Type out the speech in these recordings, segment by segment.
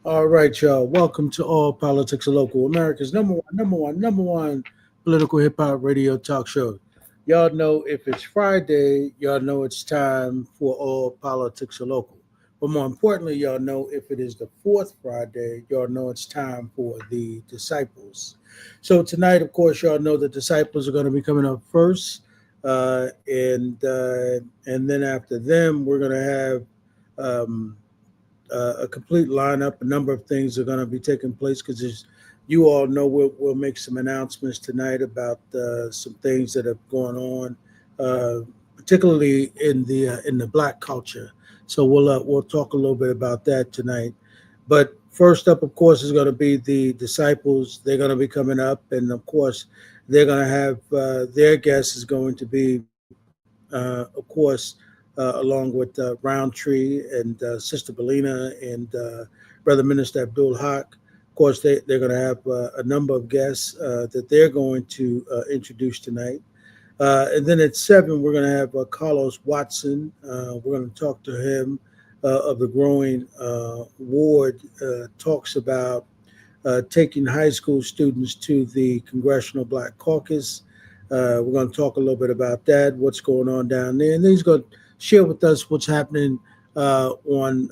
All right, y'all. Welcome to All Politics are Local, America's number one political hip hop radio talk show. Y'all know if it's Friday, y'all know it's time for All Politics are Local. But more importantly, y'all know if it is the fourth Friday, y'all know it's time for the Disciples. So tonight, of course, y'all know the Disciples are going to be coming up first, and then after them, we're going to have. Um, a complete lineup. A number of things are going to be taking place because, as you all know, we'll make some announcements tonight about some things that have gone on, particularly in the Black culture. So we'll talk a little bit about that tonight. But first up, of course, is going to be the disciples. They're going to be coming up, and of course, they're going to have their guest is going to be, of course, along with Rountree and Sister Balena and Brother Minister Abdul Haqq. Of course, they're going to have a number of guests that they're going to introduce tonight. And then at 7, we're going to have Carlos Watson. We're going to talk to him of the Growing Ward. Talks about taking high school students to the Congressional Black Caucus. We're going to talk a little bit about that, what's going on down there, and then he's going to share with us what's happening on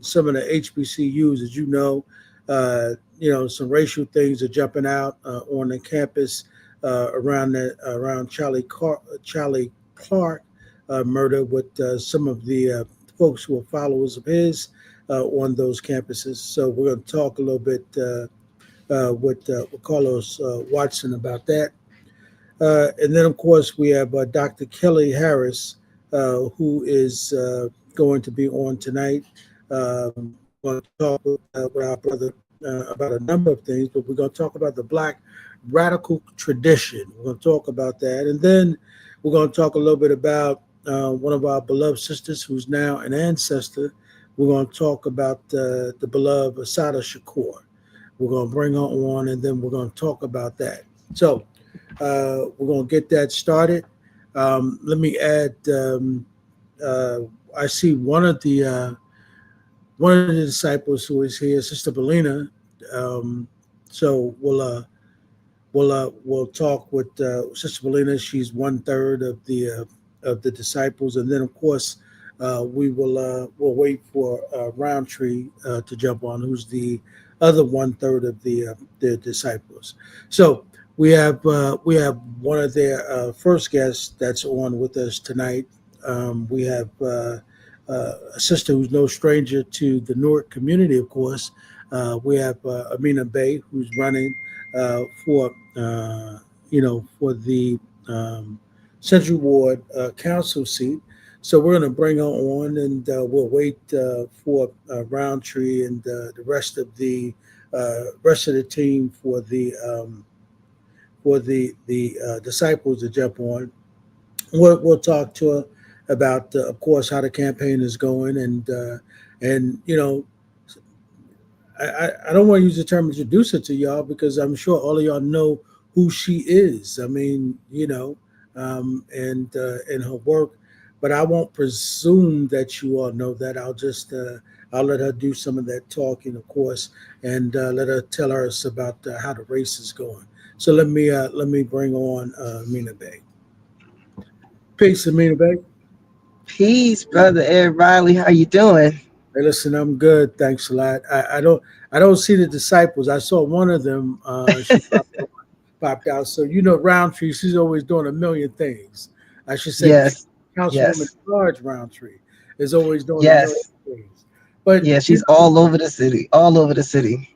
some of the HBCUs. As some racial things are jumping out on the campus around Charlie Clark murder with some of the folks who are followers of his on those campuses. So we're going to talk a little bit with Carlos Watson about that. And then, of course, we have Dr. Kelly Harris, who is going to be on tonight. We're going to talk with our brother about a number of things, but we're going to talk about the Black radical tradition. We're going to talk about that. And then we're going to talk a little bit about one of our beloved sisters who's now an ancestor. We're going to talk about the beloved Assata Shakur. We're going to bring her on, and then we're going to talk about that. So we're going to get that started. Let me add. I see one of the disciples who is here, Sister Balena. So we'll talk with Sister Balena. She's 1/3 of the disciples, and then of course we'll wait for Rountree to jump on, who's the other 1/3 of the disciples. So we have one of their first guests that's on with us tonight. We have a sister who's no stranger to the Newark community, of course. We have Amina Bay, who's running for for the Central Ward Council seat. So we're going to bring her on, and we'll wait for Roundtree and the rest of the team for the disciples to jump on. We'll talk to her about, of course, how the campaign is going, and I don't want to use the term introduce her to y'all because I'm sure all of y'all know who she is. I mean, and her work, but I won't presume that you all know that. I'll let her do some of that talking, of course, and let her tell us about how the race is going. So let me bring on Mina Bay. Peace, Amina Bay. Peace, brother Ed Riley. How you doing? Hey, listen, I'm good. Thanks a lot. I don't see the disciples. I saw one of them. She popped out. So Roundtree. She's always doing a million things. I should say, Yes, Councilwoman yes, in charge Roundtree is always doing a million yes. things. But Yeah, she's all over the city. All over the city.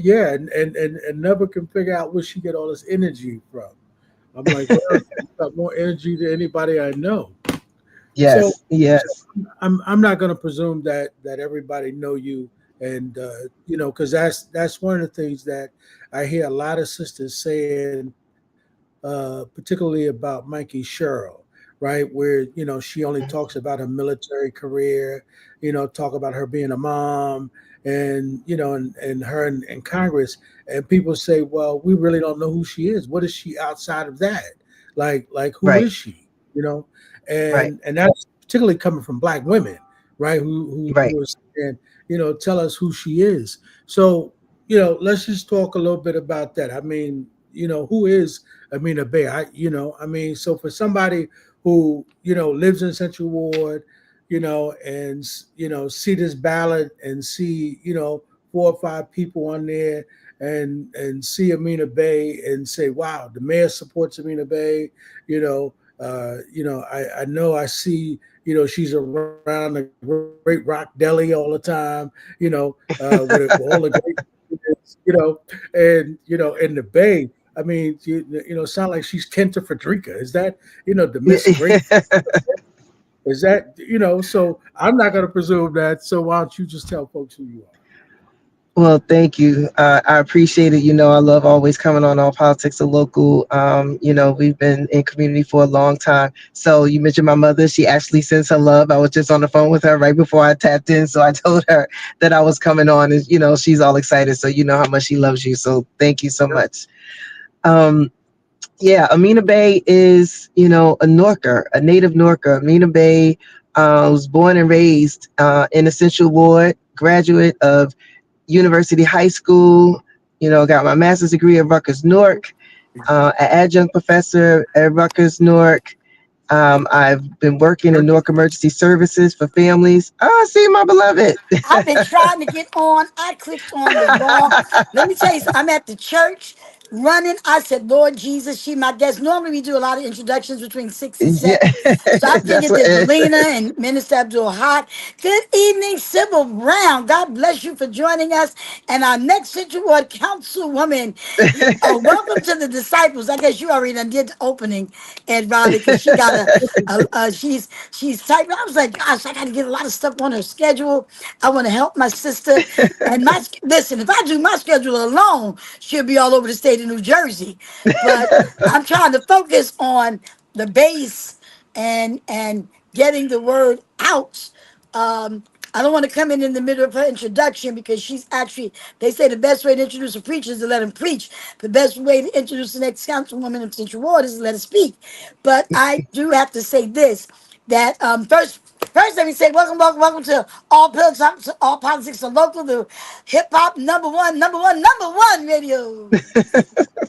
yeah, and never can figure out where she get all this energy from. I'm like, well, she's got more energy than anybody I know. So, Yes, so yes. I'm not going to presume that everybody know you, and because that's one of the things that I hear a lot of sisters saying, particularly about Mikey Sherrill, right? Where she only talks about her military career, talk about her being a mom, and and her in Congress, and people say, well, we really don't know who she is. What is she outside of that? Like who Right, is she? You know, right, and that's particularly coming from Black women, right? Who right. are saying, tell us who she is. So, let's just talk a little bit about that. I mean, who is Amina Bay? So for somebody who, lives in Central Ward, and, see this ballot and see, 4 or 5 people on there and see Amina Bay and say, wow, the mayor supports Amina Bay, I know I see, she's around the Great Rock Deli all the time, with all the great, and the Bay. I mean, sound like she's Kenta Frederica. Is that, the Miss Great? Is that, so I'm not going to presume that. So why don't you just tell folks who you are? Well, thank you. I appreciate it. I love always coming on All Politics of Local. We've been in community for a long time. So you mentioned my mother. She actually sends her love. I was just on the phone with her right before I tapped in. So I told her that I was coming on, and, she's all excited. So you know how much she loves you. So thank you so much. Yeah, Amina Bay is, a Norker, a native Norker. Amina Bay was born and raised in Essential Ward, graduate of University High School, got my master's degree at Rutgers Newark, an adjunct professor at Rutgers Newark. I've been working in Newark Emergency Services for families. Oh, see my beloved. I've been trying to get on. I clicked on the wrong. Let me tell you, I'm at the church running. I said, Lord Jesus, she my guest. Normally we do a lot of introductions between 6 and Yeah, 7. So I'm that's thinking what there's Ed said. Balena and Minister Abdul Haqq. Good evening, Sybil Brown. God bless you for joining us. And our next Central Ward Councilwoman. Welcome to the disciples. I guess you already done did the opening, Ed Riley, because she got she's typing. I was like, gosh, I got to get a lot of stuff on her schedule. I want to help my sister. And listen, if I do my schedule alone, she'll be all over the state of New Jersey. But I'm trying to focus on the base and getting the word out. I don't want to come in the middle of her introduction because she's actually, they say the best way to introduce a preacher is to let him preach. The best way to introduce the next councilwoman of Central Ward is to let her speak. But I do have to say this, that first let me say welcome to All Politics are Local, the hip hop number one radio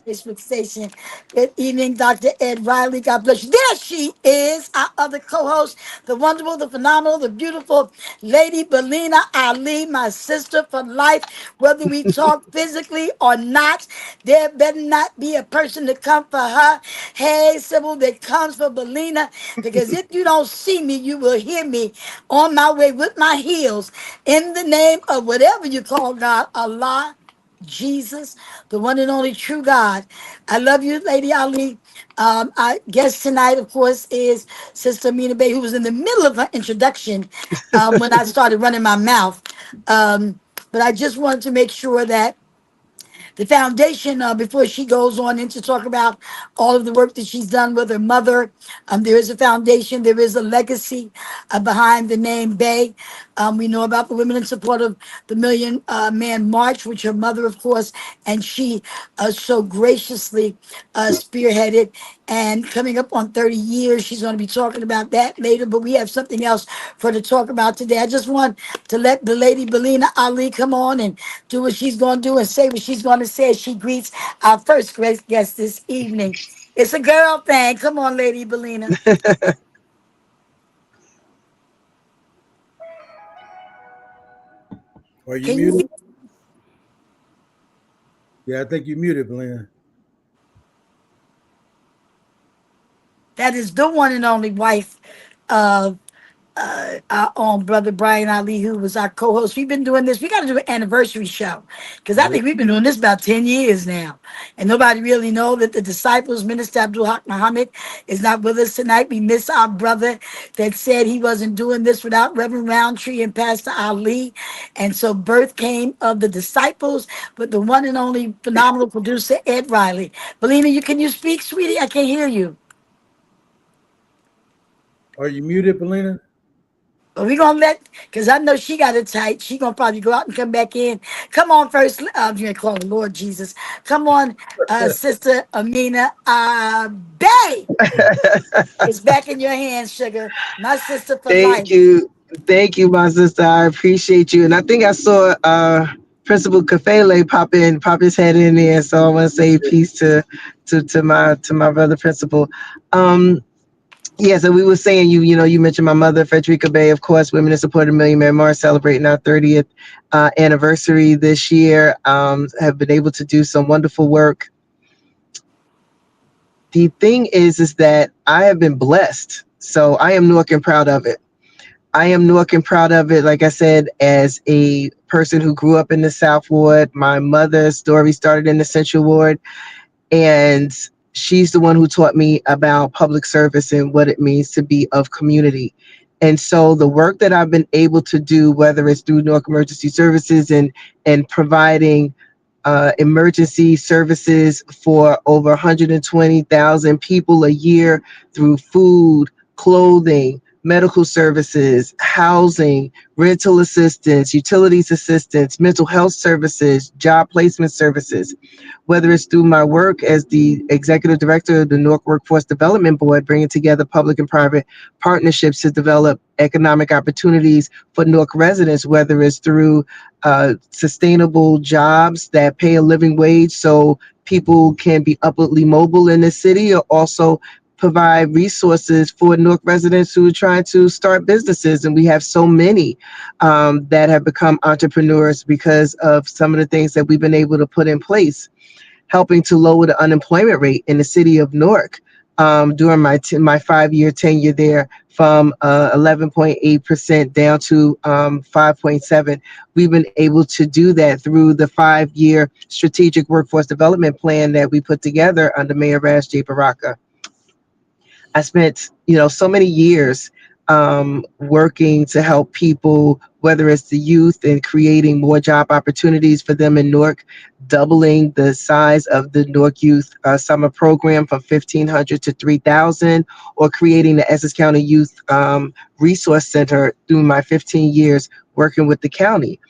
Facebook station. Good evening, Dr. Ed Riley. God bless you. There she is, our other co-host, the wonderful, the phenomenal, the beautiful Lady Balena Ali, my sister for life. Whether we talk physically or not, there better not be a person to come for her. Hey, Sybil, that comes for Balena. Because if you don't see me, you will hear me on my way with my heels in the name of whatever you call God, Allah, Jesus, the one and only true God. I love you, Lady Ali. Our guest tonight, of course, is Sister Amina Bay, who was in the middle of her introduction when I started running my mouth. But I just wanted to make sure that the foundation, before she goes on in to talk about all of the work that she's done with her mother. There is a foundation, there is a legacy behind the name Bay. We know about the Women in Support of the Million Man March, which her mother, of course, and she so graciously spearheaded. And coming up on 30 years, she's going to be talking about that later. But we have something else for her to talk about today. I just want to let the Lady Balena Ali come on and do what she's going to do and say what she's going to say as she greets our first great guest this evening. It's a girl thing. Come on, Lady Balena. Are you Can you muted? hear? Yeah, I think you muted, Belina. That is the one and only wife of our own brother Brian Ali, who was our co-host. We've been doing this. We got to do an anniversary show because I think we've been doing this about 10 years now, and nobody really know that the disciples, Minister Abdul Haq Muhammad, is not with us tonight. We miss our brother that said he wasn't doing this without Reverend Rountree and Pastor Ali, and so birth came of the disciples, but the one and only phenomenal producer Ed Riley. Belina, can you speak, sweetie? I can't hear you. Are you muted, Belina? But we're gonna let, because I know she got it tight. She gonna probably go out and come back in. Come on first. I'm gonna call the Lord Jesus. Come on, Sister Amina Bay. It's back in your hands, sugar. My sister for Thank life. you. Thank you, my sister. I appreciate you. And I think I saw Principal Kafele pop his head in there. So I want to say peace to my brother Principal. Um, yeah, so we were saying you mentioned my mother, Frederica Bay, of course, Women in Support of Million Man March, celebrating our 30th anniversary this year. Have been able to do some wonderful work. The thing is that I have been blessed. So I am Newark and proud of it. I am Newark and proud of it. Like I said, as a person who grew up in the South Ward, my mother's story started in the Central Ward, and she's the one who taught me about public service and what it means to be of community. And so the work that I've been able to do, whether it's through Newark Emergency Services and providing emergency services for over 120,000 people a year through food, clothing, medical services, housing, rental assistance, utilities assistance, mental health services, job placement services, whether it's through my work as the executive director of the Newark Workforce Development Board, bringing together public and private partnerships to develop economic opportunities for Newark residents, whether it's through sustainable jobs that pay a living wage so people can be upwardly mobile in the city, or also provide resources for Newark residents who are trying to start businesses. And we have so many that have become entrepreneurs because of some of the things that we've been able to put in place, helping to lower the unemployment rate in the city of Newark during my 5-year tenure there, from 11.8% down to 5.7. We've been able to do that through the 5-year strategic workforce development plan that we put together under Mayor Ras J. Baraka. I spent, so many years working to help people, whether it's the youth and creating more job opportunities for them in Newark, doubling the size of the Newark Youth Summer Program from 1,500 to 3,000, or creating the Essex County Youth Resource Center through my 15 years working with the county.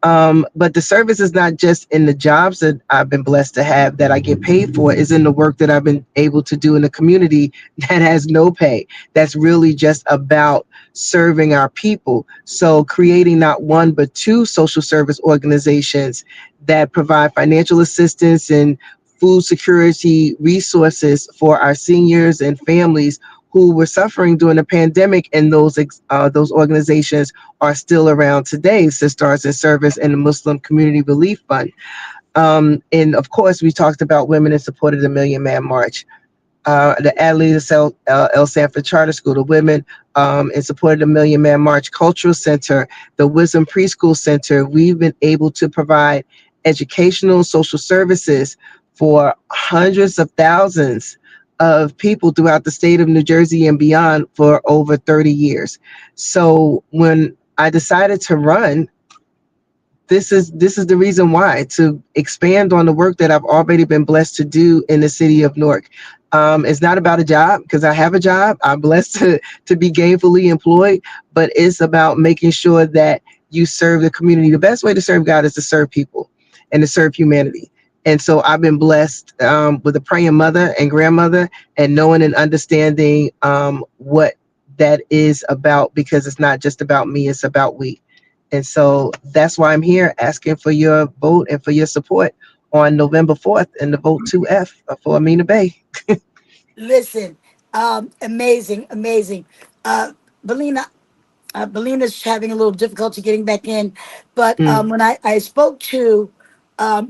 But the service is not just in the jobs that I've been blessed to have that I get paid for, is in the work that I've been able to do in the community that has no pay. That's really just about serving our people. So creating not one, but two social service organizations that provide financial assistance and food security resources for our seniors and families who were suffering during the pandemic, and those organizations are still around today. Sisters in Service and the Muslim Community Relief Fund. And of course, we talked about Women in Support of the Million Man March. The Adelita El Sanford Charter School, the Women in Support of the Million Man March Cultural Center, the Wisdom Preschool Center. We've been able to provide educational social services for hundreds of thousands of people throughout the state of New Jersey and beyond for over 30 years. So when I decided to run, this is the reason why, to expand on the work that I've already been blessed to do in the city of Newark. It's not about a job, because I have a job. I'm blessed to be gainfully employed, but it's about making sure that you serve the community. The best way to serve God is to serve people and to serve humanity. And so I've been blessed with a praying mother and grandmother, and knowing and understanding what that is about, because it's not just about me, it's about we. And so that's why I'm here, asking for your vote and for your support on November 4th in the Vote 2F for Amina Bay. Listen, amazing, amazing. Belina, Belena's having a little difficulty getting back in, but Mm, when I spoke to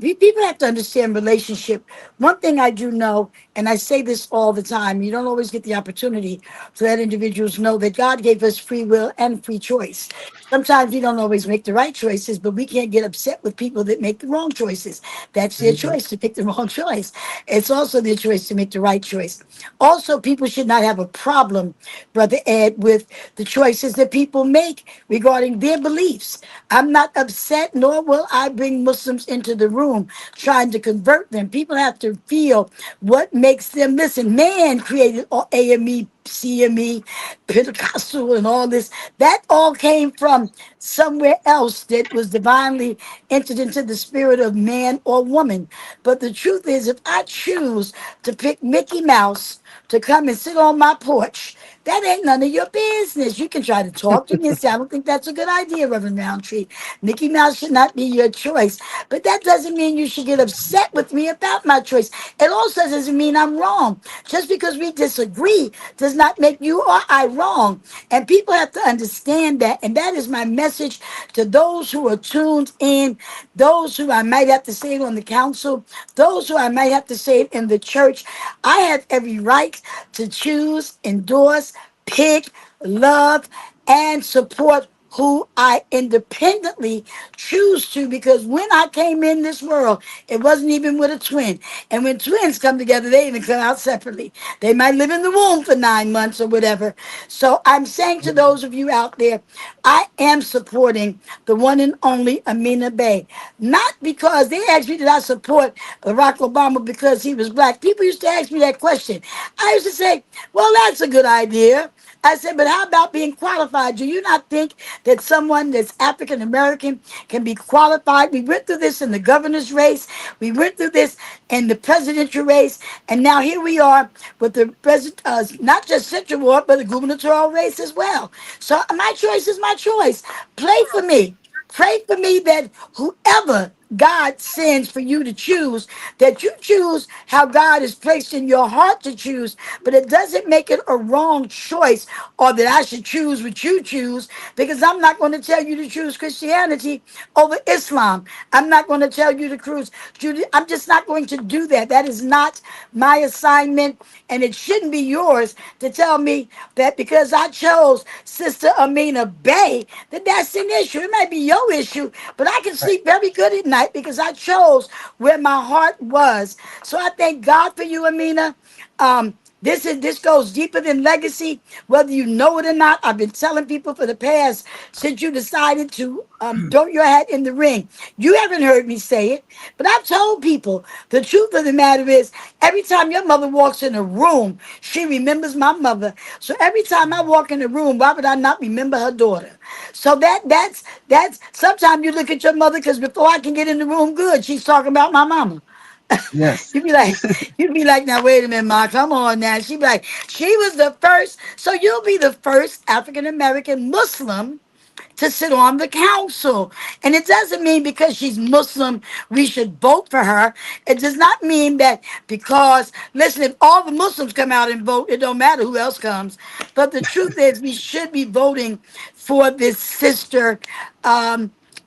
people have to understand relationship. One thing I do know, and I say this all the time, you don't always get the opportunity to let individuals know that God gave us free will and free choice. Sometimes we don't always make the right choices, but we can't get upset with people that make the wrong choices. That's their mhm, choice to pick the wrong choice. It's also their choice to make the right choice. Also, people should not have a problem, Brother Ed, with the choices that people make regarding their beliefs. I'm not upset, nor will I bring Muslims into the room trying to convert them. People have to feel what makes them listen. Man created AME CME, Pentecostal, and all this. That all came from somewhere else that was divinely entered into the spirit of man or woman. But the truth is, if I choose to pick Mickey Mouse to come and sit on my porch, that ain't none of your business. You can try to talk to me and say, I don't think that's a good idea, Reverend Rountree. Mickey Mouse should not be your choice. But that doesn't mean you should get upset with me about my choice. It also doesn't mean I'm wrong. Just because we disagree does not make you or I wrong. And people have to understand that. And that is my message to those who are tuned in, those who I might have to say it on the council, those who I might have to say it in the church. I have every right to choose, endorse, pick, love, and support who I independently choose to, because when I came in this world, it wasn't even with a twin. And when twins come together, they even come out separately. They might live in the womb for 9 months or whatever. So I'm saying to those of you out there, I am supporting the one and only Amina Bay. Not because they asked me, did I support Barack Obama because he was black? People used to ask me that question. I used to say, well, that's a good idea. I said, but how about being qualified? Do you not think that someone that's African American can be qualified? We went through this in the governor's race. We went through this in the presidential race. And now here we are with the president, not just Central Ward, but the gubernatorial race as well. So my choice is my choice. Play for me. Pray for me that whoever God sends for you to choose, that you choose how God has placed in your heart to choose, but it doesn't make it a wrong choice or that I should choose what you choose, because I'm not going to tell you to choose Christianity over Islam. I'm not going to tell you to choose Judaism. I'm just not going to do that. That is not my assignment, and it shouldn't be yours to tell me that because I chose Sister Amina Bay, that that's an issue. It might be your issue, but I can sleep very good at night because I chose where my heart was. So I thank God for you, Amina. This goes deeper than legacy, whether you know it or not. I've been telling people for the past since you decided to throw your hat in the ring. You haven't heard me say it, but I've told people the truth of the matter is every time your mother walks in a room, she remembers my mother. So every time I walk in the room, why would I not remember her daughter? So that's sometimes you look at your mother because before I can get in the room good, she's talking about my mama. Yes. You'd be like, now wait a minute, Ma, come on now. She'd be like, she was the first, so you'll be the first African American Muslim to sit on the council. And it doesn't mean because she's Muslim, we should vote for her. It does not mean that because, listen, if all the Muslims come out and vote, it don't matter who else comes. But the truth is, we should be voting for this sister.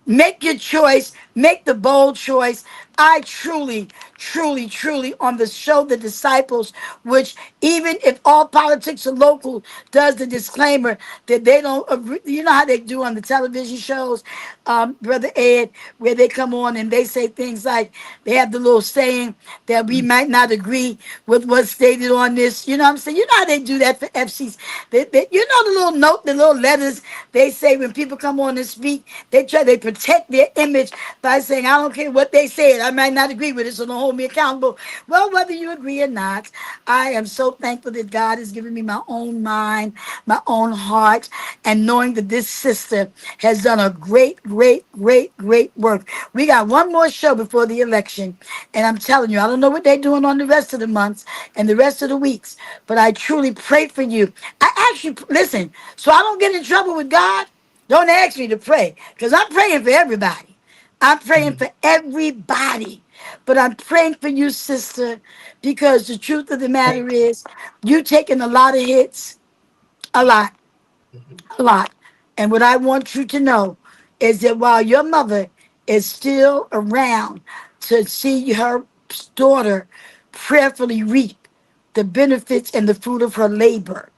Make your choice, make the bold choice. I truly, truly, truly on the show, The Disciples, which even if all politics are local, does the disclaimer that they don't agree. You know how they do on the television shows, Brother Ed, where they come on and they say things like, they have the little saying that we might not agree with what's stated on this. You know what I'm saying? You know how they do that for FCs. You know the little note, the little letters they say when people come on and speak, they protect their image by saying, I don't care what they said. I might not agree with it, so don't hold me accountable. Well, whether you agree or not, I am so thankful that God has given me my own mind, my own heart, and knowing that this sister has done a great, great, great, great work. We got one more show before the election, and I'm telling you, I don't know what they're doing on the rest of the months and the rest of the weeks, but I truly pray for you. I actually, listen, so I don't get in trouble with God, don't ask me to pray, because I'm praying for everybody. I'm praying for everybody, but I'm praying for you, sister, because the truth of the matter Thank you. is you taking a lot of hits, a lot, a lot. And what I want you to know is that while your mother is still around to see her daughter prayerfully reap the benefits and the fruit of her labor,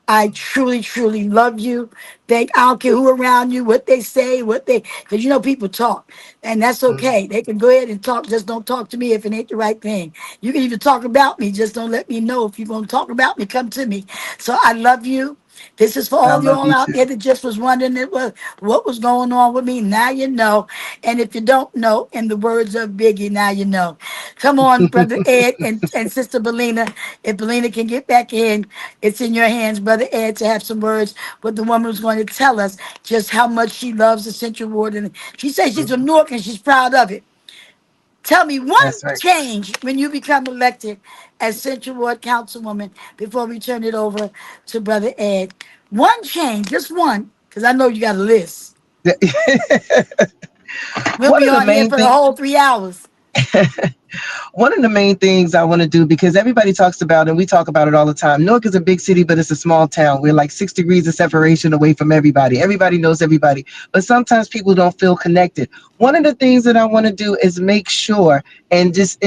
I truly, truly love you. I don't care who around you, what they say, because you know people talk, and that's Mhm. okay. They can go ahead and talk. Just don't talk to me if it ain't the right thing. You can even talk about me. Just don't let me know if you're gonna talk about me. Come to me. So I love you. This is for I all love y'all you out too. there that just was wondering what was going on with me. Now you know. And if you don't know, in the words of Biggie, now you know. Come on, Brother Ed and Sister Balena. If Balena can get back in, it's in your hands, Brother Ed, to have some words with the woman who's going to tell us just how much she loves the Central Ward. And she says she's from Newark and she's proud of it. Tell me one That's right. change when you become elected as Central Ward Councilwoman before we turn it over to Brother Ed. One change, just one, because I know you got a list. We'll One be of the on here main for the things. whole 3 hours. One of the main things I want to do, because everybody talks about, and we talk about it all the time. Newark is a big city, but it's a small town. We're like 6 degrees of separation away from everybody. Everybody knows everybody, but sometimes people don't feel connected. One of the things that I want to do is make sure, and this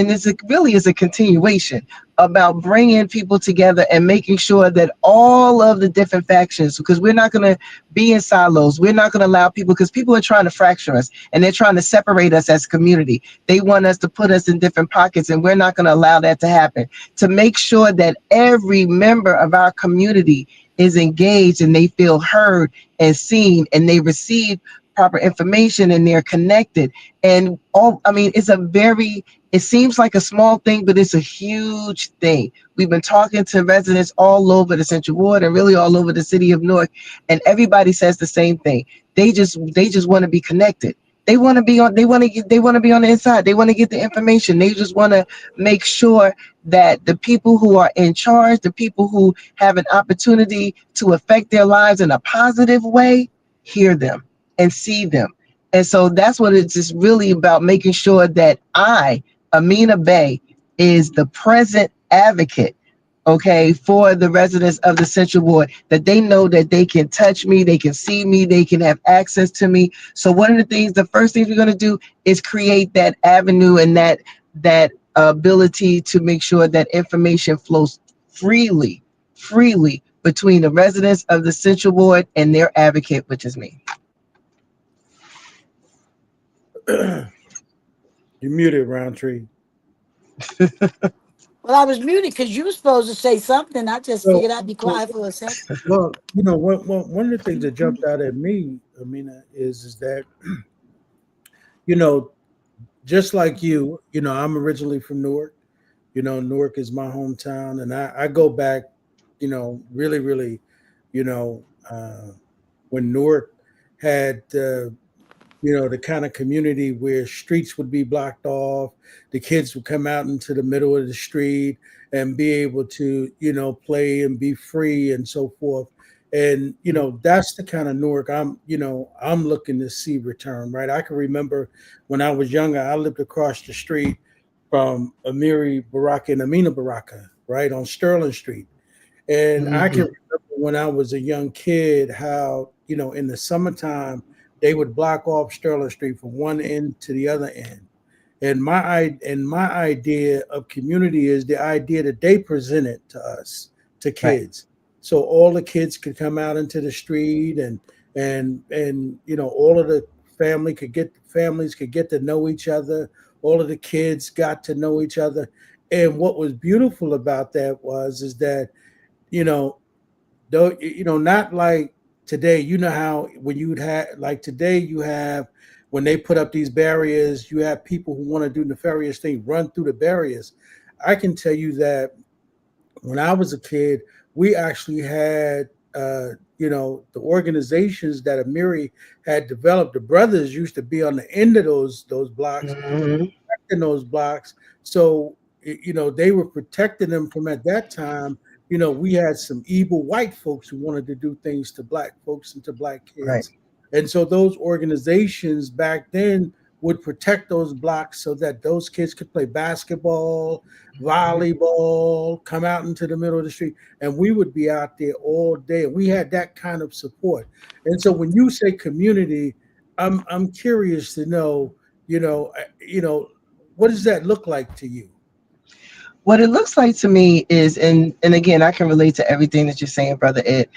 really is a continuation about bringing people together and making sure that all of the different factions, because we're not going to be in silos. We're not going to allow people, because people are trying to fracture us and they're trying to separate us as a community. They want us to put us in different pockets, and we're not going to allow that to happen. To make sure that every member of our community is engaged and they feel heard and seen and they receive proper information and they're connected. And all, I mean, it seems like a small thing, but it's a huge thing. We've been talking to residents all over the Central Ward and really all over the city of Newark, and everybody says the same thing. They just want to be connected. They want to be on the inside. They want to get the information. They just want to make sure that the people who are in charge, the people who have an opportunity to affect their lives in a positive way, hear them and see them. And so that's what it's just really about, making sure that Amina Bay, is the present advocate, okay, for the residents of the Central Ward, that they know that they can touch me, they can see me, they can have access to me. So one of the first things we're going to do is create that avenue and that ability to make sure that information flows freely between the residents of the Central Ward and their advocate, which is me. You muted, Rountree. Well, I was muted because you were supposed to say something. I just So, figured I'd be so quiet for a second. well, one of the things that jumped out at me, Amina, is that you know, just like I'm originally from Newark. Newark is my hometown, and I go back, really, really, you know, uh, when Newark had, the kind of community where streets would be blocked off, the kids would come out into the middle of the street and be able to, play and be free and so forth. And that's the kind of Newark I'm looking to see return. Right, I can remember when I was younger, I lived across the street from Amiri Baraka and Amina Baraka, right on Sterling Street. And I can Mhm. remember when I was a young kid how, in the summertime, they would block off Sterling Street from one end to the other end. And my idea of community is the idea that they presented to us, to Right. kids. So all the kids could come out into the street, and all of the families could get to know each other. All of the kids got to know each other. And what was beautiful about that is that, you know, though, not like today. You know how when you'd have, like today, you have, when they put up these barriers, you have people who want to do nefarious things run through the barriers. I can tell you that when I was a kid, we actually had, the organizations that Amiri had developed. The brothers used to be on the end of those blocks, Mhm. in those blocks. So, they were protecting them from, at that time, we had some evil white folks who wanted to do things to black folks and to black Right. kids. And so those organizations back then would protect those blocks so that those kids could play basketball, volleyball, come out into the middle of the street, and we would be out there all day. We had that kind of support. And so when you say community, I'm curious to know, what does that look like to you? What it looks like to me is, and again, I can relate to everything that you're saying, Brother Ed.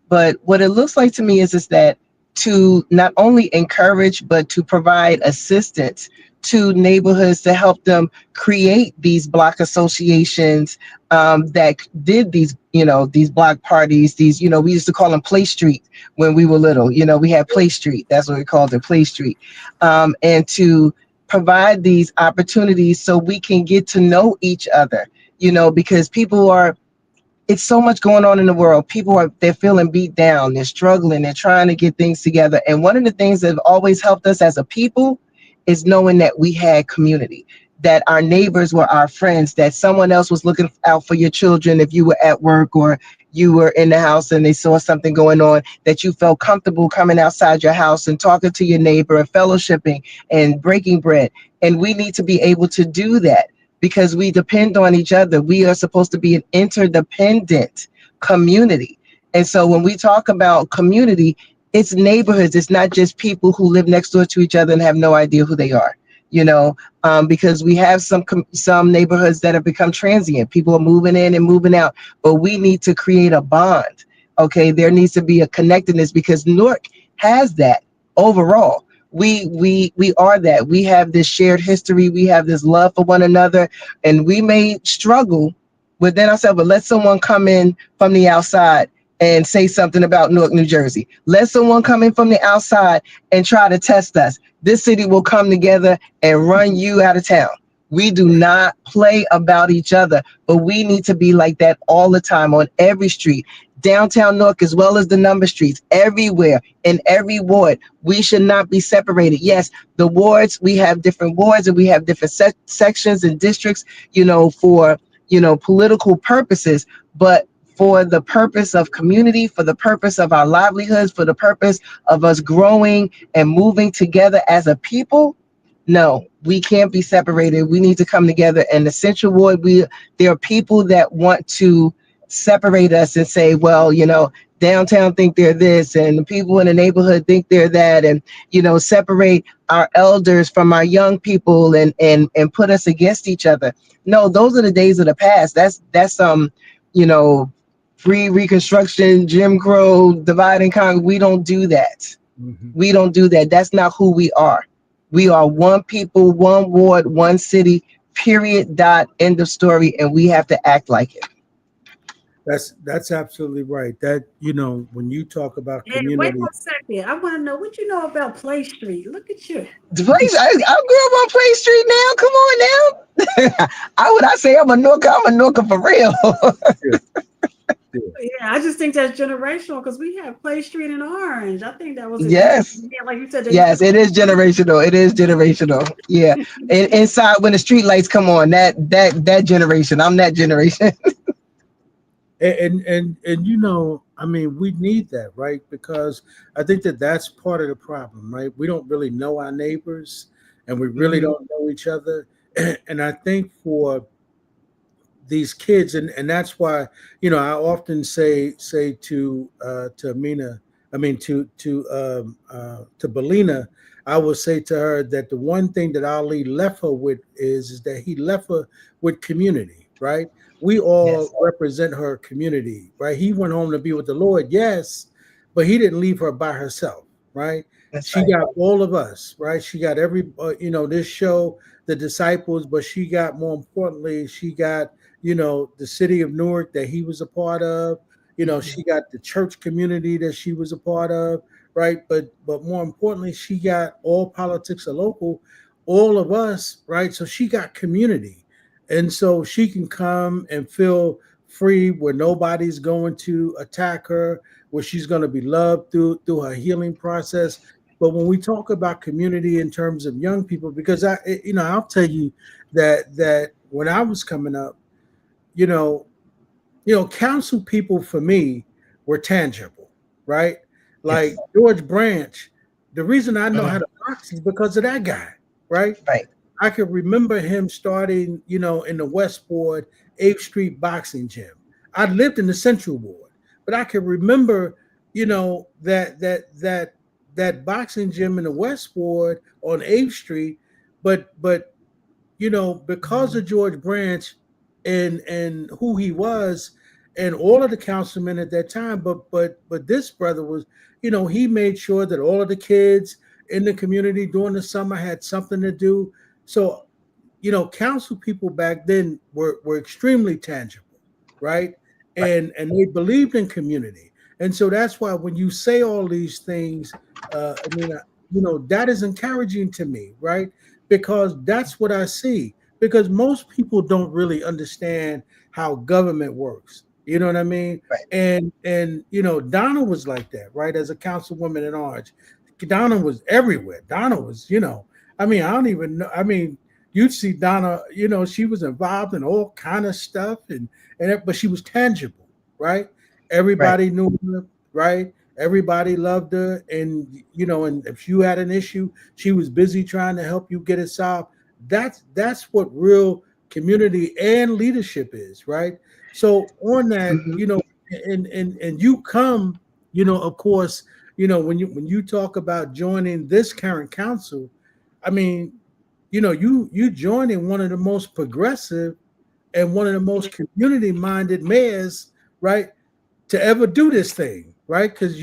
But what it looks like to me is that to not only encourage but to provide assistance to neighborhoods to help them create these block associations that did these, these block parties. These, we used to call them Play Street when we were little. We had Play Street. That's what we called it, Play Street. And to provide these opportunities so we can get to know each other, because people are, it's so much going on in the world. They're feeling beat down. They're struggling. They're trying to get things together. And one of the things that have always helped us as a people is knowing that we had community, that our neighbors were our friends, that someone else was looking out for your children if you were at work or you were in the house and they saw something going on, that you felt comfortable coming outside your house and talking to your neighbor and fellowshipping and breaking bread. And we need to be able to do that because we depend on each other. We are supposed to be an interdependent community. And so when we talk about community, it's neighborhoods. It's not just people who live next door to each other and have no idea who they are, because we have some neighborhoods that have become transient. People are moving in and moving out, but we need to create a bond. Okay, there needs to be a connectedness because Newark has that overall. We are that. We have this shared history. We have this love for one another, and we may struggle within ourselves, but let someone come in from the outside and say something about Newark, New Jersey. Let someone come in from the outside and try to test us. This city will come together and run you out of town. We do not play about each other, but we need to be like that all the time on every street, downtown Newark, as well as the number streets, everywhere, in every ward. We should not be separated. Yes, the wards, we have different wards and we have different sections and districts, for, political purposes, but for the purpose of community, for the purpose of our livelihoods, for the purpose of us growing and moving together as a people, no, we can't be separated. We need to come together. And the Central Ward, there are people that want to separate us and say, well, downtown think they're this, and the people in the neighborhood think they're that, and separate our elders from our young people and put us against each other. No, those are the days of the past. That's pre-Reconstruction, Jim Crow, divide and conquer. We don't do that. Mm-hmm. We don't do that. That's not who we are. We are one people, one ward, one city, period, dot, end of story, and we have to act like it. That's absolutely right. That, when you talk about Hey, wait community, one second. I want to know what you know about Play Street. Look at you. The place I grew up on Play Street now. Come on now. I say I'm a Nooker for real. Yeah, I just think that's generational because we have Play Street in Orange. I think that was Yes. yeah, like you said. Yes, it is generational. It is generational. Yeah. And inside when the street lights come on, that generation. I'm that generation. and I mean, we need that, right? Because I think that's part of the problem, right? We don't really know our neighbors, and we really don't know each other. And I think for these kids, and that's why, I often say to Amina, I mean to Balena, I will say to her that the one thing that Ali left her with is that he left her with community, right? We all Yes. represent her community, right? He went home to be with the Lord, yes, but he didn't leave her by herself, right? That's She right. got all of us, right? She got every, this show, the disciples, but she got, more importantly, she got, the city of Newark that he was a part of. She got the church community that she was a part of, right? But more importantly, she got all politics are local, all of us, right? So she got community. And so she can come and feel free where nobody's going to attack her, where she's going to be loved through her healing process. But when we talk about community in terms of young people, because I'll tell you that when I was coming up, you know, council people for me were tangible, right? Like Yes. George Branch, the reason I know how Mhm. to box is because of that guy, right? Right. I can remember him starting, in the West Ward, 8th Street boxing gym. I lived in the Central Ward, but I can remember, that boxing gym in the West Ward on 8th Street, but because of George Branch and who he was, and all of the councilmen at that time. But this brother was, he made sure that all of the kids in the community during the summer had something to do. So, council people back then were extremely tangible, right? And they believed in community. And so that's why when you say all these things, that is encouraging to me, right? Because that's what I see. Because most people don't really understand how government works. You know what I mean? Right. And Donna was like that, right? As a councilwoman in Orange, Donna was everywhere. Donna was, I don't even know. You'd see Donna, she was involved in all kind of stuff, but she was tangible, right? Everybody knew her, right? Everybody loved her, and and if you had an issue, she was busy trying to help you get it solved. That's what real community and leadership is, right? So on that, and you come, of course, when you talk about joining this current council, you joining one of the most progressive and one of the most community-minded mayors, right, to ever do this thing, right? Because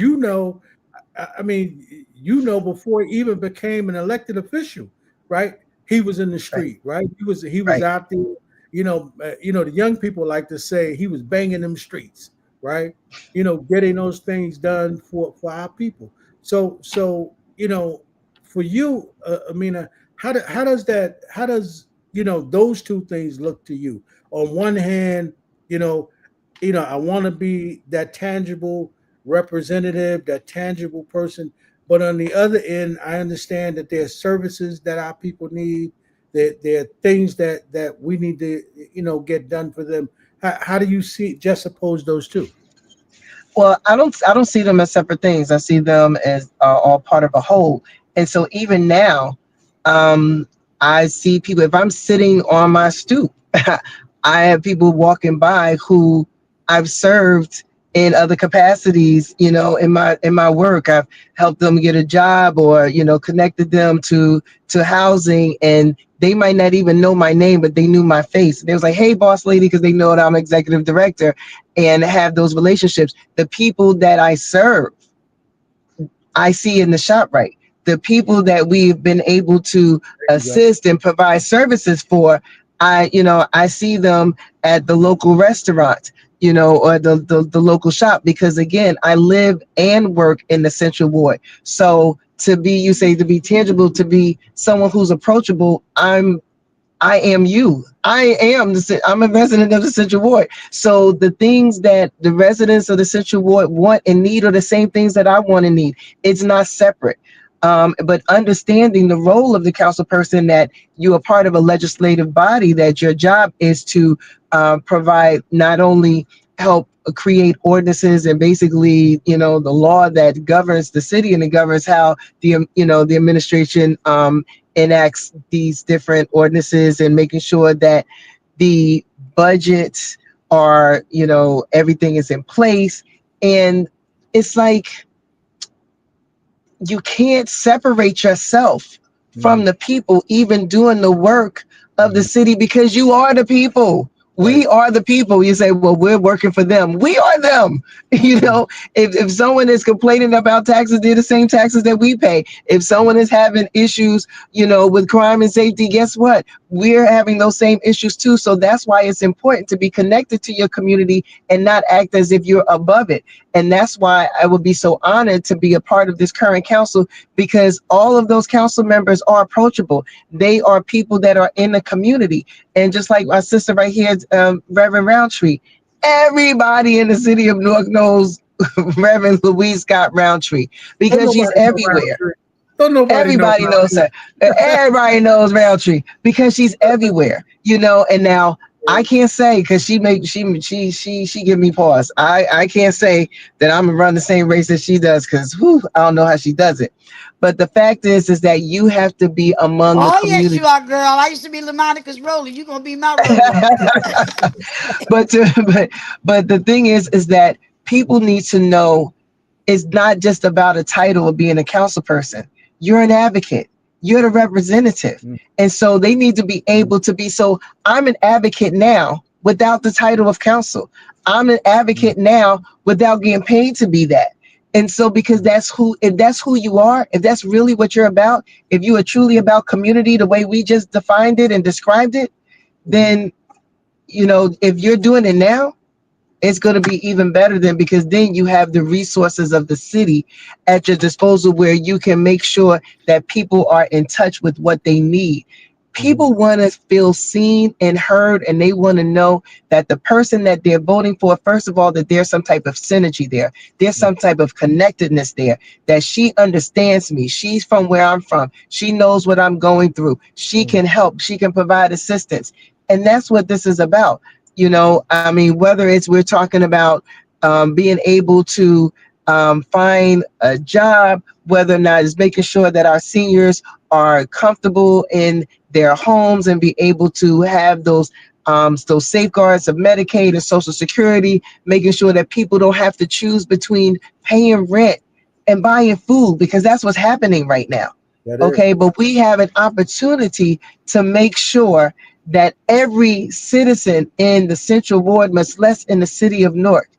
before he even became an elected official, right, he was in the street, right? He was out there. The young people like to say he was banging them streets, right? Getting those things done for our people. So for you, Amina, how does those two things look to you? On one hand, I want to be that tangible representative, that tangible person. But on the other end, I understand that there are services that our people need. There are things that we need to, get done for them. How do you just oppose those two? Well, I don't see them as separate things. I see them as all part of a whole. And so even now, I see people. If I'm sitting on my stoop, I have people walking by who I've served in other capacities. In my work, I've helped them get a job, or connected them to housing, and they might not even know my name, but they knew my face. They was like, "Hey, boss lady," because they know that I'm executive director, and have those relationships. The people that I serve, I see in the shop, right? The people that we've been able to assist and provide services for, I see them at the local restaurant, or the local shop, because again, I live and work in the Central Ward. So to be tangible, to be someone who's approachable, I am you. I'm a resident of the Central Ward. So the things that the residents of the Central Ward want and need are the same things that I want and need. It's not separate. But understanding the role of the council person, that you are part of a legislative body, that your job is to provide, not only help create ordinances and basically, the law that governs the city and it governs how the administration enacts these different ordinances, and making sure that the budgets are, everything is in place. And it's like, you can't separate yourself from the people, even doing the work of the city, because you are the people. We are the people. You say, well, we're working for them. We are them. If someone is complaining about taxes, they're the same taxes that we pay. If someone is having issues, with crime and safety, guess what? We're having those same issues too. So that's why it's important to be connected to your community and not act as if you're above it. And that's why I would be so honored to be a part of this current council, because all of those council members are approachable. They are people that are in the community. And just like my sister right here, Reverend Rountree, everybody in the city of Newark knows Reverend Louise Scott Rountree, because she's everywhere. Everybody knows her. Everybody knows Rountree because she's everywhere, and now I can't say, because she give me pause. I can't say that I'm gonna run the same race as she does, because I don't know how she does it. But the fact is that you have to be among the community. Yes, you are, girl. I used to be LaMonica's roller. You're gonna be my roller. but the thing is that people need to know, it's not just about a title of being a council person. You're an advocate. You're the representative. And so they need to be able to be. So I'm an advocate now, without the title of counsel. I'm an advocate now without getting paid to be that. And so because if that's who you are, if that's really what you're about, if you are truly about community the way we just defined it and described it, then if you're doing it now, it's going to be even better than, because then you have the resources of the city at your disposal where you can make sure that people are in touch with what they need. People want to feel seen and heard, and they want to know that the person that they're voting for, first of all, that there's some type of synergy there. There's some type of connectedness there, that she understands me. She's from where I'm from. She knows what I'm going through. She can help. She can provide assistance. And that's what this is about. I mean, whether it's we're talking about being able to find a job, whether or not it's making sure that our seniors are comfortable in their homes and be able to have those safeguards of Medicaid and Social Security, making sure that people don't have to choose between paying rent and buying food, because that's what's happening right now. Okay, but we have an opportunity to make sure that every citizen in the Central Ward, much less in the city of Newark,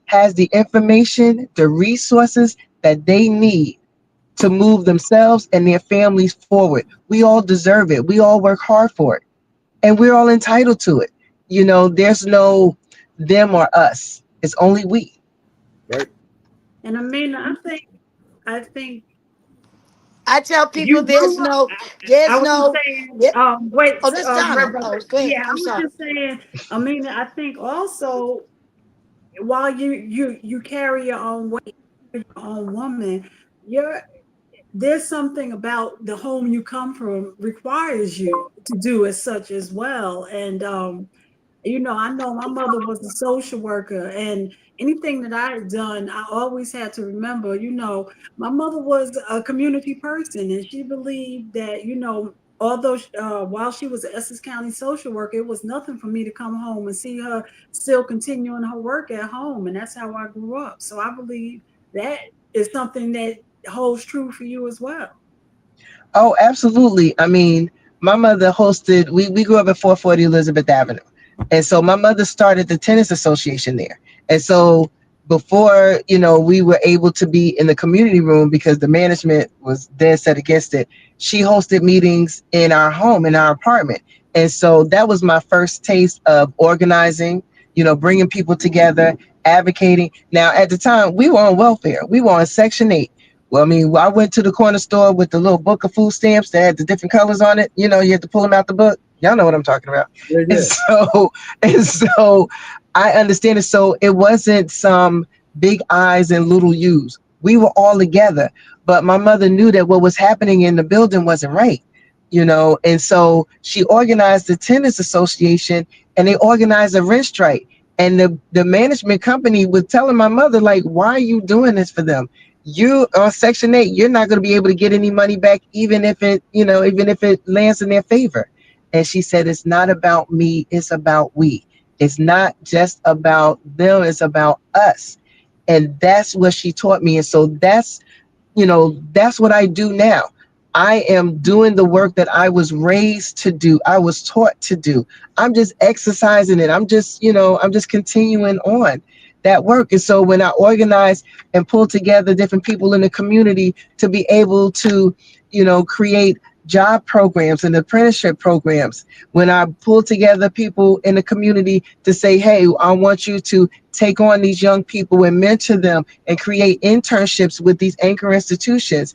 has the information, the resources that they need to move themselves and their families forward. We all deserve it. We all work hard for it. And we're all entitled to it. There's no them or us. It's only we. Right. And I mean, I think I tell people you there's grew up. no, I there's was just no, saying, yeah. wait, Oh, that's Donna. Reverend. Oh, go ahead. Yeah, I I'm was sorry. just saying, I mean, I think also while you carry your own weight, your own woman, you're there's something about the home you come from requires you to do as such as well. And I know my mother was a social worker, and anything that I had done, I always had to remember, my mother was a community person, and she believed that, although while she was an Essex County social worker, it was nothing for me to come home and see her still continuing her work at home. And that's how I grew up. So I believe that is something that holds true for you as well. Oh, absolutely. I mean, my mother hosted, we grew up at 440 Elizabeth Avenue. And so my mother started the tennis association there. And so before, we were able to be in the community room because the management was dead set against it, she hosted meetings in our home, in our apartment. And so that was my first taste of organizing, bringing people together, advocating. Now, at the time, we were on welfare. We were on Section 8. Well, I mean, I went to the corner store with the little book of food stamps that had the different colors on it. You had to pull them out the book. Y'all know what I'm talking about. Yeah, And yeah. so I understand it. So it wasn't some big I's and little U's. We were all together. But my mother knew that what was happening in the building wasn't right. And so she organized the tennis association, and they organized a rent strike. And the management company was telling my mother, like, why are you doing this for them? You on Section 8, you're not going to be able to get any money back, even if it lands in their favor. And she said, it's not about me, it's about we. It's not just about them, it's about us. And that's what she taught me. And so that's what I do now. I am doing the work that I was raised to do. I was taught to do. I'm just exercising it. I'm just continuing on that work. And so when I organize and pull together different people in the community to be able to, create job programs and apprenticeship programs, when I pull together people in the community to say, hey, I want you to take on these young people and mentor them and create internships with these anchor institutions,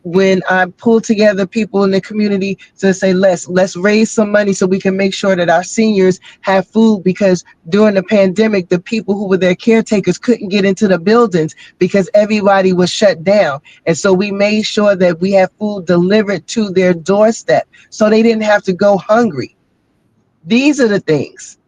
when I pull together people in the community to say, let's raise some money so we can make sure that our seniors have food, because during the pandemic, the people who were their caretakers couldn't get into the buildings because everybody was shut down. And so we made sure that we have food delivered to their doorstep so they didn't have to go hungry. These are the things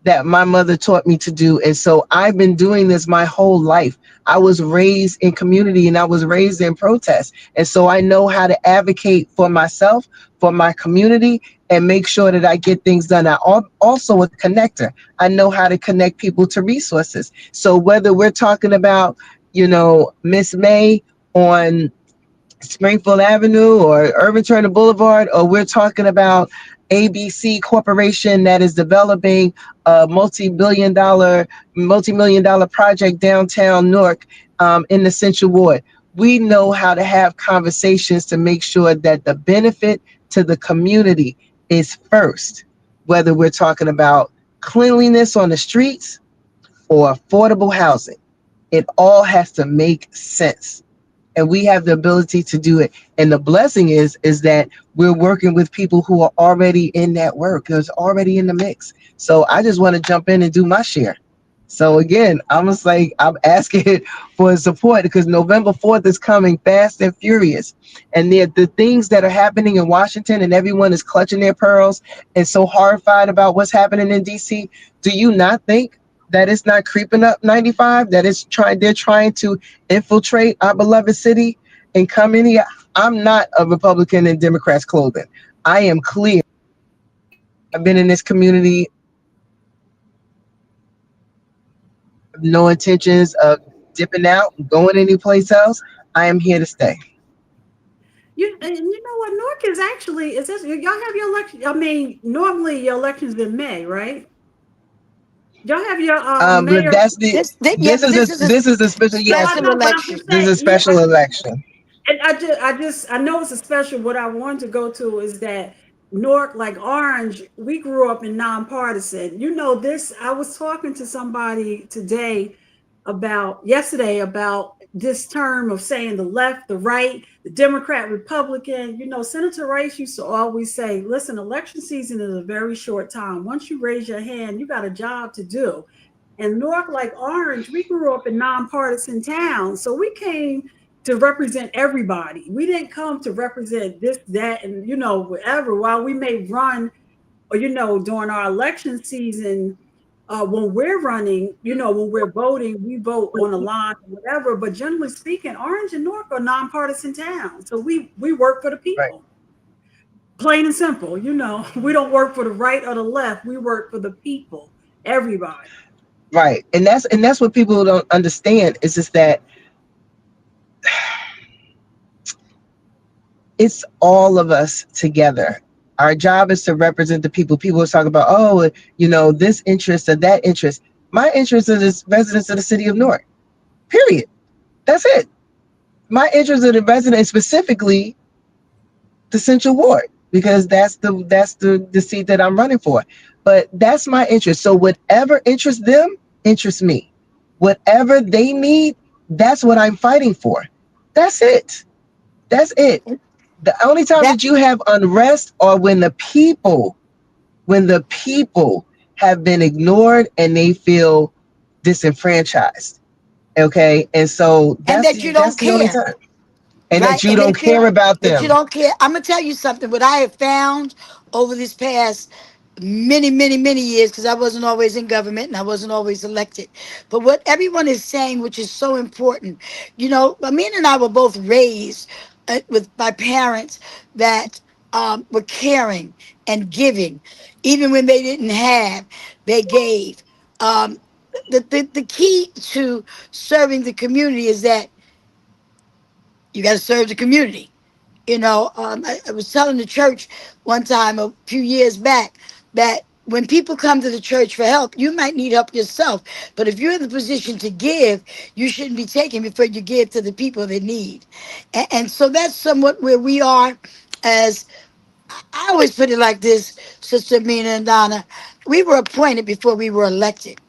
that my mother taught me to do. And so I've been doing this my whole life. I was raised in community and I was raised in protest. And so I know how to advocate for myself, for my community, and make sure that I get things done. I'm also a connector. I know how to connect people to resources. So whether we're talking about, Miss May on Springfield Avenue or Urban Turner Boulevard, or we're talking about ABC Corporation that is developing a multi-million dollar project downtown Newark, in the Central Ward. We know how to have conversations to make sure that the benefit to the community is first, whether we're talking about cleanliness on the streets or affordable housing. It all has to make sense, and we have the ability to do it. And the blessing is that we're working with people who are already in that work, who's already in the mix. So I just want to jump in and do my share. So again, I'm just like, I'm asking for support because November 4th is coming fast and furious. And the things that are happening in Washington, and everyone is clutching their pearls and so horrified about what's happening in DC. Do you not think that it's not creeping up 95, that they're trying to infiltrate our beloved city and come in here? I'm not a Republican in Democrats clothing. I am clear. I've been in this community, no intentions of dipping out, going anyplace else. I am here to stay. You know what? Newark is actually is this y'all have your election? I mean, normally your elections in May, right? Y'all have your But mayor. that's the Yeah, but this is a this is a special, No, yes. I special know, but I'm just election. This is a saying. Yeah, special election. and I know it's a special. What I want to go to is that Newark, like Orange, we grew up in nonpartisan. You know this. I was talking to somebody yesterday about this term of saying the left, the right, the Democrat, Republican. You know, Senator Rice used to always say, "Listen, election season is a very short time. Once you raise your hand, you got a job to do." And Newark, like Orange, we grew up in nonpartisan towns, so we came to represent everybody. We didn't come to represent this, that, and whatever. While we may run, or during our election season, when we're running, when we're voting, we vote on a line or whatever. But generally speaking, Orange and Newark are nonpartisan towns, so we work for the Right. people. Plain and simple. We don't work for the right or the left. We work for the people. Everybody. Right. And that's what people don't understand is just that it's all of us together. Our job is to represent the people. People are talking about, oh, this interest or that interest. My interest is residents of the city of Newark. Period. That's it. My interest in the residents, specifically the Central Ward, because that's the seat that I'm running for. But that's my interest. So whatever interests them interests me. Whatever they need, that's what I'm fighting for. That's it. That's it. The only time That that you have unrest are when the people have been ignored and they feel disenfranchised. Okay, and so and that's that the you that's don't the only care, time, and that right? you And they don't feel care about that you them. don't care. I'm gonna tell you something. What I have found over this past many years, because I wasn't always in government and I wasn't always elected, but what everyone is saying, which is so important, Amin and I were both raised with my parents that were caring and giving, even when they didn't have, they gave. Um, the key to serving the community is that you got to serve the community. I was telling the church one time a few years back that when people come to the church for help, you might need help yourself. But if you're in the position to give, you shouldn't be taking before you give to the people that need. And so that's somewhat where we are as I always put it like this, Sister Mina and Donna. We were appointed before we were elected.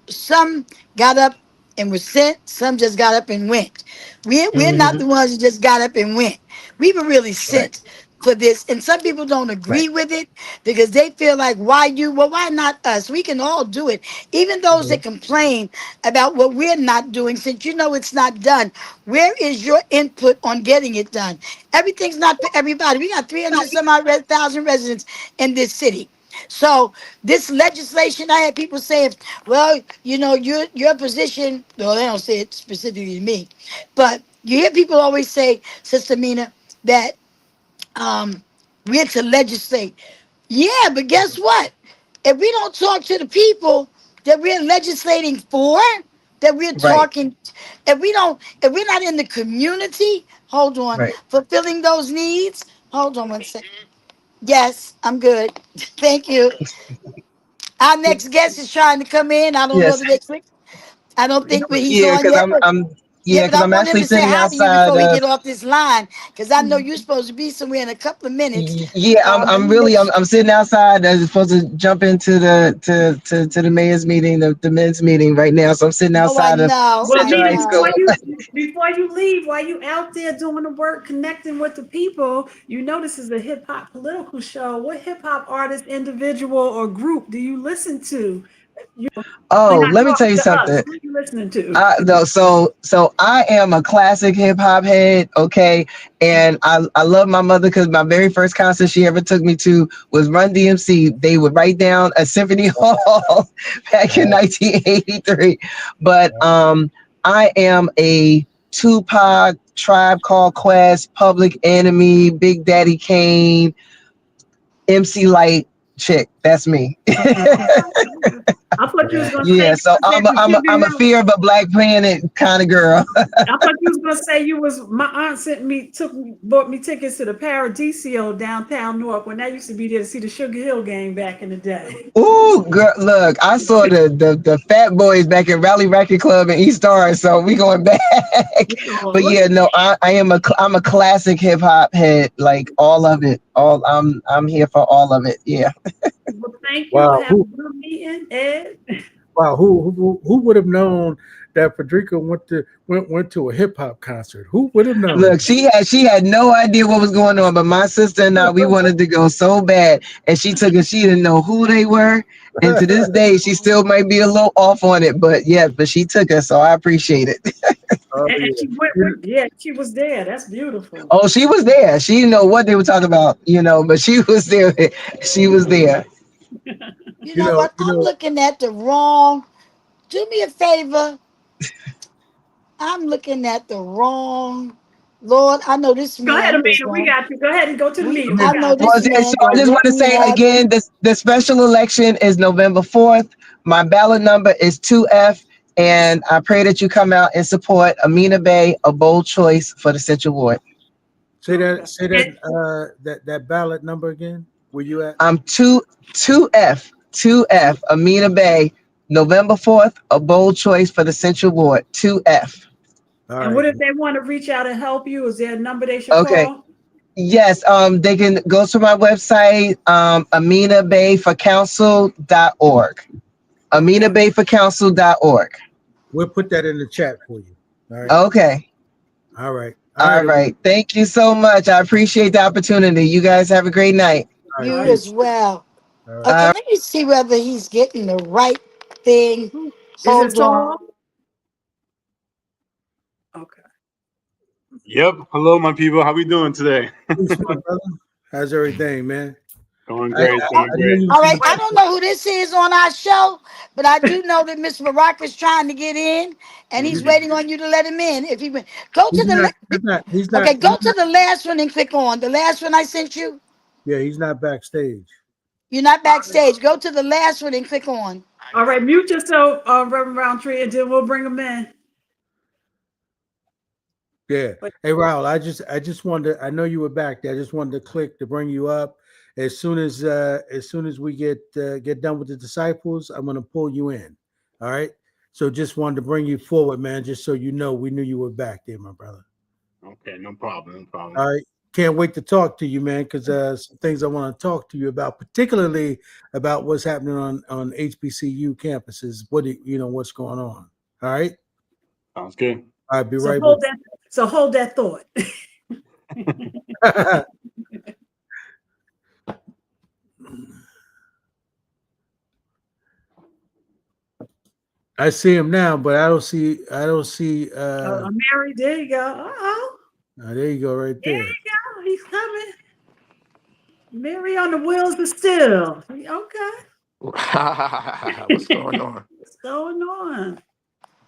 Some got up and were sent, some just got up and went. We're not Hmm. the ones who just got up and went. We were really Right. sent for this. And some people don't Right. agree with it because they feel like, why you? Well, why not us? We can all do it. Even those Hmm. that complain about what we're not doing, since it's not done, where is your input on getting it done? Everything's not for everybody. We got 300 some odd thousand residents in this city. So this legislation, I had people saying, well, your position, well, they don't say it specifically to me, but you hear people always say, Sister Mina, that um, we're to legislate. Yeah, but guess what? If we don't talk to the people that we're legislating for, that we're Right, talking, if we're not in the community, hold on, right. fulfilling those needs. Hold on one second. Yes, I'm good. Thank you. Our next guest is trying to come in. I don't know Yes. that they click. I don't think that he's Yeah, on because yet. Yeah, yeah, but because I I'm want him actually to say sitting hi to you outside before we of. get off this line, because I know you're supposed to be somewhere in a couple of minutes. Yeah, Let me make sure. I'm sitting outside. I was supposed to jump into to the mayor's meeting, the men's meeting right now. So I'm sitting Oh, I outside of know, Well, I Central High Nita, School. know. before you leave, while you out there doing the work, connecting with the people, you know this is a hip hop political show. What hip hop artist, individual, or group do you listen to? You We're Oh, not let me tell talking you to us. something. Who are you listening to? No, so I am a classic hip hop head, okay, and I love my mother because my very first concert she ever took me to was Run DMC. They would write down a symphony hall back in 1983, but I am a Tupac, Tribe Called Quest, Public Enemy, Big Daddy Kane, MC Light chick. That's me. I thought you was gonna say Yeah, you so was into I'm Sugar a Hill. fear of a Black Planet kind of girl. I thought you was gonna say you was. My aunt bought me tickets to the Paradiso downtown Newark when I used to be there to see the Sugar Hill game back in the day. Ooh, girl, look, I saw the Fat Boys back at Rally Racket Club in East Orange, so we going back. Oh, But look yeah, no, I'm a classic hip hop head, like all of it. I'm here for all of it. Yeah. Well, thank you. Wow, Have a good meeting, Ed. wow, who would have known that Frederica went to a hip hop concert? Who would have known? Look, she had no idea what was going on, but my sister and I we wanted to go so bad, and she took us. She didn't know who they were, and to this day she still might be a little off on it, but yeah, but she took us, so I appreciate it. Oh And yeah. she went with, yeah, she was there. That's beautiful. Oh, she was there. She didn't know what they were talking about, but she was there. She was there. You You know know, what? I'm looking at the wrong. Do me a favor. I'm looking at the wrong. Lord, I know this Go ahead, man is Amina. We going. got you. Go ahead and go to the We, meeting. We I know got Well, this so man I gonna just want let to me say have it. again, the special election is November 4th. My ballot number is 2F, and I pray that you come out and support Amina Bay, a bold choice for the Central Ward. say okay. that say And, that that ballot number again. Where you at? I'm 2F, Amina Bay, November 4th, a bold choice for the Central Ward, 2F. All and right. what if they want to reach out and help you? Is there a number they should Okay. call? Yes, they can go to my website, aminabayforcouncil.org. Okay. aminabayforcouncil.org. We'll put that in the chat for you. All right. Okay. All right. All All right. right. Thank you so much. I appreciate the opportunity. You guys have a great night. All right. You All Peace. as well. All right. Okay, Uh, let me see whether he's getting the right thing. right. Is it Hold on. Saul? Okay. Yep. Hello, my people. How we doing today? Peace, my brother. How's everything, man? Going I great. Going knew great. you All was right, I gonna. don't know who this is on our show, but I do know that Miss Baraka's trying to get in, and he's Mhm. waiting on you to let him in. If he go to He's the not. He's not. He's okay, not. go to the last one and click on the last one I sent you. Yeah, he's not backstage. You're not backstage. Go to the last one and click on. All right. Mute yourself, Reverend Rountree, and then we'll bring them in. Yeah. But Hey, Raul, I just wanted to, I know you were back there. I just wanted to click to bring you up. As soon as we get done with the disciples, I'm gonna pull you in. All right. So just wanted to bring you forward, man, just so you know we knew you were back there, my brother. Okay, no problem. No problem. All right. Can't wait to talk to you, man, because some things I want to talk to you about, particularly about what's happening on HBCU campuses. What's going on. All right. Sounds good. I'll be so right hold with that. So hold that thought. you. I see him now, but I don't see Mary, there you go. Oh, there you go right there there. you go. He's coming. Mary on the wheels of steel. Okay. What's going on? What's going on?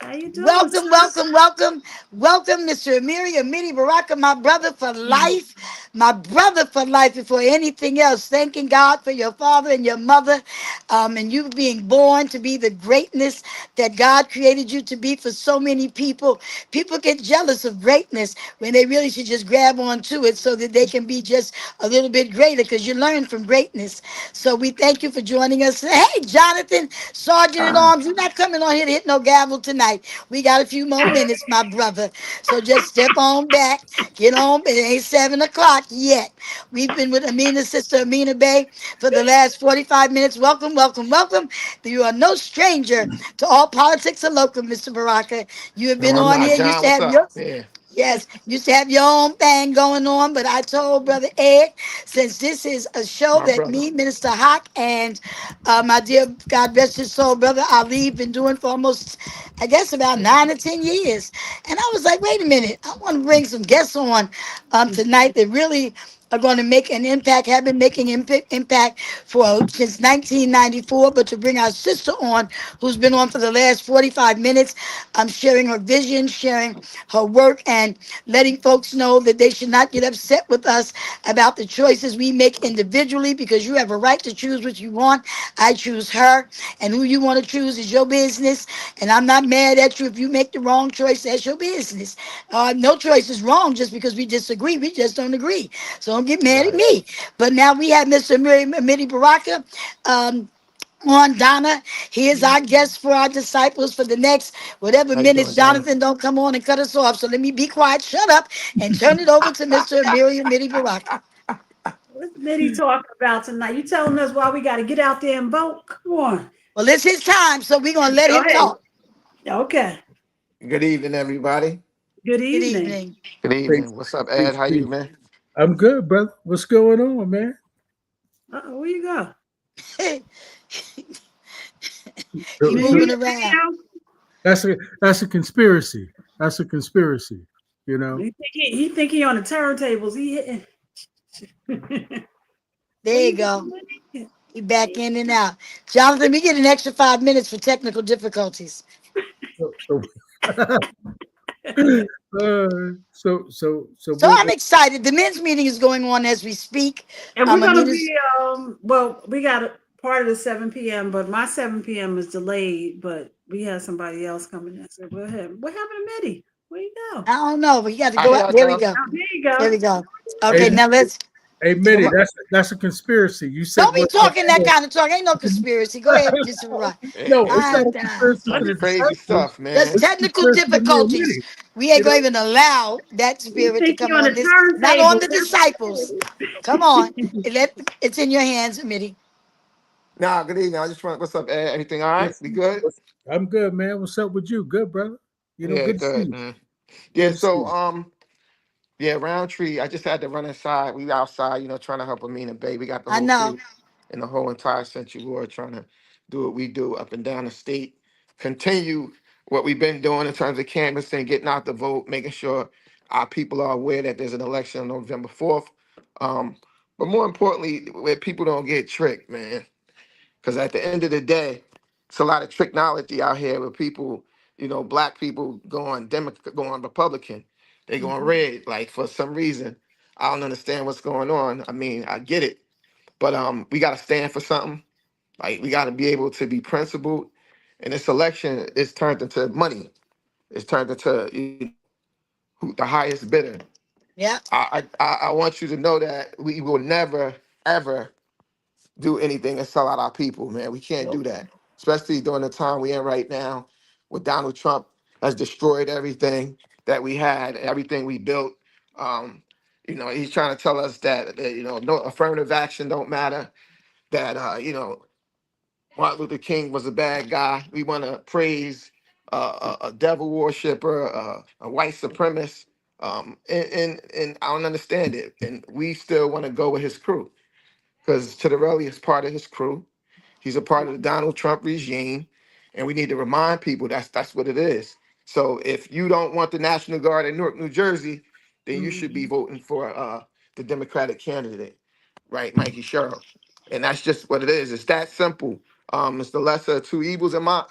How you doing, Welcome, sir? welcome, welcome, welcome, Mr. Amiri Baraka, my brother for life, my brother for life before anything else. Thanking God for your father and your mother, and you being born to be the greatness that God created you to be for so many people. People get jealous of greatness when they really should just grab onto it so that they can be just a little bit greater because you learn from greatness. So we thank you for joining us. Hey, Jonathan, Sergeant at Arms, you're not coming on here to hit no gavel tonight. We got a few more minutes, my brother. So just step on back. Get on. It ain't 7 o'clock yet. We've been with Amina's sister, Amina Bay, for the last 45 minutes. Welcome, welcome, welcome. You are no stranger to all politics of local, Mr. Baraka. You have No, been I'm on not. here. Used John, to what's have up? your Yeah. Yes, used to have your own thing going on, but I told Brother Ed, since this is a show My that brother. me, Minister Haqq, and my dear God rest his soul, Brother Ali, been doing for almost, I guess, about 9 or 10 years. And I was like, wait a minute, I want to bring some guests on tonight that really are going to make an impact, have been making impact for since 1994, but to bring our sister on, who's been on for the last 45 minutes, sharing her vision, sharing her work, and letting folks know that they should not get upset with us about the choices we make individually, because you have a right to choose what you want. I choose her, and who you want to choose is your business, and I'm not mad at you if you make the wrong choice. That's your business. No choice is wrong just because we disagree. We just don't agree. So don't get mad at Right. me. But now we have Mr. Midi Baraka. On Donna, he is our guest for our disciples for the next whatever How you minutes. doing, Donna? Jonathan, don't come on and cut us off. So let me be quiet, shut up, and turn it over to Mr. Miriam Midi Baraka. What's Mitty talking about tonight? You telling us why we got to get out there and vote? Come on. Well, it's his time, so we're gonna let Go him ahead. talk. Okay. Good evening, everybody. Good Good evening. evening. Good Peace, evening. What's up, Ed? peace, How you, peace. man? I'm good, brother. What's going on, man? Where you go? He So, Man, you so moving in the around. video? that's a conspiracy. That's a conspiracy. You know. He think he on the turntables. He hitting. Where There you you go. going? He back in and out. Jonathan, we get an extra 5 minutes for technical difficulties. So, so So what? I'm excited. The men's meeting is going on as we speak. And we're gonna Amina's. be well, we got a part of the 7 p.m., but my 7 p.m. is delayed, but we have somebody else coming in. So go ahead. What happened to Mitty? Where you go? I don't know, but you got to I go hear up. I There we go. go. Oh, there you There we go. go. Hey, Okay, now let's. hey, Well, Mitty, that's a conspiracy. You said don't be what? talking that kind of talk. Ain't no conspiracy. Go ahead, Mr. Rock. No, it's not I'm a down. conspiracy to That's the crazy disciples. stuff, There's man. It's a technical conspiracy to me and difficulties. Mitty. We ain't You know. going to even allow that You spirit to think he come on on the this. Not on turntable? the disciples. Come on. It's in your hands, Mitty. Nah, good evening. I just want. What's up, Ed? Everything all right? What's, We good? I'm good, man. What's up with you? Good, brother. You know, Yeah, good to see good, you. man. Yeah. Good to see So, you. yeah, Rountree. I just had to run inside. We outside, trying to help Amina Bay. We got the I whole know. crew and the whole entire Century Ward trying to do what we do up and down the state. Continue what we've been doing in terms of canvassing, getting out the vote, making sure our people are aware that there's an election on November 4th. Um, but more importantly, where people don't get tricked, man. Because at the end of the day, it's a lot of technology out here with people, black people going Democrat, going Republican, they going Mhm. red. Like for some reason, I don't understand what's going on. I mean, I get it, but we got to stand for something. Like we got to be able to be principled. And this election is turned into money. It's turned into who the highest bidder. Yeah. I want you to know that we will never ever do anything and sell out our people, man. We can't do that, especially during the time we're in right now, with Donald Trump has destroyed everything that we had, everything we built. He's trying to tell us that no affirmative action don't matter. That Martin Luther King was a bad guy. We want to praise a devil worshiper, a white supremacist, and I don't understand it. And we still want to go with his crew because Chitterelli is part of his crew. He's a part of the Donald Trump regime, and we need to remind people that's what it is. So if you don't want the National Guard in Newark, New Jersey, then you should be Mhm. voting for the Democratic candidate, right, Mikey Sherrill. And that's just what it is. It's that simple. It's the lesser of two evils in my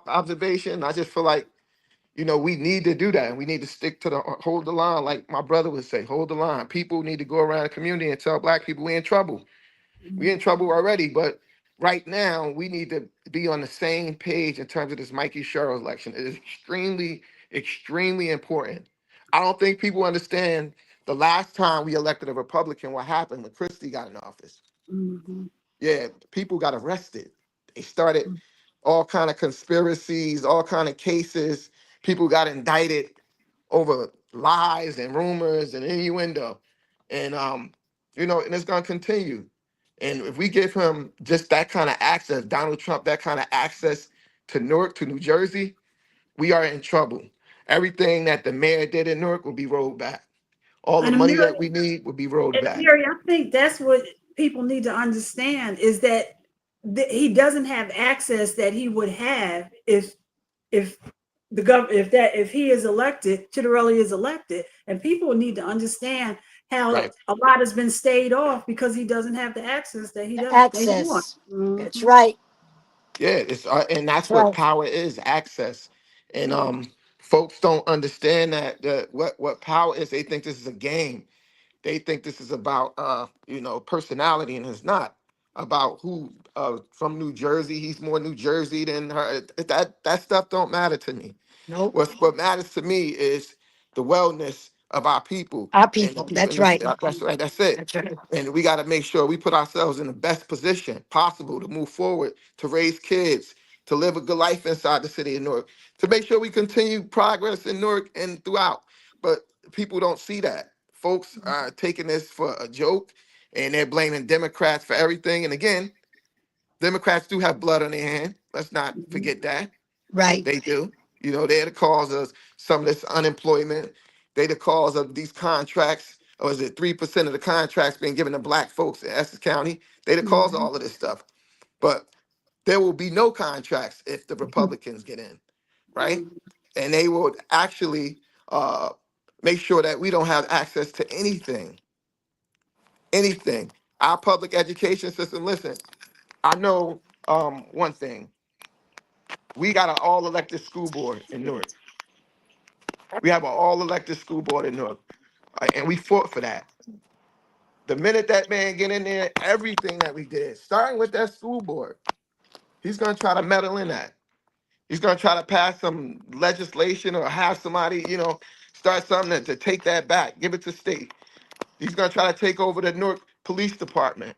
observation. I just feel like, we need to do that. We need to stick to hold the line, like my brother would say, hold the line. People need to go around the community and tell Black people we in trouble. We in trouble already, but right now we need to be on the same page in terms of this Mikey Sherrill election. It is extremely, extremely important. I don't think people understand the last time we elected a Republican, what happened when Christie got in office. Mm-hmm. Yeah, people got arrested. They started all kind of conspiracies, all kind of cases. People got indicted over lies and rumors and innuendo. And and it's gonna continue. And if we give him just that kind of access, Donald Trump, that kind of access to Newark, to New Jersey, we are in trouble. Everything that the mayor did in Newark will be rolled back. All the And money Amiri, that we need will be rolled and back. Amiri, I think that's what people need to understand is that he doesn't have access that he would have if if he is elected, Chitterelli is elected, and people need to understand how Right. a lot has been stayed off because he doesn't have the access that he does that he wants. Access. That's Mhm. right. Yeah, it's and that's That's what right. power is, access. And folks don't understand that what power is. They think this is a game. They think this is about personality, and it's not about who from New Jersey. He's more New Jersey than her. That stuff don't matter to me. Nope. What matters to me is the wellness of our people, Our and people. That's right. that's right. That's it. That's right. And we got to make sure we put ourselves in the best position possible to move forward, to raise kids, to live a good life inside the city of Newark, to make sure we continue progress in Newark and throughout. But people don't see that. Folks are taking this for a joke, and they're blaming Democrats for everything. And again, Democrats do have blood on their hand. Let's not Mhm. forget that. Right. They do. They're the cause of some of this unemployment. They the cause of these contracts, or is it 3% of the contracts being given to Black folks in Essex County? They the cause of Mhm. all of this stuff. But there will be no contracts if the Republicans get in, right? Mhm. And they will actually make sure that we don't have access to anything, anything. Our public education system, listen, I know one thing. We got an all elected school board in Newark. We have an all elected school board in Newark, and we fought for that. The minute that man get in there, everything that we did, starting with that school board, he's gonna try to meddle in that. He's gonna try to pass some legislation or have somebody, start something to take that back, give it to state. He's gonna try to take over the Newark Police Department.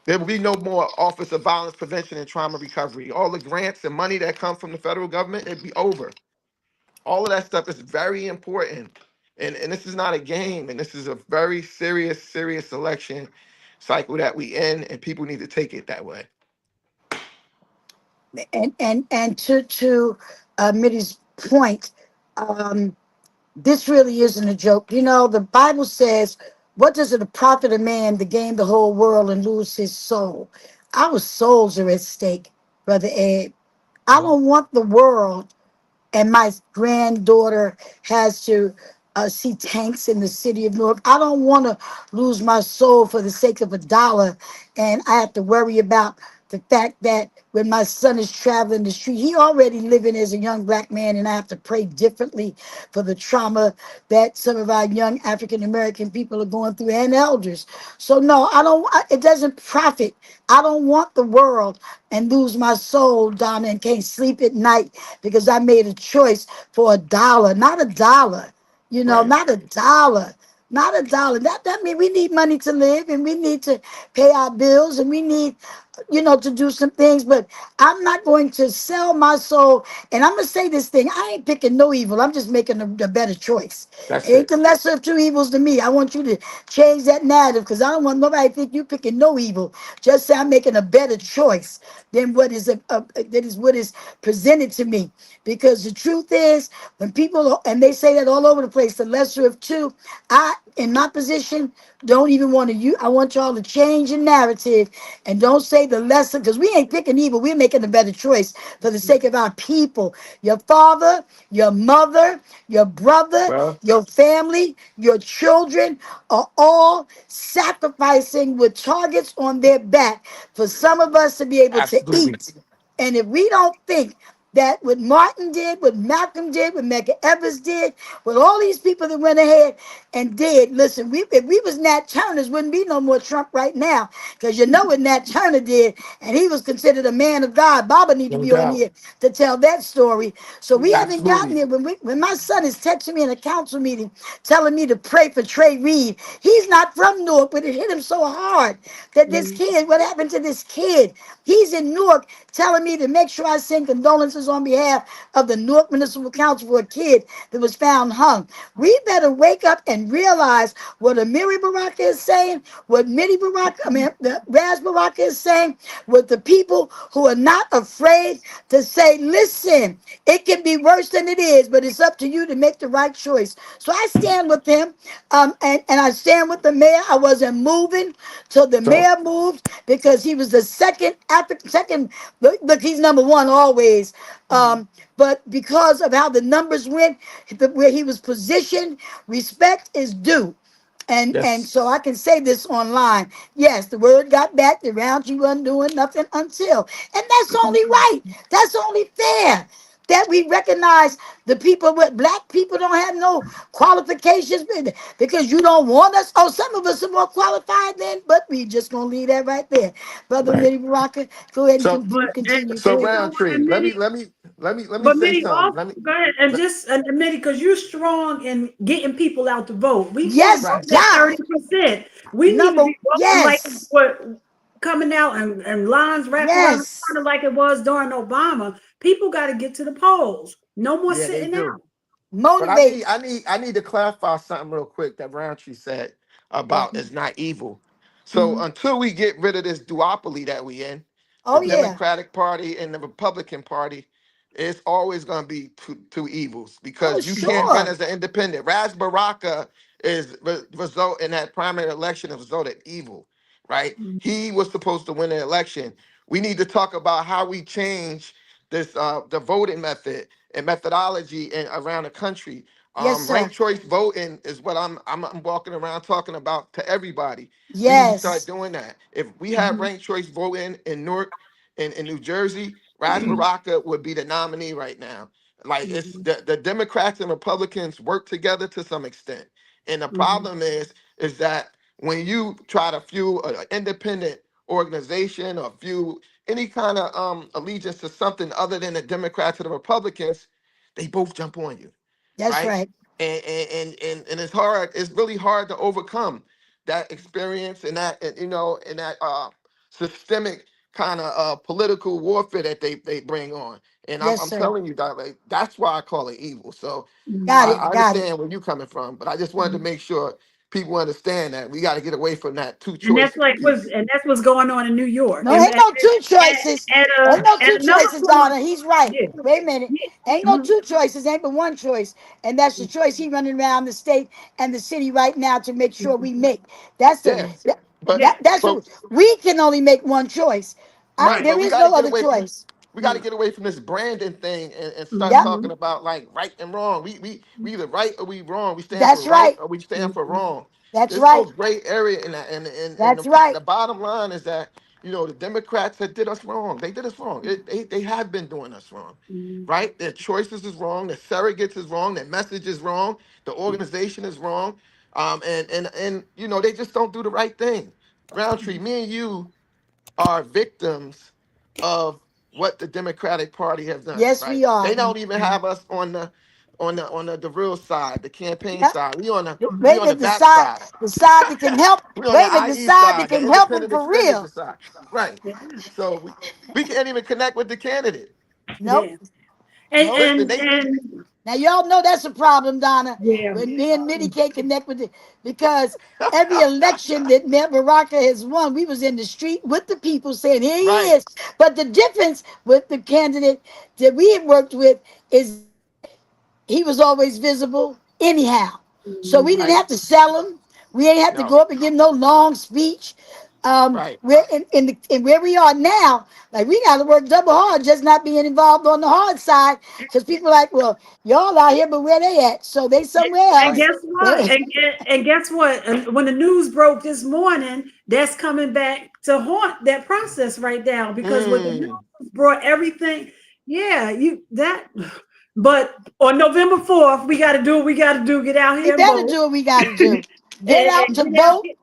There will be no more Office of Violence Prevention and Trauma Recovery. All the grants and money that come from the federal government, it'd be over. All of that stuff is very important. And this is not a game, and this is a very serious, serious election cycle that we in, and people need to take it that way. And to Mitty's point, um, this really isn't a joke. The Bible says, "What does it profit a man to gain the whole world and lose his soul?" Our souls are at stake, Brother Ed. I don't want the world and my granddaughter has to see tanks in the city of Newark. I don't want to lose my soul for the sake of $1, and I have to worry about the fact that when my son is traveling the street, he already living as a young Black man, and I have to pray differently for the trauma that some of our young African American people are going through and elders. So no, I don't. It doesn't profit. I don't want the world and lose my soul, Donna, and can't sleep at night because I made a choice for $1, not $1. Right. Not $1. Not $1. That means we need money to live and we need to pay our bills and we need, to do some things. But I'm not going to sell my soul. And I'm going to say this thing. I ain't picking no evil. I'm just making a better choice. It That's ain't it. the lesser of two evils to me. I want you to change that narrative because I don't want nobody to think you picking no evil. Just say I'm making a better choice than that is what is presented to me. Because the truth is, when people and they say that all over the place, the lesser of two, in my position, don't even want to use. I want y'all to change your narrative and don't say the lesson, because we ain't picking evil. We're making a better choice for the sake of our people. Your father, your mother, your brother, Well, your family, your children are all sacrificing with targets on their back for some of us to be able to absolutely. eat. And if we don't think that what Martin did, what Malcolm did, what Medgar Evers did, what all these people that went ahead and did, listen, if we was Nat Turner's, wouldn't be no more Trump right now. Because you know what Nat Turner did, and he was considered a man of God. Baba need to No be on doubt. here to tell that story. So we haven't gotten Absolutely. there. When my son is texting me in a council meeting, telling me to pray for Trey Reed, he's not from Newark, but it hit him so hard that this kid, what happened to this kid? He's in Newark telling me to make sure I send condolences on behalf of the Newark Municipal Council for a kid that was found hung. We better wake up and realize what Amiri Baraka is saying, what the Raz Baraka is saying, with the people who are not afraid to say, listen, it can be worse than it is, but it's up to you to make the right choice. So I stand with him, and I stand with the mayor. I wasn't moving till the So mayor moved because he was the second. Look, he's number one always. But because of how the numbers went, where he was positioned, respect is due. And yes. so I can say this online. Yes, the word got back. The Rountree wasn't doing nothing until. And that's only right. That's only fair. That we recognize the people with black people don't have no qualifications because you don't want us. Oh, some of us are more qualified than, but we just gonna leave that right there. Brother Right. Mitty Baraka, go ahead and So continue. so Go ahead. Roundtree, And many, let me but say many something. also go ahead and just admit it because you're strong in getting people out to vote. We can't Yes, vote Right. at God. 30%. We need to Number, be voting like yes, what coming out and lines wrapped around the yes. corner like it was during Obama. People got to get to the polls. No more Yeah, they sitting do. out. But Motivate. I need to clarify something real quick that Roundtree said Yeah. about it's not evil. So Mhm. until we get rid of this duopoly that we in, the Oh, yeah. Democratic Party and the Republican Party, it's always going to be two evils Oh, because you can't run sure. as an independent. Raz Baraka is result in that primary election of resulted evil, right? He was supposed to win the election. We need to talk about how we change this the voting method and methodology around the country. Yes, sir. Ranked choice voting is what I'm walking around talking about to everybody. We need to start Yes. doing that. If we had ranked choice voting in Newark and in New Jersey, Ras Baraka would be the nominee right now. Like it's the Democrats and Republicans work together to some extent. And the problem is that when you try to fuel an independent organization or fuel any kind of allegiance to something other than the Democrats or the Republicans, they both jump on you, That's right? right. And it's hard. It's really hard to overcome that experience and that and that systemic kind of political warfare that they bring on. And Yes, I'm sir. telling you that like that's why I call it evil. So Got I it. Got it. understand where you're coming from, but I just wanted to make sure people understand that we got to get away from that two And choice piece. that's what's going on in New York. No, ain't no two At, choices. Ain't no at two another choices, point, Donna. He's right. yeah. Wait a minute. Ain't no two choices. Ain't but one choice. And that's the choice he running around the state and the city right now to make sure we make. That's the Yeah, that, but that's but what we can only make one choice. right, There but we is got to no get other away from choice. we got to get away from this branding thing and start Yep. talking about like right and wrong. We either right or we wrong. We stand for That's right right. or we stand for wrong. That's There's no right. gray area in that. And That's right. the bottom line is that the Democrats that did us wrong. They did us wrong. They have been doing us wrong. Right? Their choices is wrong. Their surrogates is wrong. Their message is wrong. The organization is wrong. And they just don't do the right thing. Roundtree, me and you are victims of what the Democratic Party has done, Yes, right? we They are. don't even have us on the real side, the campaign Yep. side. We Wait a on the minute. back side. The side that can help. We on Wait a the minute. The IE side that side, the can help him independent for real. expenditure side. Right. So we can't even connect with the candidate. Nope. Yeah. And Nope. Listen, and they and Now y'all know that's a problem, Donna. yeah. When me and Mitty can't connect with it, because every election that Mayor Baraka has won, we was in the street with the people saying, "Here he right. is." But the difference with the candidate that we had worked with is he was always visible anyhow. So we didn't Right. have to sell him. We ain't have to No. go up and give no long speech. Right. We're in where we are now. Like we got to work double hard, just not being involved on the hard side. Because people are like, well, y'all out here, but where they at? So they somewhere And else. Right. guess what? And guess what? And when the news broke this morning, that's coming back to haunt that process right now because with the Mm. news brought everything. Yeah, you that. But on November 4th, we got to do what we got to do. Get out We here and better vote. do what we got to do. Get out And to get out vote. here.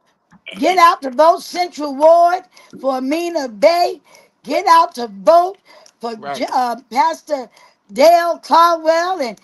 Get out to vote Central Ward for Amina Bay. Get out to vote for Right. Pastor Dale Caldwell and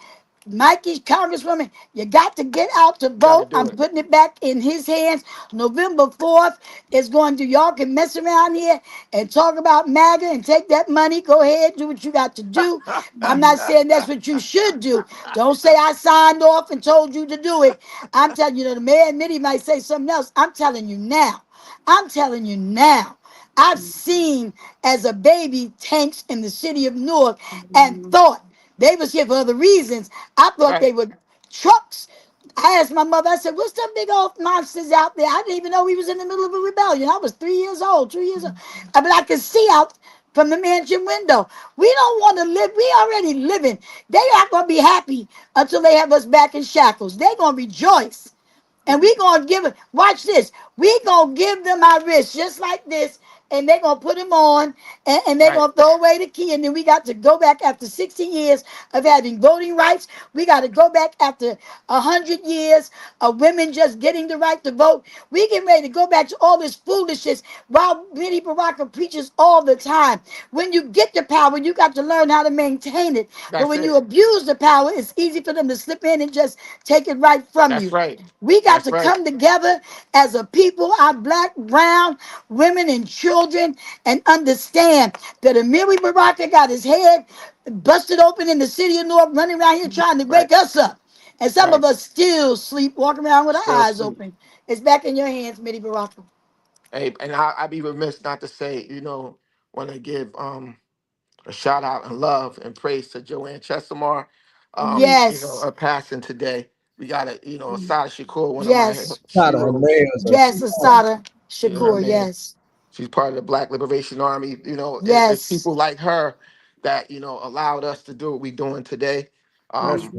Mikey's Congresswoman. You got to get out to Got to vote. do I'm it. putting it back in his hands. November 4th is going to, y'all can mess around here and talk about MAGA and take that money. Go ahead, do what you got to do. I'm not saying that's what you should do. Don't say I signed off and told you to do it. I'm telling you, the mayor admitted he might say something else. I'm telling you now. I'm telling you now. I've seen as a baby tanks in the city of Newark and thought they was here for other reasons. I thought they Right. were trucks. I asked my mother, I said, what's them big old monsters out there? I didn't even know we was in the middle of a rebellion. I was 3 years old, 2 years old. But I could see out from the mansion window. We don't want to live. We already living. They not going to be happy until they have us back in shackles. They're going to rejoice. And we gonna give it. Watch this. We gonna give them our wrist just like this, and they gonna put them on, and they Right. gonna throw away the key. And then we got to go back after 60 years of having voting rights. We got to go back after 100 years of women just getting the right to vote. We getting ready to go back to all this foolishness. While Minnie Baraka preaches all the time, when you get the power, you got to learn how to maintain it. But That's when you it. abuse the power, it's easy for them to slip in and just take it right from That's you. right. We got That's to right. come together as a people, our black, brown, women, and children, and understand that Amiri Baraka got his head busted open in the city of Newark, running around here trying to Right. wake us up. And some of Right. us still sleep, walking around with our Still eyes sleep. open. It's back in your hands, Mitty Baraka. Hey, and I'd be remiss not to say, want to give a shout out and love and praise to Joanne Chesimar, Yes, her passing today. We got Assata Shakur, one of my yes, Shout out, her heroes, nails are yes, Asada her Shakur, name. yes, She's part of the Black Liberation Army. It's yes, people like her that, allowed us to do what we're doing today. That's Um,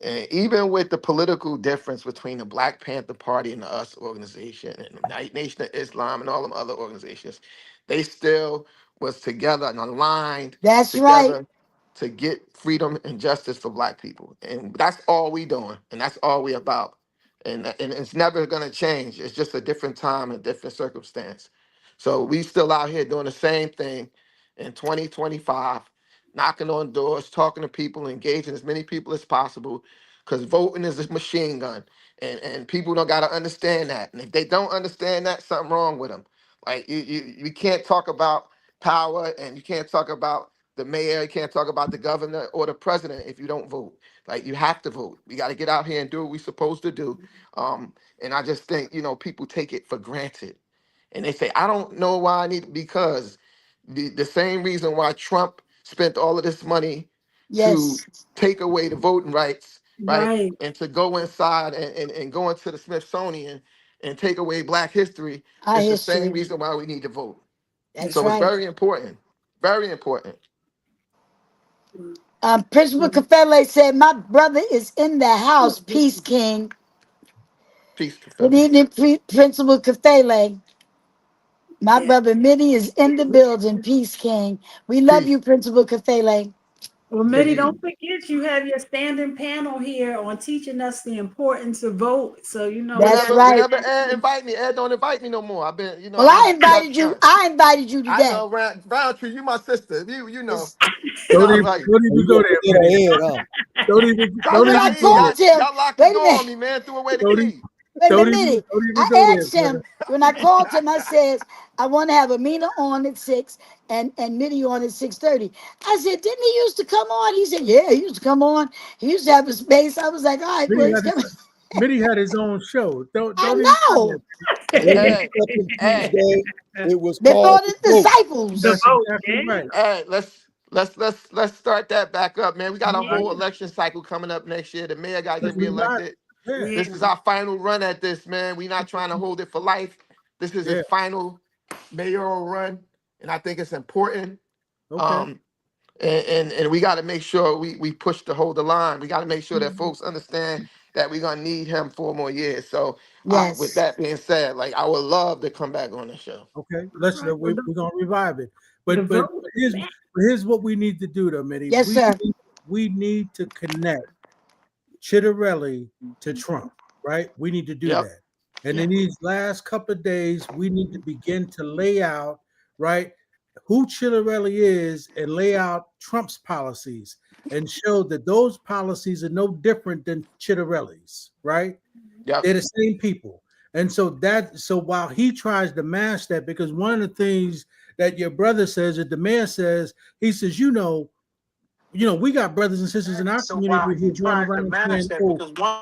and even with the political difference between the Black Panther Party and the US organization and the United Nation of Islam and all them other organizations, they still was together and aligned that's right. together to get freedom and justice for Black people. And that's all we doing. And that's all we about. And it's never gonna change. It's just a different time and different circumstance. So we still out here doing the same thing in 2025, knocking on doors, talking to people, engaging as many people as possible, because voting is a machine gun, and people don't got to understand that. And if they don't understand that, something wrong with them. Like you can't talk about power, and you can't talk about the mayor, you can't talk about the governor or the president if you don't vote. Like you have to vote. We got to get out here and do what we're supposed to do. And I just think people take it for granted, and they say I don't know why I need because the same reason why Trump spent all of this money to Yes, take away the voting rights, right? Right. And to go inside and go into the Smithsonian and take away Black history. our It's the same history. reason why we need to vote. That's So it's right. very important. Very important. Principal Cafele said, my brother is in the house. Peace, King. Peace, Good fellas. evening, Principal Cafele. My brother Minnie is in the building. Peace, King. We love Peace. you, Principal Cafele. Well, Can Mitty, don't you forget you have your standing panel here on teaching us the importance of vote. So That's whenever right. whenever Ed invite me, Ed don't invite me no more. I've been, Well, I've left. I invited you I today. know Rountree, you my sister. You know. It's- I was like, don't and even you go gonna there, forget Minnie. her head, huh? y'all when the I key. called him, Y'all locked the wait a door on minute. me, man. Threw away the Don't even, key. Wait a minute. don't even go I there, asked brother. him when I called him. I says I want to have Amina on at 6 and Mitty on at 6:30. I said, didn't he used to come on? He said, yeah, he used to come on. He used to have a space. I was like, all right, well, Minnie he's had his, coming. Minnie had his own show. I Don't even go know. there. Every Hey, second hey, Tuesday, it was Before called the the vote. the disciples. That's vote, exactly yeah. right. hey. Let's start that back up, man. We got a Yeah. whole election cycle coming up next year. The mayor got to Because get reelected. Yeah, Yeah. This is our final run at this, man. We're not trying to hold it for life. This is his yeah. final mayoral run, and I think it's important. Okay. Um, and we got to make sure we push to hold the line. We got to make sure that folks understand that we're gonna need him 4 more years. So, with Yes. that being said, like I would love to come back on the show. Okay. All Let's right. Well, we're gonna revive it. the But vote is back. here's what we need to do though, Mitty. Yes, sir. We need to connect Chitterelli to Trump, right? We need to do Yep. that. And Yeah. in these last couple of days, we need to begin to lay out, right, who Chitterelli is and lay out Trump's policies and show that those policies are no different than Chitterelli's, right? Yep. They're the same people. And so while he tries to mask that, because one of the things that your brother says, that the mayor says, he says, we got brothers and sisters in our So while community he who are going tries to around manage saying, that, "Oh, because one,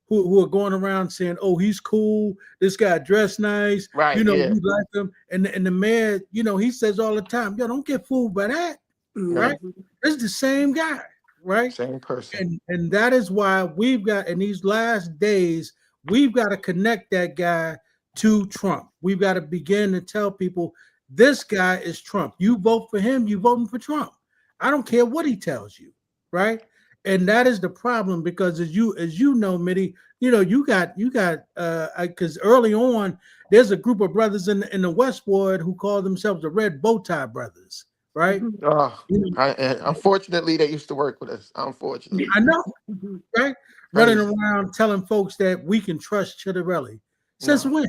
who are going around saying, "Oh, he's cool. This guy dressed nice. right, yeah, We like him." And the mayor, he says all the time, "Yo, don't get fooled by that, no, right? Mhm. This is the same guy, right?" same person. And that is why we've got in these last days, we've got to connect that guy to Trump. We've got to begin to tell people this guy is Trump. You vote for him, you voting for Trump. I don't care what he tells you, right? And that is the problem, because as you know, Mitty, you got because early on there's a group of brothers in the West Ward who call themselves the Red Bow Tie Brothers, right? Mhm. Oh, You know, and unfortunately, they used to work with us. Unfortunately, I know, Mhm. right? Running crazy. around telling folks that we can trust Chitterelli. Since No, when?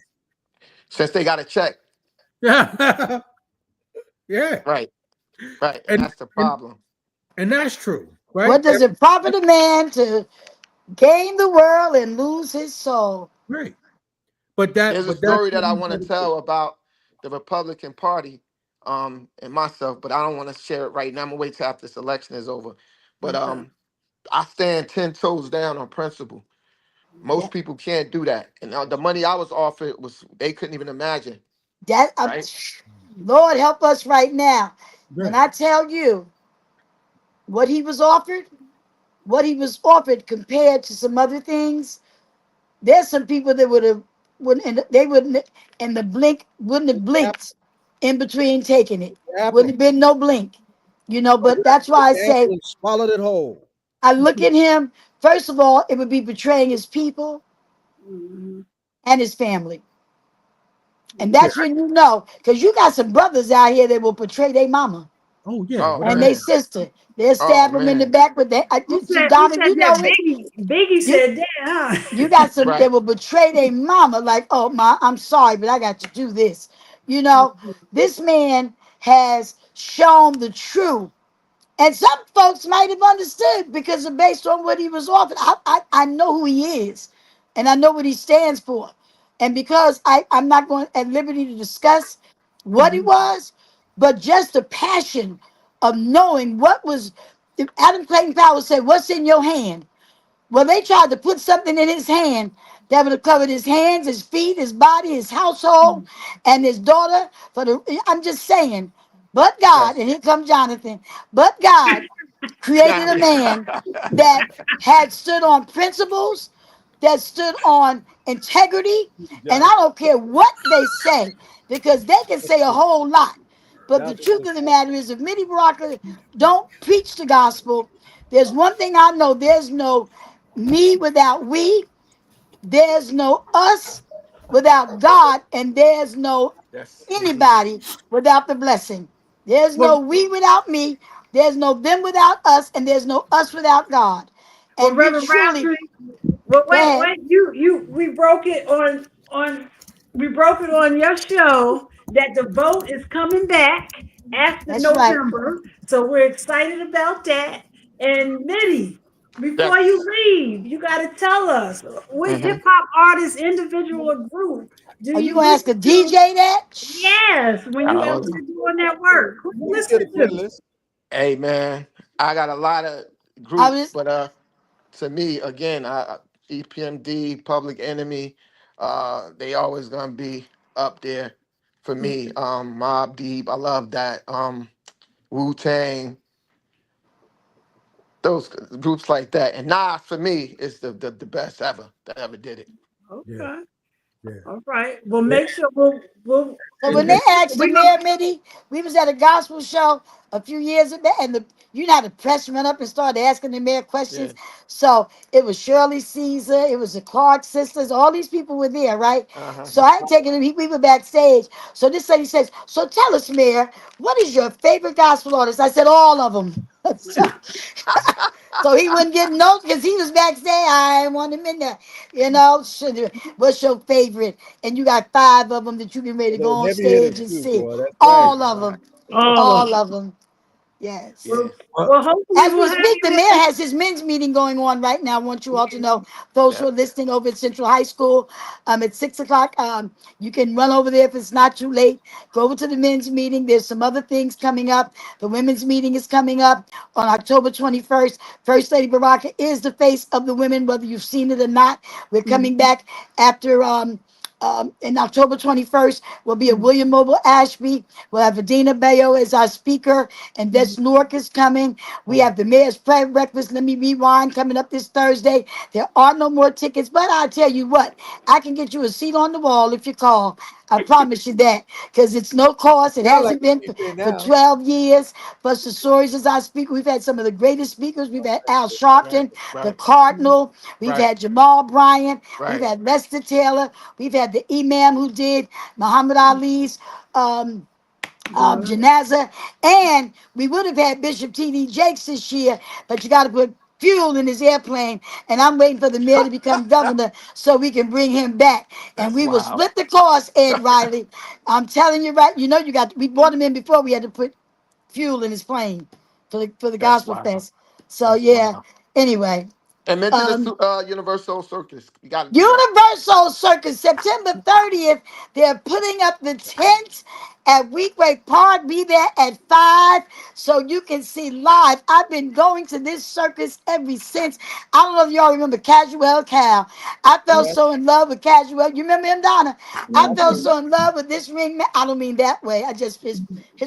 since they got a check, Yeah, yeah, right, right, and and that's the and problem. and that's true, right? What does it profit a man to gain the world and lose his soul? Right. But that There's a but that's story what that I we want to got to do. tell about the Republican Party, and myself, but I don't want to share it right now. I'm gonna wait till after this election is over. But Okay. I stand 10 toes down on principle. Yeah, Most people can't do that, and the money I was offered was they couldn't even imagine. that Right? Lord help us right now. When Right. I tell you what he was offered, what he was offered compared to some other things, there's some people that would have wouldn't and they wouldn't and the blink wouldn't have Apple, blinked in between taking it. Wouldn't apple, have been no blink. But that's why I the say apple and swallowed it whole. I look at him, first of all, it would be betraying his people Mhm. and his family. And Yeah. that's when you know, because you got some brothers out here that will betray their mama Oh yeah. Oh and Without their man. sister. They'll Oh stab them in the man. back with that. See, Who Donna, said you know that? it. Biggie You said that, you huh? got some that Right. will betray their mama, like, oh my, I'm sorry, but I got to do this. You know, this man has shown the truth. And some folks might have understood because of based on what he was offered. I know who he is and I know what he stands for. And because I'm not going at liberty to discuss what he Mhm. was, but just the passion of knowing what was Adam Clayton Powell said, what's in your hand? Well, they tried to put something in his hand that would have covered his hands, his feet, his body, his household, and his daughter. I'm just saying, but God, Yes. and here comes Jonathan, but God created a Johnny. man that had stood on principles, that stood on integrity, and I Jonathan, don't care what they say because they can say a whole lot. But the Jonathan, truth of the matter is, if Minnie Brocker don't preach the gospel, there's one thing I know: there's no me without we, there's no us without God, and there's no Yes, indeed. anybody without the blessing. There's Well, no we without me, there's no them without us, and there's no us without God. well, And we Reverend truly Rountree, well, go ahead. wait, we broke it we broke it on your show that the vote is coming back after That's right. November, so we're excited about that. And Mitty, before you Yes. leave, you got to tell us what Hmm. hip hop artist, individual, or group do Are you you gonna ask a listen to? DJ that? Yes, when you I out was, there doing that work, who you please get a listen to? playlist. hey man, I got a lot of I groups, was but to me, again, EPMD, Public Enemy, they always gonna be up there for me. Mob Deep, I love that. Wu Tang, those groups like that. And Nas for me is the best ever that ever did it. Yeah, Okay. yeah. All right. Well, Yeah. make sure we'll So when and they asked the we mayor, Mitty, we was at a gospel show a few years ago, and you know how the press went up and started asking the mayor Yeah. questions. So it was Shirley Caesar, it was the Clark sisters, all these people were there, right? Uh-huh. So I had taken him, we were backstage. So this lady says, "So tell us, Mayor, what is your favorite gospel artist?" I said, "All of them." So he wouldn't get no because he was backstage. I didn't want him in there. You know, what's your favorite? And you got five of them that you can ready to go Those on heavy hitters stage and too, see. boy. That's right. All of Right. them. all of All them. of them. Yes. Yeah. Well, Well, well, hopefully As we'll we have speak, the you mayor in. has his men's meeting going on right now. I want you all to know, those who Yeah. are listening over at Central High School, at 6 o'clock. You can run over there if it's not too late. Go over to the men's meeting. There's some other things coming up. The women's meeting is coming up on October 21st. First Lady Baraka is the face of the women, whether you've seen it or not. We're coming back after in October 21st will be a William Mobile Ashby. We'll have Adina Bayo as our speaker, and Des Newark is coming. We have the Mayor's Prayer Breakfast. Let me rewind coming up this Thursday. There are no more tickets, but I'll tell you what, I can get you a seat on the wall if you call. I promise you that, because it's no cost. It Sound like hasn't been you say for now. 12 years. But the stories as I speak, we've had some of the greatest speakers. We've had Al Right. Sharpton, the Right. Cardinal. We've Right. had Jamal Bryant. We've Right. had Lester Taylor. We've had the imam who did Muhammad Ali's um, Good. janaza. And we would have had Bishop T.D. Jakes this year, but you got to put fuel in his airplane. And I'm waiting for the mayor to become governor so we can bring him back. And That's we will wild. split the cost, Ed Riley. I'm telling you right, we brought him in before we had to put fuel in his plane for the That's gospel wild. fest. So That's yeah. wild. Anyway, And mention um, the Universal Circus. You got to do that. Universal Circus, September 30th. They're putting up the tent at Weequay Park. Be there at 5 so you can see live. I've been going to this circus ever since. I don't know if y'all remember Casual Cal. I felt Yeah, so in love with Casual. You remember him, Donna? I I felt do. so in love with this ring. I don't mean that way. I just his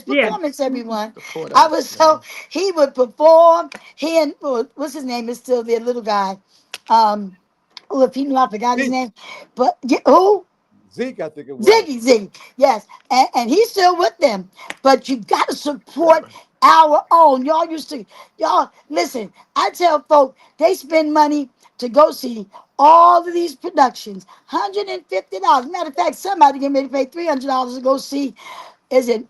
Yeah. performance, everyone. Support I us, was man. so he would perform. He and what's his name is still there, little guy. Um, Oh, if he knew, I forgot his Zeke. name. But who? Zeke, I think it was. Ziggy. Yes. And he's still with them. But you got to support Reverend. our own. Y'all, listen, I tell folk, they spend money to go see all of these productions. $150. Matter of fact, somebody getting ready to pay $300 to go see, is it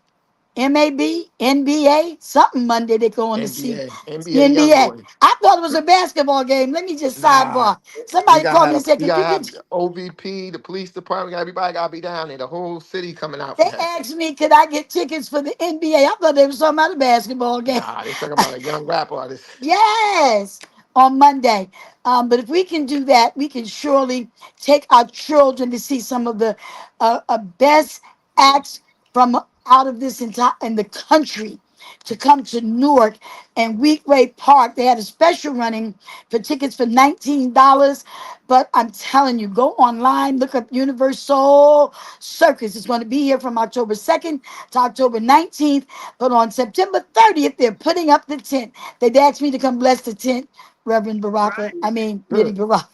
MAB, NBA, something Monday they're going to see. NBA young NBA. boy. I thought it was a basketball game. Let me just Nah. sidebar. Somebody called me and said, You "Could you gotta get?" have OVP, the police department, everybody gotta be down there. The whole city coming out for They that. asked me, "Could I get tickets for the NBA?" I thought they was talking about a basketball game. Nah, they talking about a young rap artist. Yes, on Monday. But if we can do that, we can surely take our children to see some of the best acts from out of this entire in the country to come to Newark and Weekway Park. They had a special running for tickets for $19. But I'm telling you, go online, look up Universal Circus. It's going to be here from October 2nd to October 19th. But on September 30th, they're putting up the tent. They'd asked me to come bless the tent, Reverend Baraka. I mean, Mitty Good. Baraka.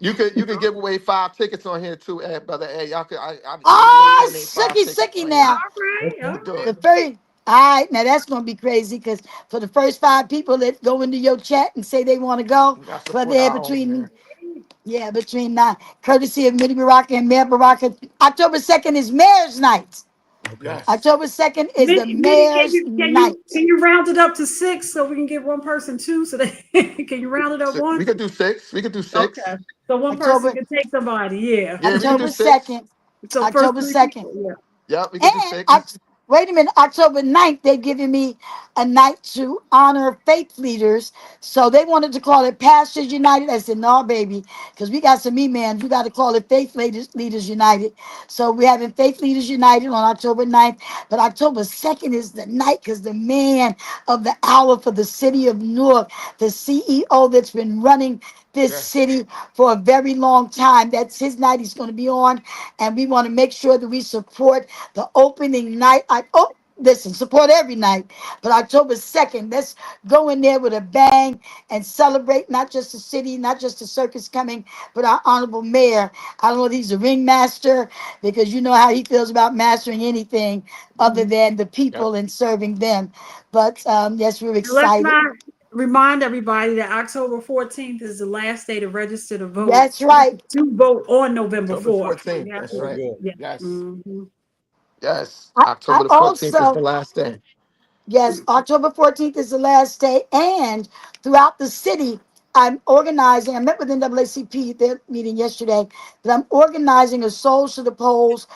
You could give away 5 tickets on here too, Ed, brother Ed. Y'all could anybody want to Ah, donate five tickets sucky on here. now. All right. You All could do right. The it. first, all right, now that's gonna be crazy because for the first five people that go into your chat and say they want to go, We gotta for support there our own, between man. courtesy of Mitty Baraka and Mayor Baraka. October 2nd is Mayor's Night. okay. Yes. October 2nd is the Mitty, can Mayor's you can you Night. can you round it up to 6 so we can get one person two? So that can you round it up So we one? could do six. We could do Okay. six. So one person October can take somebody. Yeah. Yeah, we could do October six. 2nd. So first October three 2nd. people. Yeah. Yep, we could do And six. wait a minute, October 9th, they've given me a night to honor faith leaders. So they wanted to call it Pastors United. I said, no, baby, because we got some emails. You got to call it Leaders United. So we're having Faith Leaders United on October 9th. But October 2nd is the night because the man of the hour for the city of Newark, the CEO that's been running this Yes. city for a very long time. That's his night he's going to be on. And we want to make sure that we support the opening night. listen, support every night, but October 2nd, let's go in there with a bang and celebrate not just the city, not just the circus coming, but our honorable mayor. I don't know if he's a ringmaster, because you know how he feels about mastering anything other than the Yep. people and serving them. But yes, we're And let's excited. not remind everybody that October 14th is the last day to register to vote. That's right. To vote on November October 4th. 14th. Yeah, That's Very right. good. yeah. Yes. Mhm. Yes. I October the 14th is also, the last day. yes, October 14th is the last day. And throughout the city, I'm organizing. I met with NAACP, their meeting yesterday, that I'm organizing a Souls to the Polls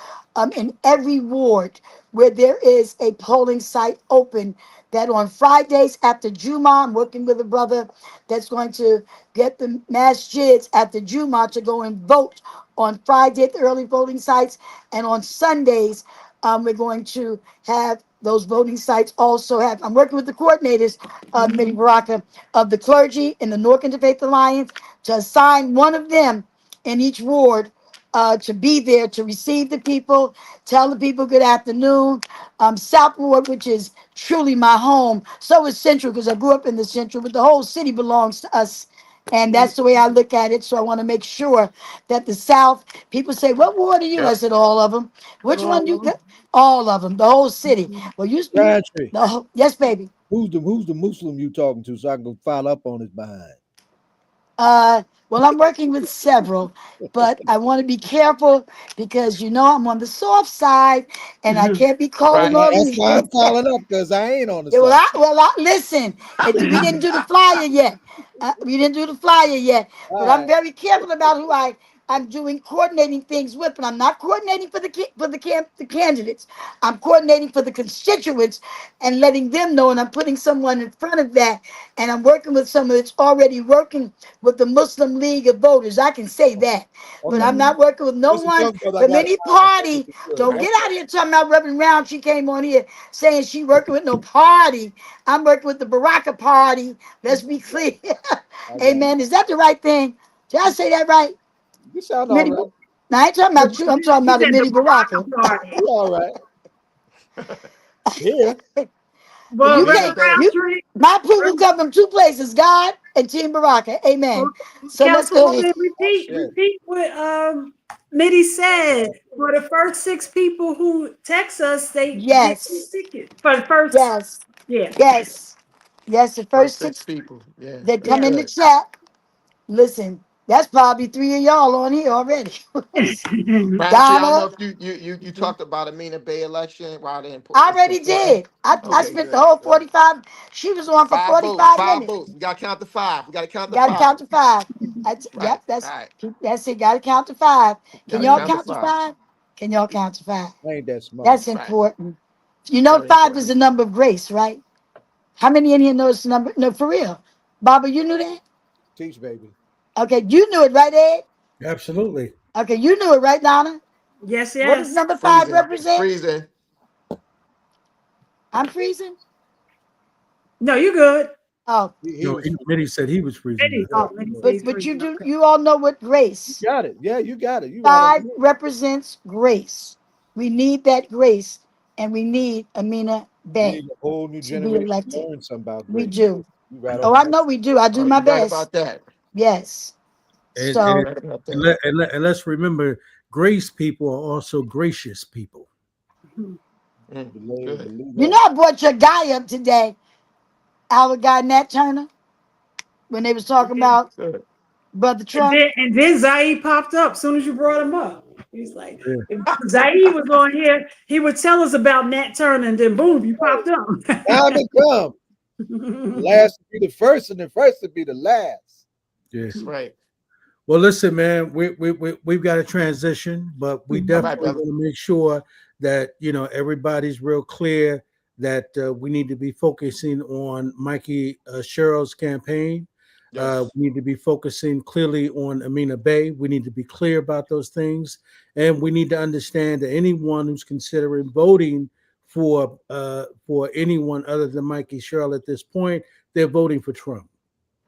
in every ward where there is a polling site open. That on Fridays after Juma, I'm working with a brother that's going to get the masjids after Juma to go and vote on Friday at the early voting sites. And on Sundays, we're going to have those voting sites also have. I'm working with the coordinators, Minnie Baraka, of the clergy in the Newark Interfaith Alliance to assign one of them in each ward to be there to receive the people, tell the people good afternoon. South Ward, which is truly my home, so is Central because I grew up in the Central, but the whole city belongs to us. And that's the way I look at it. So I want to make sure that the South, people say, what ward are you? I Yep. said, all of them. Which one you Um, got? All of them, the whole city. Well, you Rountree, yes, baby. who's the Muslim you talking to so I can go follow up on his behind? Well, I'm working with several, but I want to be careful because you know I'm on the soft side and I can't be calling Right. all That's these. why I'm following up because I ain't on the Yeah, side. listen. We didn't do the flyer yet. We didn't do the flyer yet, but All I'm right. very careful about who I'm doing coordinating things with. But I'm not coordinating for the candidates. I'm coordinating for the constituents and letting them know. And I'm putting someone in front of that. And I'm working with someone that's already working with the Muslim League of Voters. I can say that, but Okay. I'm not working with no Just a one young brother I from got to any find. I think party. it's good. Don't Right. get out here talking about Reverend Rountree came on here saying she working with no party. I'm working with the Baraka Party. Let's be clear. I got it. Amen. Is that the right thing? Did I say that right? You sound all Mini, right. now I ain't talking about you. I'm talking he about the said the Mini Baraka. Baraka Party. You all right. Here. Well, Well, you We Reverend got can't. that. You Roundtree, my approval come from two places: God and Team Baraka. Amen. So let's go ahead. Councilwoman, Oh, shit. repeat what Mitty said. For the first six people who text us, they get two Yes, tickets. For the first, yes, yeah, yes, yes. The First first six six people. Yeah. that That's come yeah. in the good. chat. Listen, that's probably three of y'all on here already. Roundtree, I don't know Donna, if you talked about Amina Bay election. Wow, I it's already important. did. I Okay, spent the good. whole Good. 45. She was on for Five votes. 45 Five minutes. votes. We gotta count the five. We gotta count the Got to five. count to five. Right. Yep, Right. that's it. Got to count to five. Can Gotta y'all count the count to five. five? Can y'all count to five? I ain't that smart. That's Right. important. You know, Very five is important. the number of grace, right? How many in here know it's the number? No, for real. Baba, you knew that? Teach, baby. Okay, you knew it, right, Ed? Absolutely. Okay, you knew it, right, Donna? Yes, What does yes. number five Freezing. represent? Freezing. I'm freezing. No, you good. Oh, He No, was. Mitty said he was freezing Mitty, now. Yeah, oh, he Mitty was. says but you freezing. do. Okay. You all know what grace. You got it. Yeah, you got it. You right on. Five represents grace. We need that grace, and we need Amina We Bay need a whole new to be generation to elected. learn something about We grace. do. You right Oh, on. I know we do. I do Oh, my you right best. about that. Yes. And, You So and, right about and, that. let, and, let, and let's remember, grace people are also gracious people. Believe, Good. believe you that. know I brought your guy up today, our guy Nat Turner, when they was talking about Good. Brother And Trump. then Zaid popped up as soon as you brought him up. He's like, Yeah. if Zaid was on here, he would tell us about Nat Turner, and then boom, you popped up. Time to come. The last to be the first, and the first to be the last. Yeah. That's right. Well, listen, man, we've got a transition, but we All right, definitely brother. want to make sure that, everybody's real clear that we need to be focusing on Mikey Sherrill's campaign. Yes. We need to be focusing clearly on Amina Bay. We need to be clear about those things. And we need to understand that anyone who's considering voting for anyone other than Mikey Sherrill at this point, they're voting for Trump.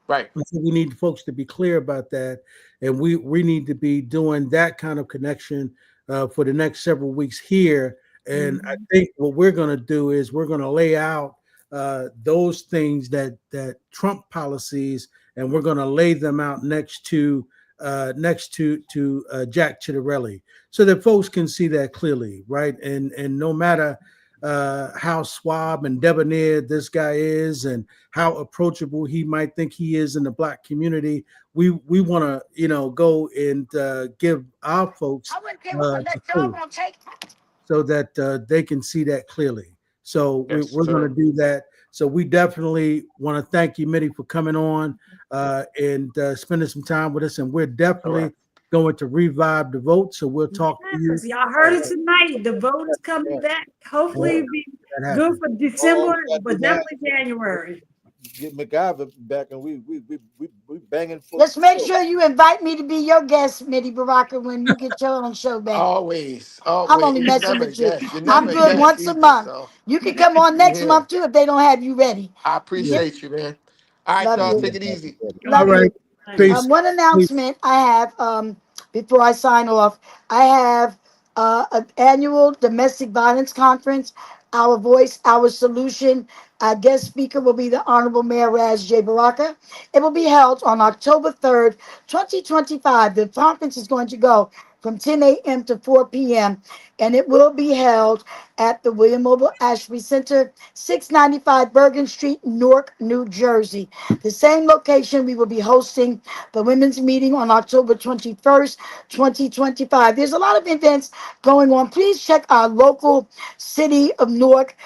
Right. So we need folks to be clear about that, and we need to be doing that kind of connection for the next several weeks here And I think what we're going to do is we're going to lay out those things that Trump policies, and we're going to lay them out next to Jack Ciattarelli, so that folks can see that clearly, right? And no matter how suave and debonair this guy is, and how approachable he might think he is in the Black community, we want to go and give our folks the truth, so that they can see that clearly. So Yes, we're going sir. to do that. So we definitely want to thank you, Mitty, for coming on and spending some time with us. And we're All right. definitely going to revive the vote. So we'll talk to you. Yes, y'all heard it tonight. The vote is coming back. Hopefully, it'll be That good happens. for All December, we gotta but do now definitely January. get MacGyver back, and we banging for. Just make sure you invite me to be your guest, Mitty Baraka, when you get your own show back. Always, I'm always. only You messing never with you. guess. You I'm never good guess once a either. month. So You can come on you next here. month too if they don't have you ready. I Yeah. appreciate you, man. All right, Love y'all. you. Take it easy. All Love right. you. Peace. One Peace. announcement I have before I sign off. I have an annual domestic violence conference. Our voice, our solution. Our guest speaker will be the Honorable Mayor Raz J. Baraka. It will be held on October 3rd, 2025. The conference is going to go from 10 a.m. to 4 p.m. and it will be held at the William Mobile Ashby Center, 695 Bergen Street, Newark, New Jersey. The same location we will be hosting the women's meeting on October 21st, 2025. There's a lot of events going on. Please check our local city of Newark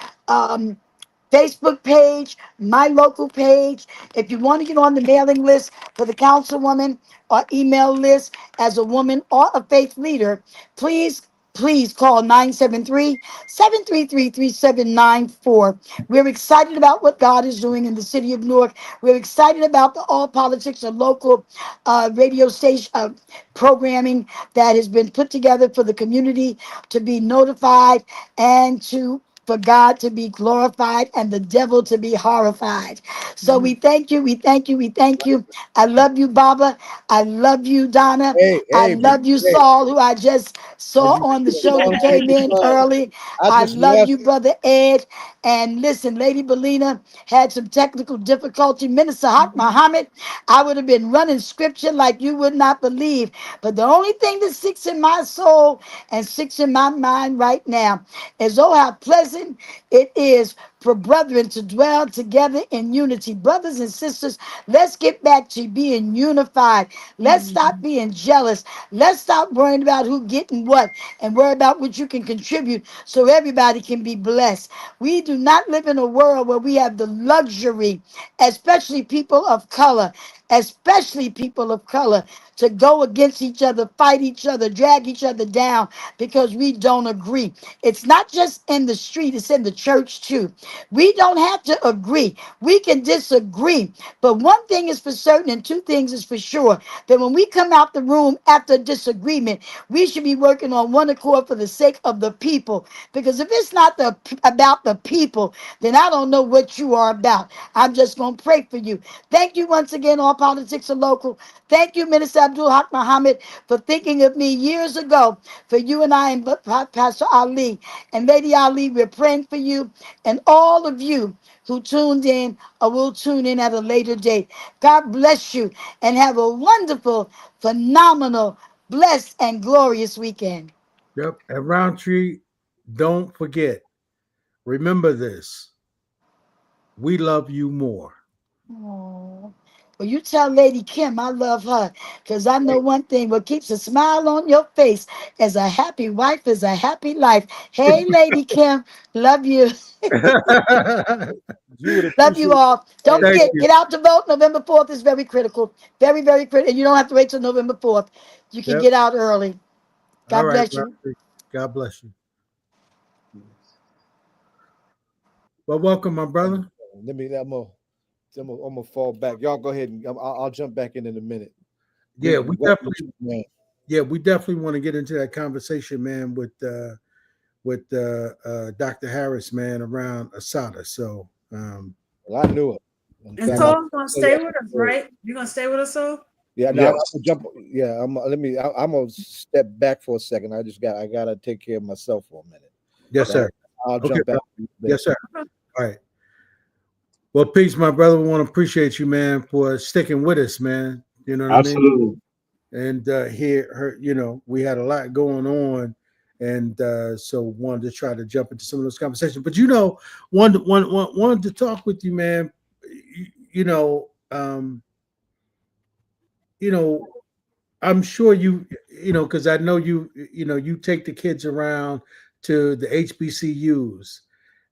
Facebook page, my local page. If you want to get on the mailing list for the councilwoman or email list as a woman or a faith leader, please call 973-733-3794. We're excited about what God is doing in the city of Newark. We're excited about the All Politics and Local radio station programming that has been put together for the community to be notified and for God to be glorified and the devil to be horrified. So we thank you, we thank you, we thank you. I love you, Baba. I love you, Donna. I Hey, love you, hey, Saul, who I just as saw you on the get show along that with came your in son, early. I I just love left. you, Brother Ed. And listen, Lady Balena had some technical difficulty. Minister Haqq Muhammad, I would have been running scripture like you would not believe. But the only thing that sticks in my soul and sticks in my mind right now is, oh, how pleasant it is for brethren to dwell together in unity. Brothers and sisters, let's get back to being unified. Let's stop being jealous. Let's stop worrying about who getting what and worry about what you can contribute so everybody can be blessed. We do not live in a world where we have the luxury, especially people of color, to go against each other, fight each other, drag each other down because we don't agree. It's not just in the street, it's in the church too. We don't have to agree. We can disagree. But one thing is for certain and two things is for sure, that when we come out the room after disagreement, we should be working on one accord for the sake of the people. Because if it's not about the people, then I don't know what you are about. I'm just going to pray for you. Thank you once again, All Politics are Local. Thank you, Minister Abdul Haq Muhammad, for thinking of me years ago, for you and I and Pastor Ali. And Lady Ali, we're praying for you and all of you who tuned in or will tune in at a later date. God bless you and have a wonderful, phenomenal, blessed, and glorious weekend. Yep. And Rountree, don't forget, remember this. We love you more. Oh. Well, you tell Lady Kim I love her because I know one thing. What keeps a smile on your face as a happy wife is a happy life. Hey, Lady Kim, love you. You would Love you appreciate. all. Don't Hey, Thank forget, you. get out to vote. November 4th is very critical. Very, very critical. And you don't have to wait till November 4th. You can Yep. get out early. All God right, bless you. Rountree. God bless you. Well, welcome, my brother. let me. I'm gonna fall back. Y'all go ahead and I'll jump back in a minute. Yeah, We we welcome definitely, you, man. yeah, we definitely want to get into that conversation, man, with Dr. Harris, man, around Assata. So, Well, I knew it. In And fact, yeah, Soul's gonna stay with us, right? You're gonna stay with us, Soul? yeah. No, I'm Yes. gonna jump. Yeah, I'm. Let me. I'm gonna step back for a second. I gotta take care of myself for a minute. Yes, So sir. I'll Okay, jump back. bro. in a bit. Yes, sir. All right. Well, peace, my brother. We want to appreciate you, man, for sticking with us, man. You know what I mean? Absolutely. And we had a lot going on, and so wanted to try to jump into some of those conversations. But wanted to talk with you, man. You know, you know, I'm sure because I know you take the kids around to the HBCUs.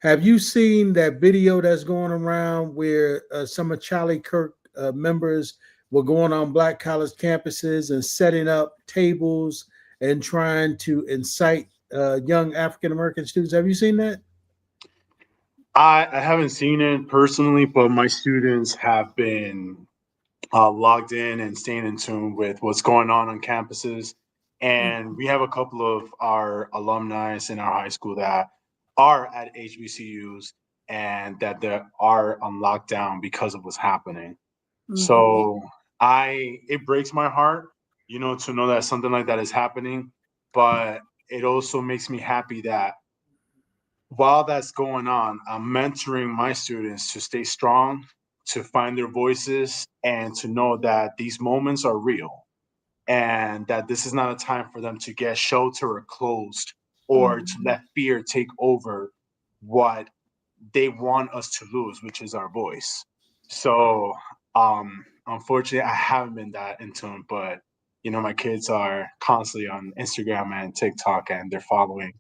Have you seen that video that's going around where some of Charlie Kirk members were going on black college campuses and setting up tables and trying to incite young African American students? Have you seen that? I haven't seen it personally, but my students have been logged in and staying in tune with what's going on campuses. And we have a couple of our alumni in our high school that are at HBCUs and that they are on lockdown because of what's happening. So it breaks my heart, to know that something like that is happening, but it also makes me happy that while that's going on, I'm mentoring my students to stay strong, to find their voices, and to know that these moments are real and that this is not a time for them to get sheltered or closed or to let fear take over what they want us to lose, which is our voice. So, unfortunately, I haven't been that in tune, but my kids are constantly on Instagram and TikTok, and they're following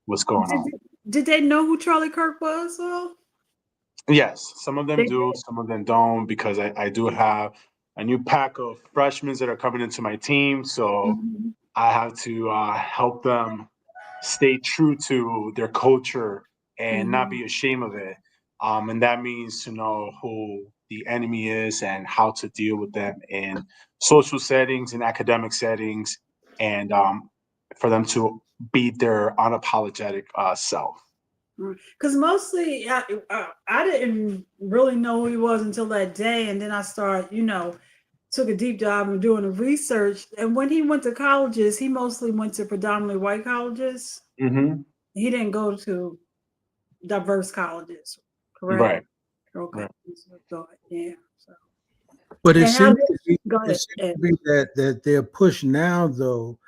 what's going on. Did they know who Charlie Kirk was? Yes, some of them They do, did. some of them don't, because I do have a new pack of freshmen that are coming into my team. So I have to help them stay true to their culture and not be ashamed of it. And that means to know who the enemy is and how to deal with them in social settings and academic settings, and for them to be their unapologetic self. Because mostly I didn't really know who he was until that day. And then I started, took a deep dive and doing the research. And when he went to colleges, he mostly went to predominantly white colleges. Mm-hmm. He didn't go to diverse colleges, correct? Right. Okay. Right. Yeah. So. But it And how seems did, to be, go it ahead. seems to be that their push now, though,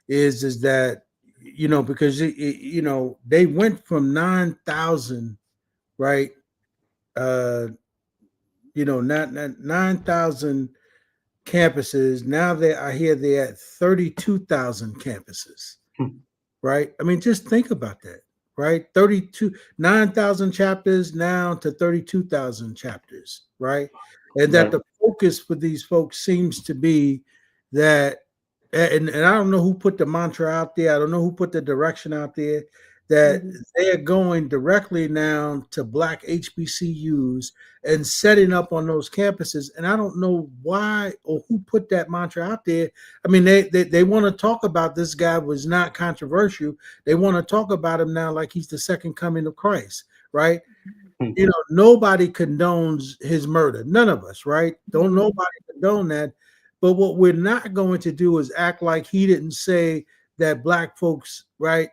is that because they went from 9,000, right? Not 9,000 campuses. Now I hear they're at 32,000 campuses, right? I mean, just think about that, right? 9,000 chapters now to 32,000 chapters, right? And that Right. the focus for these folks seems to be that, and I don't know who put the mantra out there. I don't know who put the direction out there that they're going directly now to black HBCUs and setting up on those campuses. And I don't know why or who put that mantra out there. I mean, they want to talk about this guy was not controversial. They want to talk about him now like he's the second coming of Christ, right? Nobody condones his murder. None of us, right? Don't nobody condone that. But what we're not going to do is act like he didn't say that black folks, right,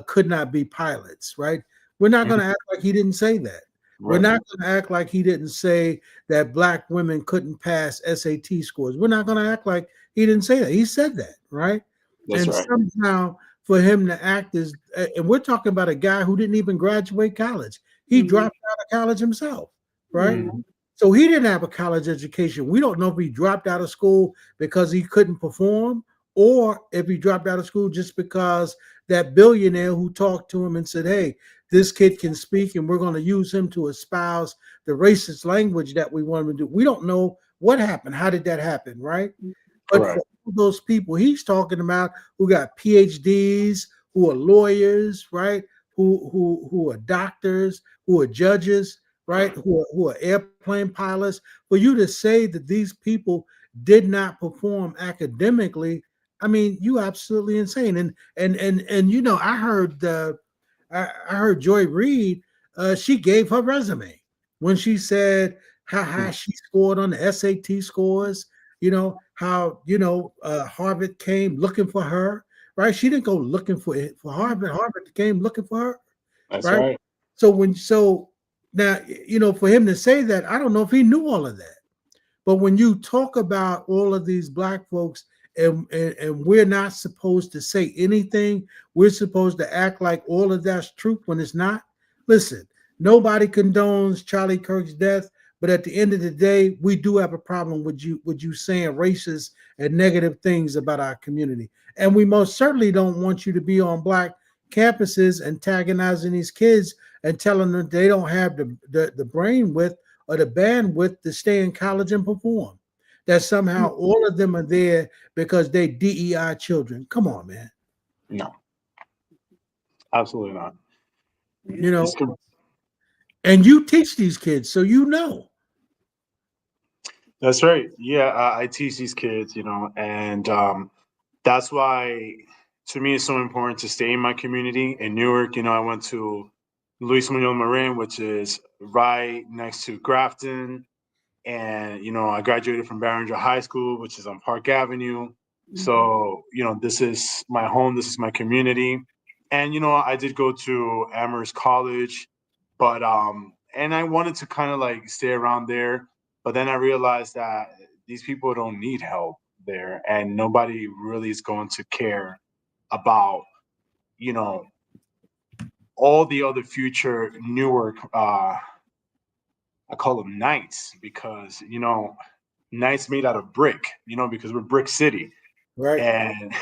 could not be pilots, right? We're not going to act like he didn't say that. We're Right. not going to act like he didn't say that black women couldn't pass SAT scores. We're not going to act like he didn't say that. He said that, right? That's And right. somehow for him to act as, and we're talking about a guy who didn't even graduate college. He dropped out of college himself, right? Mhm. So he didn't have a college education. We don't know if he dropped out of school because he couldn't perform or if he dropped out of school just because that billionaire who talked to him and said, hey, this kid can speak and we're going to use him to espouse the racist language that we want him to do. We don't know what happened. How did that happen, right? But Correct. for all those people he's talking about who got PhDs, who are lawyers, right? Who are doctors, who are judges, right? Who are airplane pilots. For you to say that these people did not perform academically, I mean, you absolutely insane. And I heard I heard Joy Reid. She gave her resume when she said how high she scored on the SAT scores. How Harvard came looking for her, right? She didn't go looking for it for Harvard. Harvard came looking for her, That's right? right. So now, for him to say that, I don't know if he knew all of that. But when you talk about all of these black folks and we're not supposed to say anything, we're supposed to act like all of that's truth when it's not. Listen, nobody condones Charlie Kirk's death, but at the end of the day, we do have a problem with you saying racist and negative things about our community. And we most certainly don't want you to be on black campuses antagonizing these kids and telling them they don't have the brain width or the bandwidth to stay in college and perform. That somehow all of them are there because they DEI children. Come on, man. No, absolutely not. You know, It's com- and you teach these kids, so you know. That's right. Yeah, I teach these kids, and that's why to me it's so important to stay in my community in Newark. I went to Luis Munoz Marin, which is right next to Grafton, and I graduated from Barringer High School, which is on Park Avenue. So this is my home, this is my community, and I did go to Amherst College, but and I wanted to kind of like stay around there, but then I realized that these people don't need help there, and nobody really is going to care about you know all the other future Newark. I call them Knights because Knights made out of brick, because we're brick city, Right. and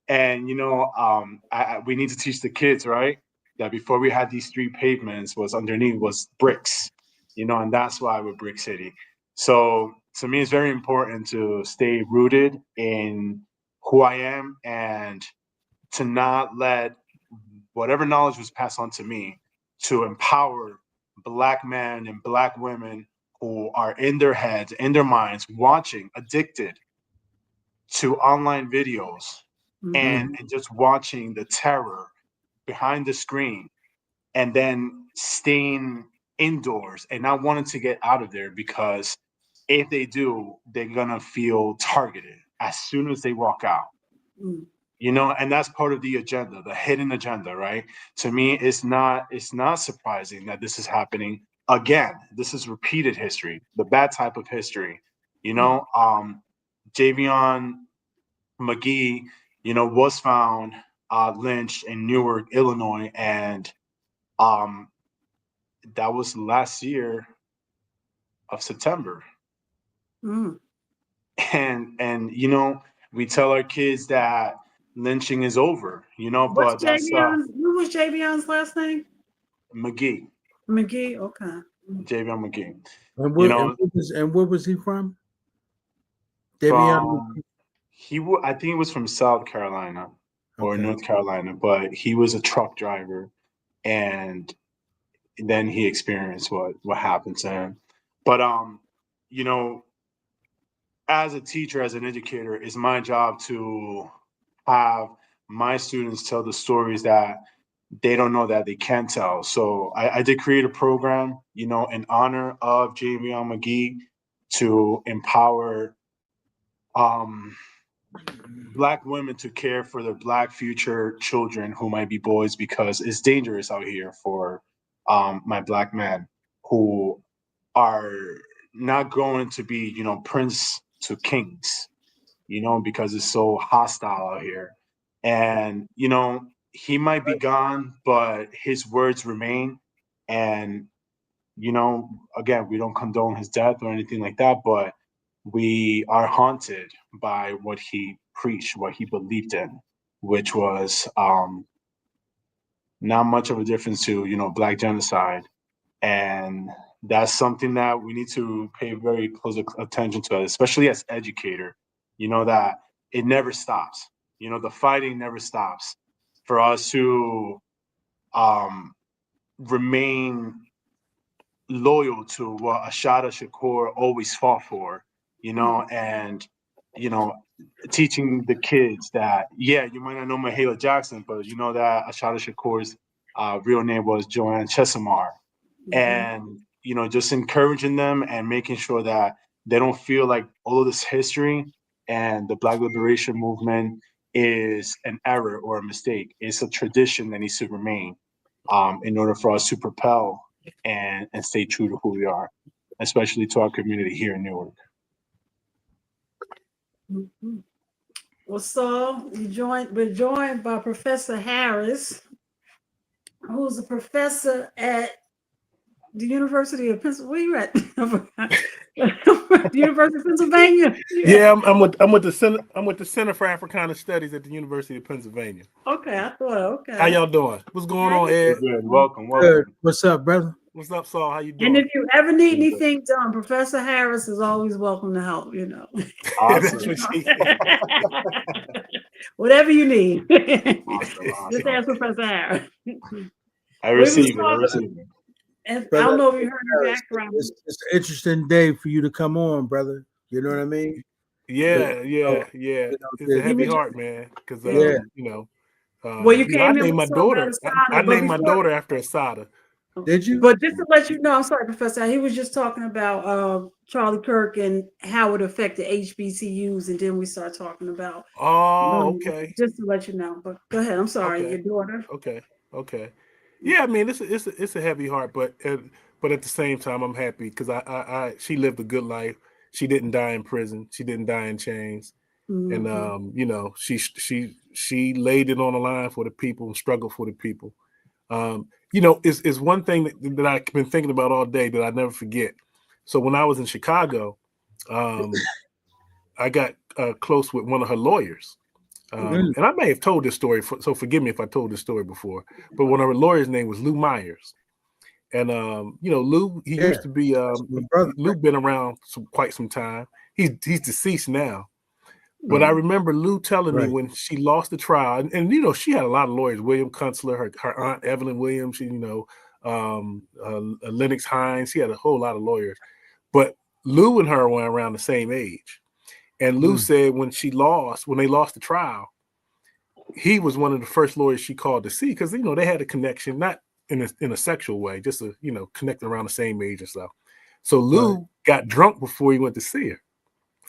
and we need to teach the kids, right, that before we had these street pavements was underneath was bricks, and that's why we're brick city. So to me, it's very important to stay rooted in who I am and to not let whatever knowledge was passed on to me to empower black men and black women who are in their heads, in their minds, watching, addicted to online videos and just watching the terror behind the screen and then staying indoors and not wanting to get out of there because if they do, they're gonna feel targeted as soon as they walk out. And that's part of the agenda, the hidden agenda, right? To me, it's not surprising that this is happening again. This is repeated history, the bad type of history. Javion McGee, was found lynched in Newark, Illinois, and um, that was last year of September. And we tell our kids that lynching is over, What's but that's Who was Javion's last name? McGee, McGee. Okay. Javion McGee. And You where, know, where was he from? Davion. from I think he was from South Carolina or Okay. North Carolina, but he was a truck driver, and then he experienced what happened to him. But you know, as a teacher, as an educator, it's my job to have my students tell the stories that they don't know that they can tell. So I did create a program, in honor of Javion McGee to empower um, Black women to care for their Black future children who might be boys because it's dangerous out here for my Black men who are not going to be, prince to kings, because it's so hostile out here. And, he might be gone, but his words remain. And, again, we don't condone his death or anything like that, but we are haunted by what he preached, what he believed in, which was not much of a difference to, Black genocide. And that's something that we need to pay very close attention to, especially as educator, that it never stops. The fighting never stops for us to remain loyal to what Assata Shakur always fought for, and, you know, teaching the kids that, yeah, you might not know Mahalia Jackson, but you know that Assata Shakur's real name was Joanne Chesimard. And, just encouraging them and making sure that they don't feel like all of this history and the Black liberation movement is an error or a mistake. It's a tradition that needs to remain in order for us to propel and stay true to who we are, especially to our community here in Newark. Mm-hmm. Well, so we're joined by Professor Harris, who's a professor at the University of Pennsylvania. Where you at? The University of Pennsylvania. Yeah, I'm with the Center for Africana Studies at the University of Pennsylvania. Okay, I thought okay. How y'all doing? What's going on, Ed? Good. Welcome. Good. What's up, brother? What's up, Saul? How you doing? And if you ever need anything done, Professor Harris is always welcome to help, you know. Awesome. That's what she Whatever you need. Awesome. Just ask Professor Harris. I receive it. And Brother, I don't know if you heard the background. It's an interesting day for you to come on, brother. You know what I mean? Yeah. You It's a heavy heart, man. Because Yeah. you know, Well, you I came in named my with something daughter. about Assata, I but named my before- daughter after Assata. Did you? But just to let you know, I'm sorry, Professor, he was just talking about Charlie Kirk and how it affected HBCUs, and then we start talking about. Oh, okay. Just to let you know. But go ahead. I'm sorry, Okay. your daughter. Okay. Yeah, I mean, it's a heavy heart, but at the same time, I'm happy because she lived a good life. She didn't die in prison. She didn't die in chains. Mm-hmm. And you know, she laid it on the line for the people and struggled for the people. You know, it's one thing that I've been thinking about all day that I never forget. So when I was in Chicago, I got close with one of her lawyers. And I may have told this story, so forgive me if I told this story before, but one of her lawyers' name was Lou Myers. And, you know, Lou, he used to be, Lou been around quite some time. He's deceased now. But I remember Lou telling me when she lost the trial, and you know, she had a lot of lawyers, William Kunstler, her aunt Evelyn Williams, you know, Lennox Hines. She had a whole lot of lawyers. But Lou and her were around the same age. And Lou said when they lost the trial, he was one of the first lawyers she called to see because, you know, they had a connection, not in a sexual way, just to, you know, connect around the same age and stuff. So Lou got drunk before he went to see her.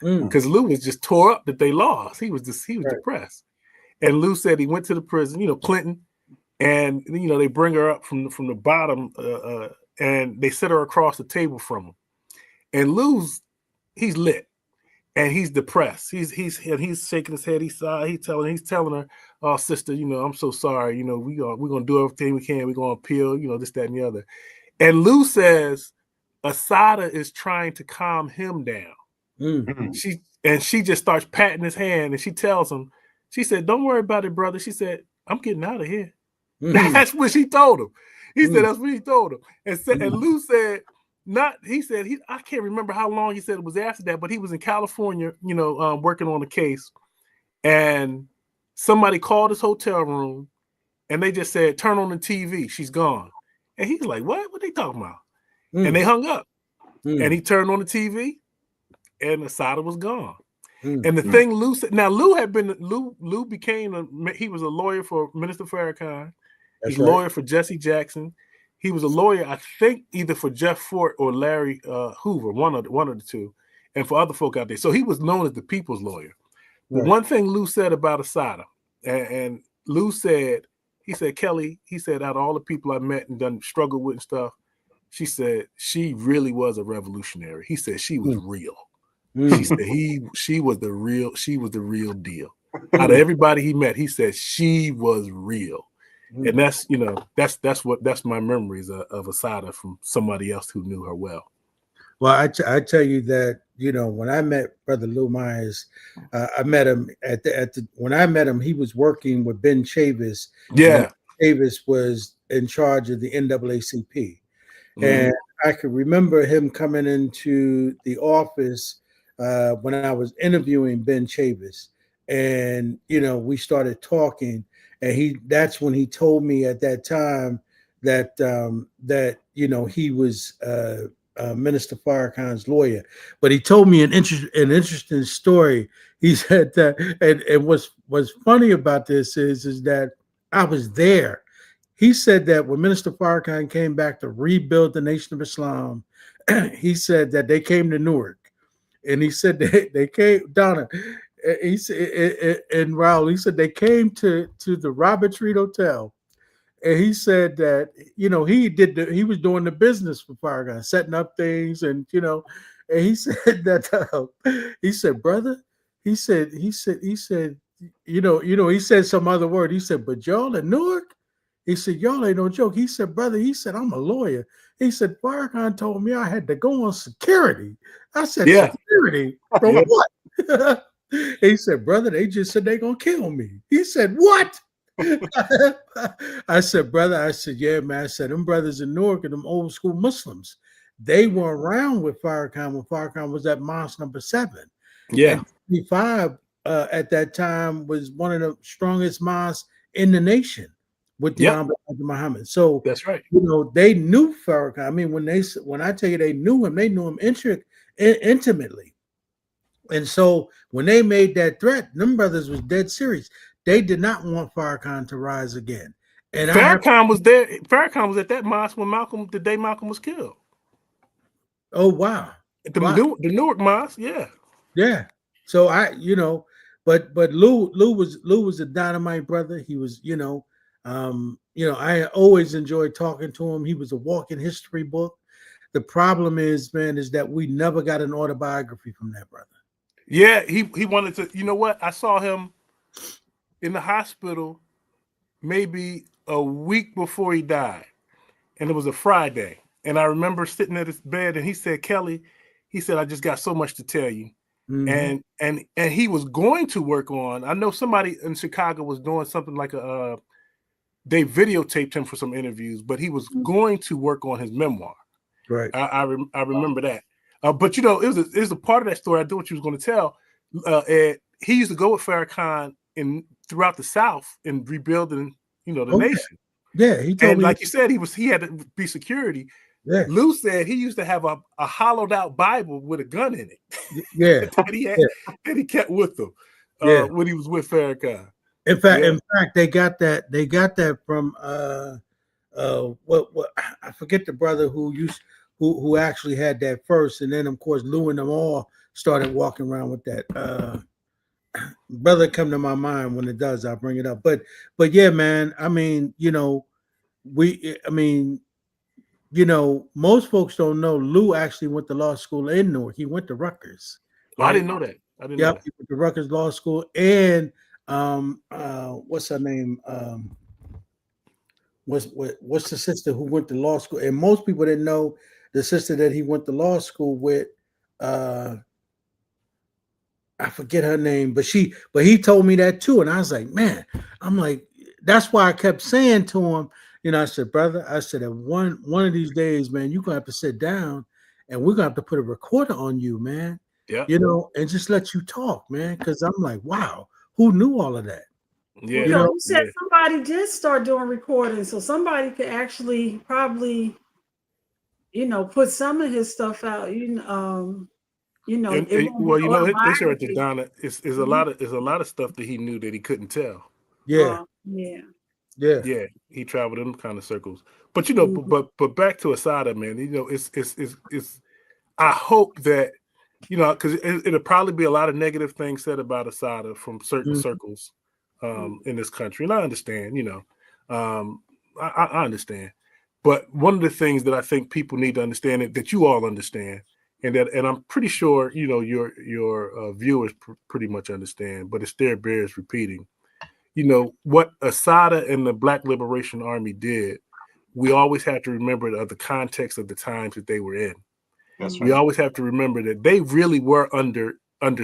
Because Lou was just tore up that they lost. He was depressed. And Lou said he went to the prison, you know, Clinton, and you know, they bring her up from the bottom and they sit her across the table from him. And he's lit and he's depressed. He's shaking his head. He's telling her, "Oh, sister, you know, I'm so sorry. You know, we're gonna do everything we can. We're gonna appeal, you know, this, that, and the other." And Lou says Assata is trying to calm him down. She just starts patting his hand and she tells him, she said, "Don't worry about it, brother." She said, "I'm getting out of here." That's what she told him. He said that's what he told him. And Lou said, I can't remember how long he said it was after that, but he was in California, you know, working on a case. And somebody called his hotel room and they just said, "Turn on the TV. She's gone." And he's like, "What? What are they talking about?" And they hung up. And he turned on the TV. And Assata was gone. And the thing Lou said, now Lou he was a lawyer for Minister Farrakhan. He's a lawyer for Jesse Jackson. He was a lawyer, I think, either for Jeff Fort or Larry Hoover, one of the two, and for other folk out there. So he was known as the people's lawyer. But one thing Lou said about Assata, and Lou said, he said, "Kelly," he said, "out of all the people I met and done struggled with and stuff," she said, "she really was a revolutionary." He said she was real. She said she was the real deal. Out of everybody he met, he said she was real. And that's, you know, that's my memories of Assata from somebody else who knew her well. Well, I tell you that, you know, when I met Brother Lou Myers, I met him when I met him, he was working with Ben Chavis. Yeah. Chavis was in charge of the NAACP. And I could remember him coming into the office when I was interviewing Ben Chavis, and you know, we started talking, and that's when he told me at that time that that, you know, he was Minister Farrakhan's lawyer. But he told me an interesting story. He said that, and what's funny about this is that I was there. He said that when Minister Farrakhan came back to rebuild the Nation of Islam, he said that they came to Newark. And he said they came, Donna, he said, and Raul, he said they came to the Robert Reed Hotel, and he said that he was doing the business for Farragut, setting up things, and and he said that he said, brother, he said, he said some other word. He said, but y'all in Newark, he said, y'all ain't no joke. He said, brother, he said, I'm a lawyer. He said, Farrakhan told me I had to go on security. I said, Yeah. security from what? He said, brother, they just said they gonna kill me. He said, what? I said, brother, I said, yeah, man. I said, them brothers in Newark and them old school Muslims, they were around with Farrakhan when Farrakhan was at Mosque number 7. Yeah. And 25 at that time was one of the strongest mosques in the nation with the Honorable Muhammad. So that's right. They knew Farrakhan. I mean, when I tell you they knew him intimately. And so when they made that threat, them brothers was dead serious. They did not want Farrakhan to rise again. And Farrakhan was there. Farrakhan was at that mosque when the day Malcolm was killed. Oh wow. The Newark mosque, yeah. Yeah. So but Lou was a dynamite brother. He was, I always enjoyed talking to him. He was a walking history book. The problem is, man, is that we never got an autobiography from that brother. Yeah, he wanted to. You know what? I saw him in the hospital maybe a week before he died, and it was a Friday. And I remember sitting at his bed, and he said, "Kelly," he said, "I just got so much to tell you." Mm-hmm. And he was going to work on. I know somebody in Chicago was doing something like they videotaped him for some interviews, but he was going to work on his memoir. Right. I remember that. But it was a part of that story. I knew what you was going to tell. Ed, he used to go with Farrakhan throughout the South in rebuilding, the nation. Yeah, he told me. Like you said, he had to be security. Yeah. Lou said he used to have a hollowed out Bible with a gun in it. Yeah, that he kept with him when he was with Farrakhan. In fact, they got that from what I forget the brother who actually had that first, and then of course Lou and them all started walking around with that. Brother come to my mind when it does, I'll bring it up. But yeah, man, I mean, most folks don't know Lou actually went to law school in Newark. He went to Rutgers. Right? I didn't know that. He went to Rutgers Law School, and what's her name? What's the sister who went to law school? And most people didn't know the sister that he went to law school with. I forget her name, but he told me that too, and I was like, man, that's why I kept saying to him, I said, brother, I said, one of these days, man, you're gonna have to sit down, and we're gonna have to put a recorder on you, man. Yeah, and just let you talk, man, because I'm like, wow, who knew all of that? Yeah, you said somebody did start doing recording, so somebody could actually probably, put some of his stuff out. They said to Donna, it's a lot of stuff that he knew that he couldn't tell. Yeah, yeah. He traveled in them kind of circles, but but back to Assata, man. It's. I hope that because it'll probably be a lot of negative things said about Assata from certain circles in this country, and I understand. I understand, but one of the things that I think people need to understand that you all understand. And I'm pretty sure your viewers pretty much understand, but it still bears repeating. What Assata and the Black Liberation Army did. We always have to remember the context of the times that they were in. That's right. We always have to remember that they really were under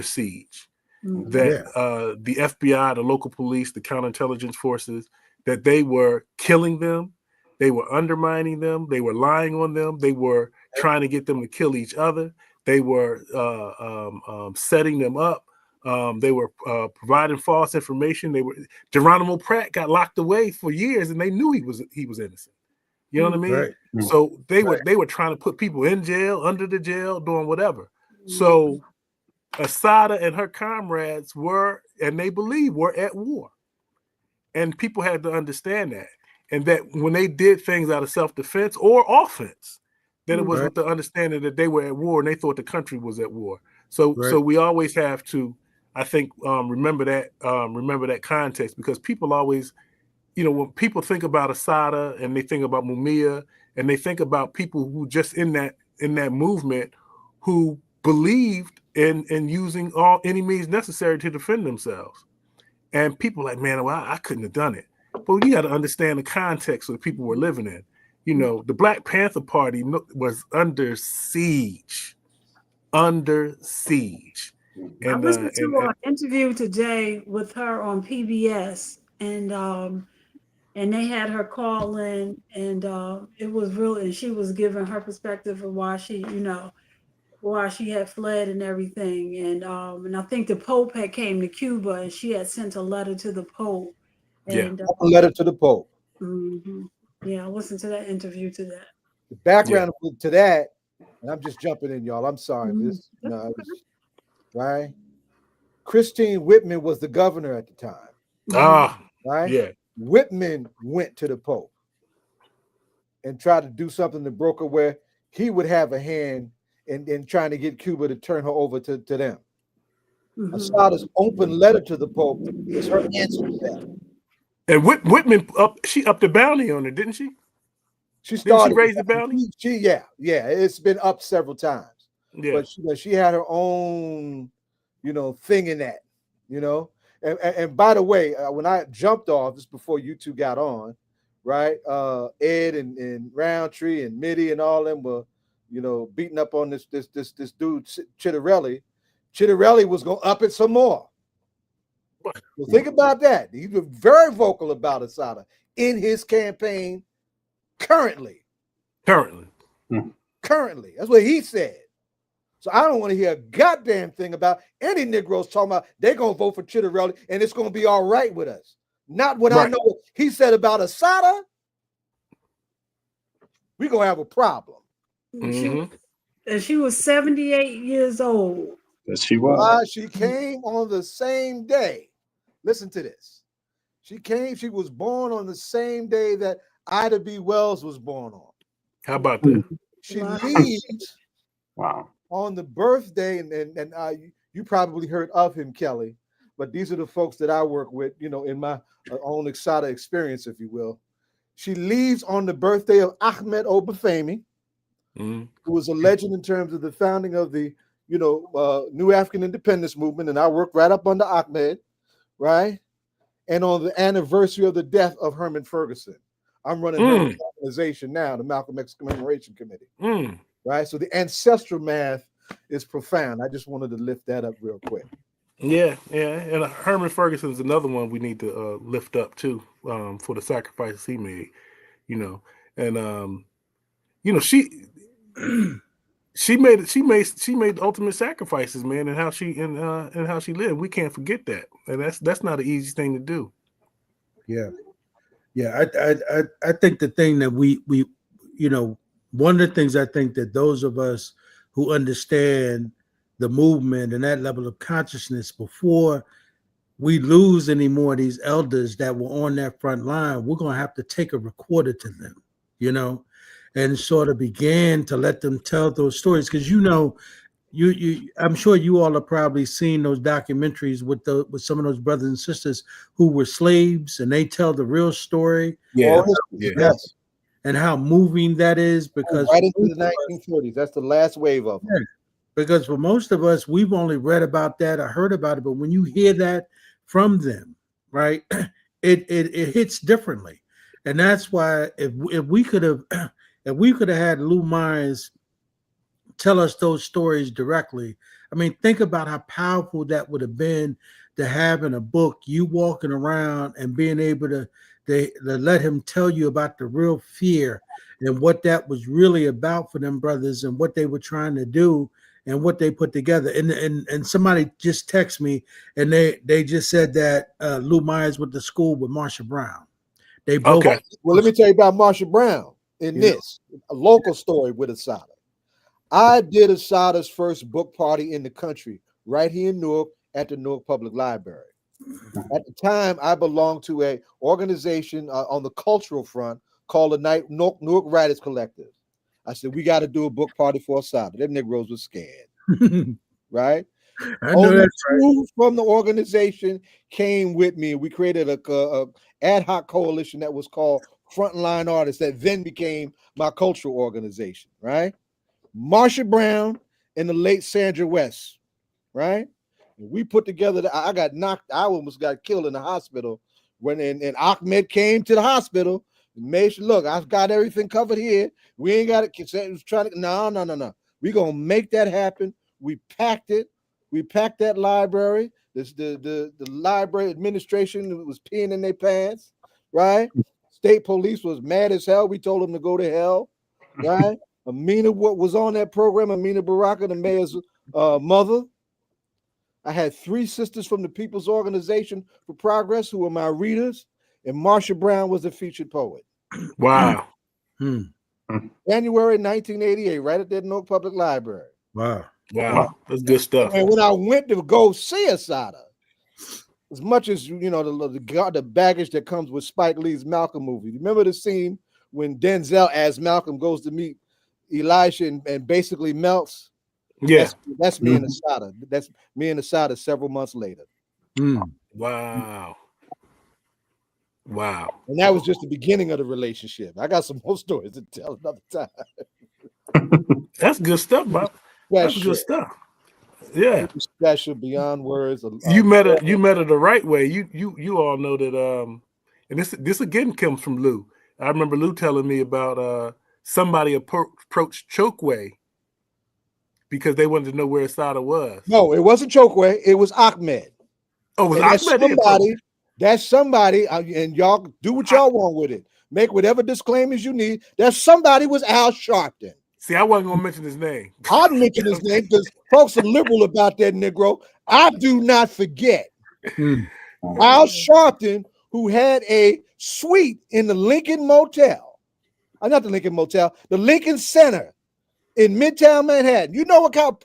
siege. Mm-hmm. That the FBI, the local police, the counterintelligence forces, that they were killing them, they were undermining them, they were lying on them, they were trying to get them to kill each other. They were setting them up. They were providing false information. Geronimo Pratt got locked away for years, and they knew he was innocent. You know what I mean? Right. So they were trying to put people in jail, under the jail, doing whatever. So Assata and her comrades were, and they believe, were at war. And people had to understand that. And that when they did things out of self-defense or offense, that it was with the understanding that they were at war and they thought the country was at war. So we always have to I think remember that context, because people always, when people think about Assata and they think about Mumia and they think about people who just in that movement who believed in using any means necessary to defend themselves. And people like, man, well, I couldn't have done it. But you got to understand the context of the people we're living in. The Black Panther Party was under siege. Under siege. I listened to an interview today with her on PBS, and they had her call in, and it was really, and she was giving her perspective of why she, why she had fled and everything, and I think the Pope had came to Cuba, and she had sent a letter to the Pope, and a letter to the Pope. Yeah, I listened to that interview to that. The background to that, and I'm just jumping in, y'all. I'm sorry. Right? Christine Whitman was the governor at the time. Right? Yeah. Whitman went to the Pope and tried to do something to broker where he would have a hand in trying to get Cuba to turn her over to them. Assata's open letter to the Pope is her answer to that. And Whitman she upped the bounty on her, didn't she? She started. Didn't she raise the bounty? Yeah. It's been up several times. Yeah. But she had her own, thing in that, And by the way, when I jumped off just before you two got on, right? Ed and Rountree and Mitty and all them were, beating up on this dude Chitterelli. Chitterelli was gonna up it some more. So think about that. He was very vocal about Assata in his campaign currently. Currently. That's what he said. So I don't want to hear a goddamn thing about any Negroes talking about they're going to vote for Chitterelli and it's going to be all right with us. Not what I know what he said about Assata. We're going to have a problem. She was 78 years old. Yes, she was. She came on the same day. Listen to this. She was born on the same day that Ida B. Wells was born on. How about that? She leaves on the birthday, and you probably heard of him, Kelly, but these are the folks that I work with, in my own Assata experience, if you will. She leaves on the birthday of Ahmed Obafemi, who was a legend in terms of the founding of the, New African Independence Movement, and I worked right up under Ahmed, right? And on the anniversary of the death of Herman Ferguson. I'm running her organization now, the Malcolm X Commemoration Committee. Right? So the ancestral math is profound. I just wanted to lift that up real quick. Yeah. And Herman Ferguson is another one we need to lift up too, for the sacrifices he made, And she made ultimate sacrifices, man, and how she lived. We can't forget that. And that's not an easy thing to do. Yeah, I think the thing that we one of the things I think that those of us who understand the movement and that level of consciousness, before we lose any more of these elders that were on that front line, we're going to have to take a recorder to them, and sort of begin to let them tell those stories. Because I'm sure you all have probably seen those documentaries with some of those brothers and sisters who were slaves, and they tell the real story. Yes. And how moving that is, because right into the 1940s, that's the last wave of it. Because for most of us, we've only read about that or heard about it, but when you hear that from them, right, it hits differently, and that's why if we could have had Lou Myers tell us those stories directly. I mean, think about how powerful that would have been to have in a book, you walking around and being able to let him tell you about the real fear and what that was really about for them brothers and what they were trying to do and what they put together. And somebody just texted me and they just said that Lou Myers went to school with Marsha Brown. They both. Okay. Well, let me tell you about Marsha Brown in this, a local story with Assata. I did Assata's first book party in the country right here in Newark at the Newark Public Library. At the time, I belonged to an organization on the cultural front called the Newark Writers Collective. I said, we got to do a book party for Assata. Them Negroes were scared, right? I know Only that's right. two from the organization came with me. We created a ad hoc coalition that was called Frontline Artists that then became my cultural organization, right? Marsha Brown and the late Sandra West, right? We put together, I got knocked, I almost got killed in the hospital when and Ahmed came to the hospital and made sure, look, I've got everything covered here. We ain't got it. Trying to, no. We're going to make that happen. We packed it. We packed that library. The library administration was peeing in their pants, right? State police was mad as hell. We told them to go to hell, right? Amina, what was on that program, Amina Baraka, the mayor's mother. I had 3 sisters from the People's Organization for Progress who were my readers, and Marsha Brown was the featured poet. Wow. January 1988, right at the Newark Public Library. Wow. Wow. That's good stuff. And when I went to go see Assata, as much as you know the baggage that comes with Spike Lee's Malcolm movie. Remember the scene when Denzel, as Malcolm, goes to meet Elisha and basically melts? Yeah. That's me and Assata. That's me and Assata several months later. Wow. Wow. And that was just the beginning of the relationship. I got some more stories to tell another time. That's good stuff, Bob. That's good stuff. Yeah. Special beyond words. You met her the right way. You all know that and this again comes from Lou. I remember Lou telling me about somebody approached Chokeway because they wanted to know where Assata was. No, it wasn't Chokeway. It was Ahmed. Oh, it was Ahmed. That's somebody, and y'all do what y'all want with it. Make whatever disclaimers you need. That somebody was Al Sharpton. See, I wasn't gonna mention his name. I'd mention his name because folks are liberal about that Negro. I do not forget Al Sharpton, who had a suite in the Lincoln Motel. Not the Lincoln Motel, the Lincoln Center in Midtown Manhattan. You know how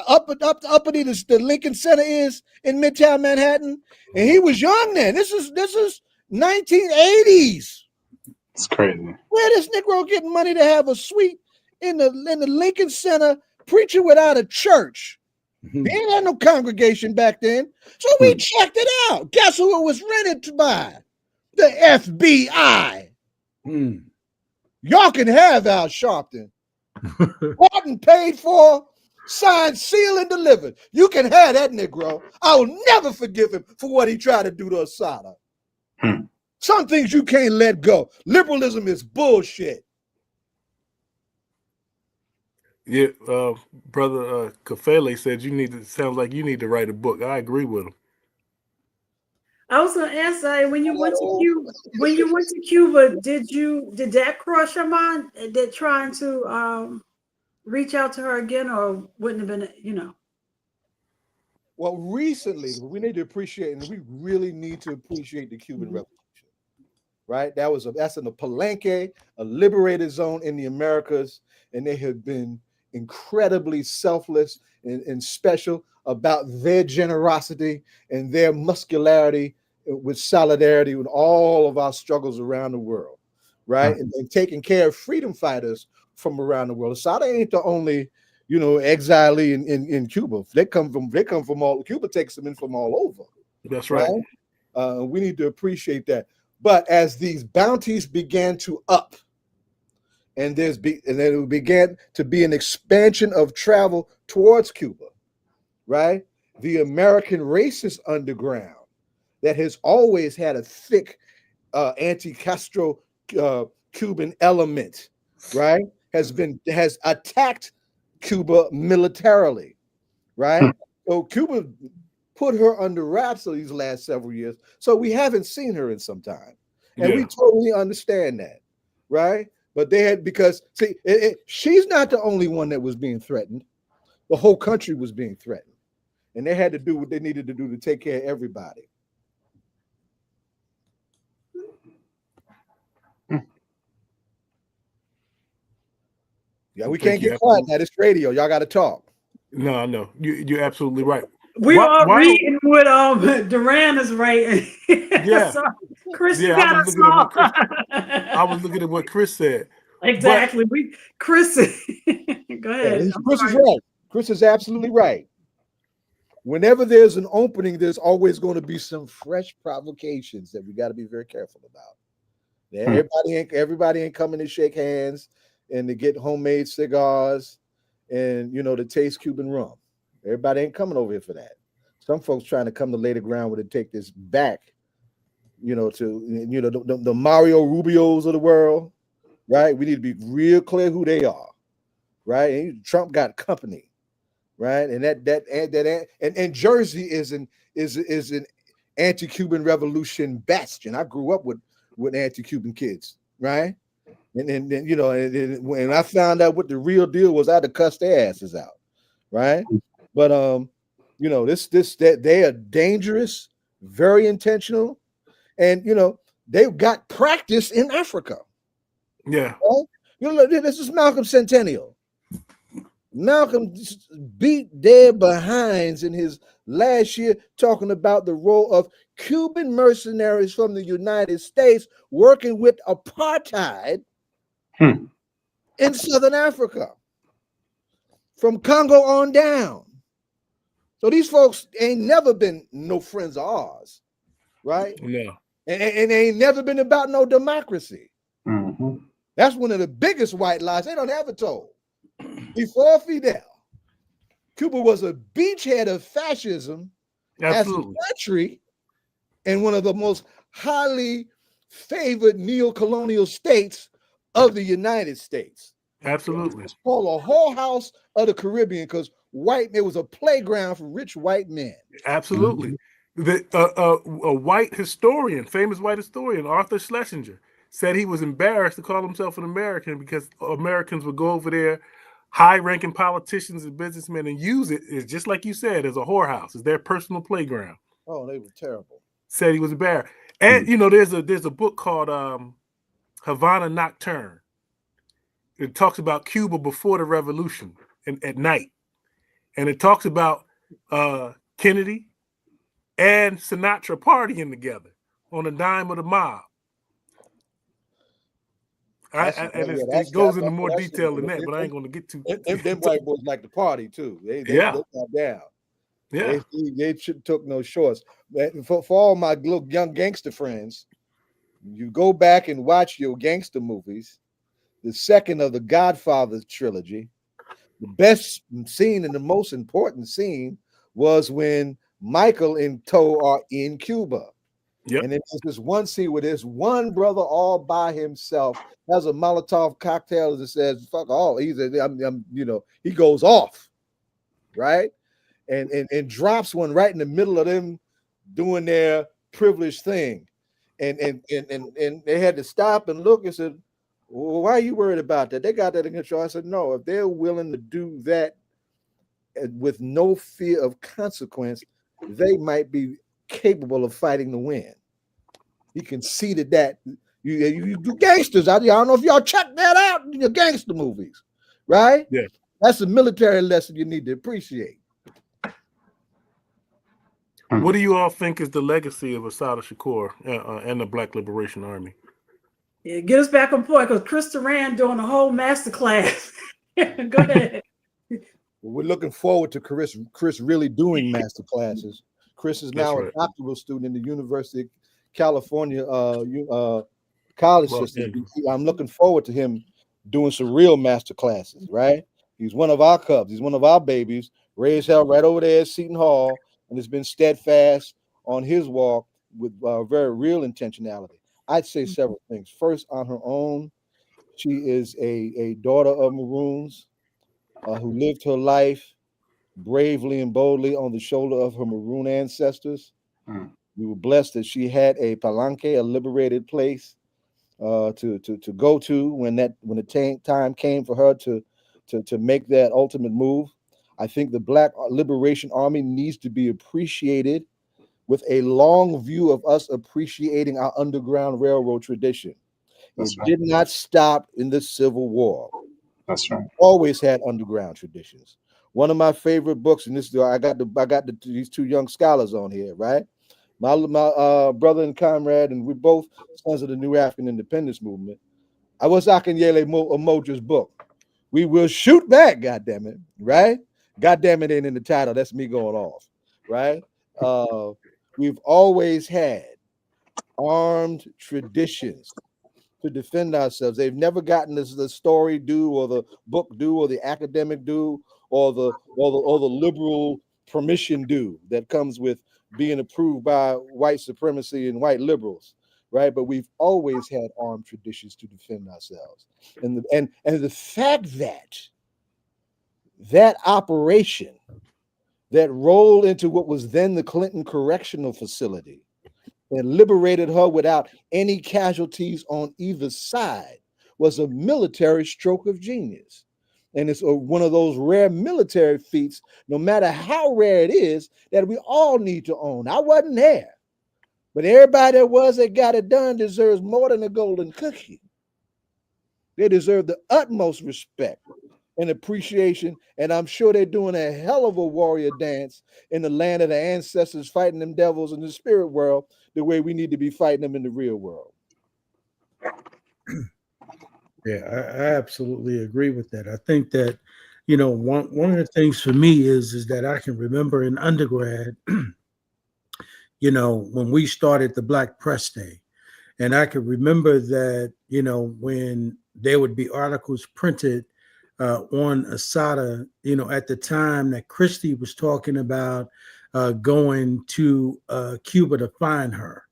uppity the Lincoln Center is in Midtown Manhattan? And he was young then. This is 1980s. It's crazy. Where this Negro getting money to have a suite in the Lincoln Center, preaching without a church? He ain't had no congregation back then. So we checked it out. Guess who it was rented by? The FBI. Y'all can have Al Sharpton. Walton paid for, signed, sealed, and delivered. You can have that Negro. I will never forgive him for what he tried to do to Assata. Some things you can't let go. Liberalism is bullshit. Yeah, brother Kafele said sounds like you need to write a book. I agree with him. I was going to ask, when you went to Cuba, did that cross your mind? That trying to reach out to her again, or wouldn't have been, Well, recently we need to appreciate, and we really need to appreciate the Cuban Revolution. Right? That's in a Palenque, a liberated zone in the Americas, and they have been incredibly selfless and special about their generosity and their muscularity with solidarity with all of our struggles around the world, right? And taking care of freedom fighters from around the world. Assata ain't the only, exilee in Cuba. They come from all. Cuba takes them in from all over. That's right. We need to appreciate that. But as these bounties began to up, and then it began to be an expansion of travel towards Cuba, right? The American racist underground that has always had a thick anti-Castro Cuban element, right? Has attacked Cuba militarily, right? So Cuba put her under wraps for these last several years. So we haven't seen her in some time. And we totally understand that, right? But they had, because see, she's not the only one that was being threatened. The whole country was being threatened. And they had to do what they needed to do to take care of everybody. Yeah, we can't get quiet now. It's radio. Y'all got to talk. No, you're absolutely right. We are reading what Duran is writing. Yeah. So Chris got us all. I was looking at what Chris said. Exactly. Chris, go ahead. Chris is right. Chris is absolutely right. whenever there's an opening, there's always going to be some fresh provocations that we got to be very careful about. Everybody ain't coming to shake hands and to get homemade cigars and to taste Cuban rum. Everybody ain't coming over here for that. Some folks trying to come to lay the ground to take this back, to the Mario Rubios of the world, right? We need to be real clear who they are, right? And Trump got company, right? And that Jersey is an anti-Cuban revolution bastion. I grew up with anti-Cuban kids, right? And when I found out what the real deal was, I had to cuss their asses out, right? But that they are dangerous, very intentional, and they've got practice in Africa. Yeah. Right? This is Malcolm Centennial. Malcolm beat their behinds in his last year talking about the role of Cuban mercenaries from the United States working with apartheid in Southern Africa, from Congo on down. So these folks ain't never been no friends of ours, right? Yeah. And they ain't never been about no democracy. Mm-hmm. That's one of the biggest white lies they don't ever told. Before Fidel, Cuba was a beachhead of fascism. Absolutely. As a country and one of the most highly favored neo-colonial states of the United States. Absolutely. It's called a whorehouse of the Caribbean because it was a playground for rich white men. Absolutely. A white historian, famous white historian, Arthur Schlesinger, said he was embarrassed to call himself an American because Americans would go over there, high-ranking politicians and businessmen, and use it, as, just like you said, as a whorehouse, as their personal playground. Oh, they were terrible. Said he was embarrassed. And, there's a book called Havana Nocturne. It talks about Cuba before the revolution and at night. And it talks about Kennedy and Sinatra partying together on a dime of the mob. It goes into more detail than that, but I ain't going to get to. Them white boys like to party too. They got down. Yeah, they took no shorts. For all my little young gangster friends, you go back and watch your gangster movies. The second of the Godfather trilogy, the best scene and the most important scene was when Michael and Toe are in Cuba. Yep. And then there's this one scene where there's one brother all by himself, has a Molotov cocktail that says "fuck all." He goes off, right, and drops one right in the middle of them doing their privileged thing, and they had to stop and look and said, well, "Why are you worried about that? They got that in control." I said, "No, if they're willing to do that with no fear of consequence, they might be capable of fighting to win." He conceded that. You gangsters out there. I don't know if y'all check that out in your gangster movies, right? Yeah. That's a military lesson you need to appreciate. What do you all think is the legacy of Assata Shakur and the Black Liberation Army? Yeah, get us back on point because Chris Duran doing a whole master class. Go ahead. Well, we're looking forward to Chris really doing master classes. Chris is now a doctoral student in the University of California college system. I'm looking forward to him doing some real master classes, right? He's one of our cubs. He's one of our babies, raised hell right over there at Seton Hall, and has been steadfast on his walk with very real intentionality. I'd say several things. First, on her own, she is a daughter of Maroons who lived her life bravely and boldly on the shoulder of her Maroon ancestors. We were blessed that she had a palanque, a liberated place to go to when the time came for her to make that ultimate move. I think the Black Liberation Army needs to be appreciated with a long view of us appreciating our Underground Railroad tradition. It did not stop in the Civil War. That's right. Always had underground traditions. One of my favorite books, and this I got these two young scholars on here, right? My brother and comrade, and we're both sons of the New African Independence Movement. I was Akinyele Umoja's book. We will shoot back, goddammit, right? Goddammit ain't in the title. That's me going off. right? We've always had armed traditions to defend ourselves. They've never gotten the story due, or the book due, or the academic due, or the liberal permission due that comes with being approved by white supremacy and white liberals, right? But we've always had armed traditions to defend ourselves, and the fact that that operation that rolled into what was then the Clinton Correctional Facility and liberated her without any casualties on either side was a military stroke of genius. And it's one of those rare military feats, no matter how rare it is, that we all need to own. I wasn't there, but everybody that got it done deserves more than a golden cookie. They deserve the utmost respect and appreciation, and I'm sure they're doing a hell of a warrior dance in the land of the ancestors, fighting them devils in the spirit world the way we need to be fighting them in the real world. Yeah, I absolutely agree with that. I think that, one of the things for me is that I can remember in undergrad, when we started the Black Press Day, and I can remember that, when there would be articles printed on Assata, at the time that Christie was talking about going to Cuba to find her.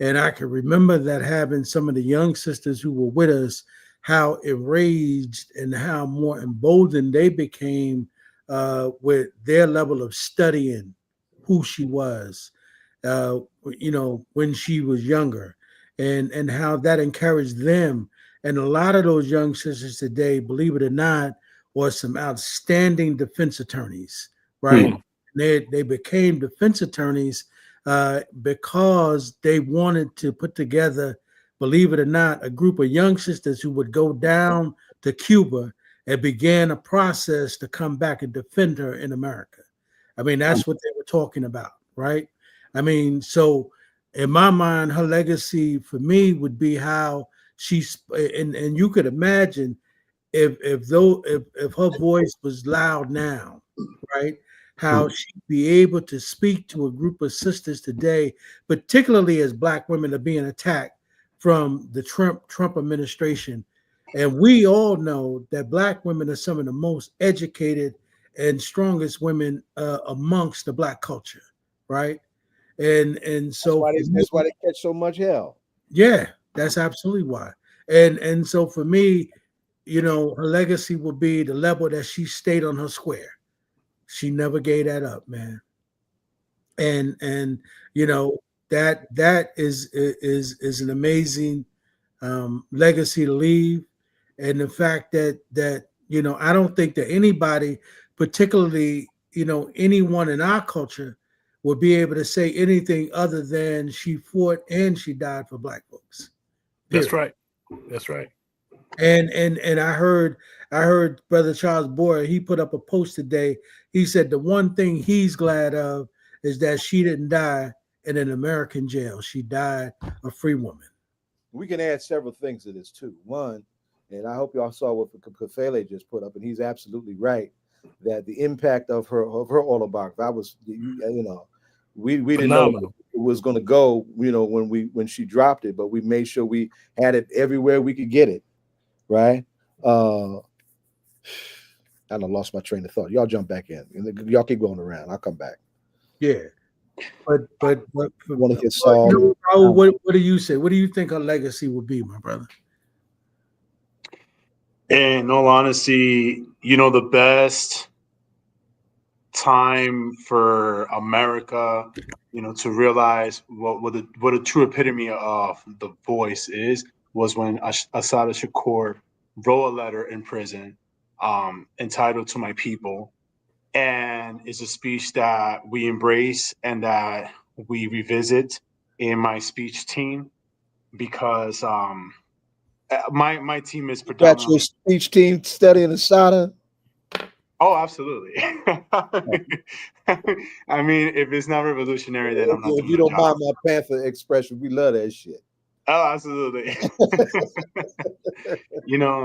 And I can remember that having some of the young sisters who were with us, how enraged and how more emboldened they became with their level of studying who she was, when she was younger, and how that encouraged them. And a lot of those young sisters today, believe it or not, were some outstanding defense attorneys, right? They became defense attorneys because they wanted to put together, believe it or not, a group of young sisters who would go down to Cuba and began a process to come back and defend her in America. I mean, that's what they were talking about, right? I mean, so in my mind, her legacy for me would be how she's, and you could imagine if her voice was loud now, right? How she'd be able to speak to a group of sisters today, particularly as Black women are being attacked from the Trump administration. And we all know that Black women are some of the most educated and strongest women amongst the Black culture, right? And so that's why they catch so much hell. Yeah, that's absolutely why. And so for me, her legacy will be the level that she stayed on her square. She never gave that up, man. And that is an amazing legacy to leave. And the fact that I don't think that anybody, particularly anyone in our culture, would be able to say anything other than she fought and she died for Black folks. Period. That's right. That's right. And I heard Brother Charles Boyer, he put up a post today. He said the one thing he's glad of is that she didn't die in an American jail. She died a free woman. We can add several things to this too. One, and I hope y'all saw what Kafele just put up, and he's absolutely right, that the impact of her autobiography, we didn't know it was going to go, when she dropped it, but we made sure we had it everywhere we could get it, right? I done lost my train of thought. Y'all jump back in. Y'all keep going around. I'll come back. Yeah. But want to get Saul. What do you say? What do you think her legacy will be, my brother? In all honesty, the best time for America, to realize what a true epitome of the voice was when Assata Shakur wrote a letter in prison, entitled "To My People," and it's a speech that we embrace and that we revisit in my speech team, because my team is predominantly. Got your speech team studying Assata? Oh, absolutely. I mean, if it's not revolutionary, then I'm not. If you don't mind my Panther expression, we love that shit. Oh, absolutely.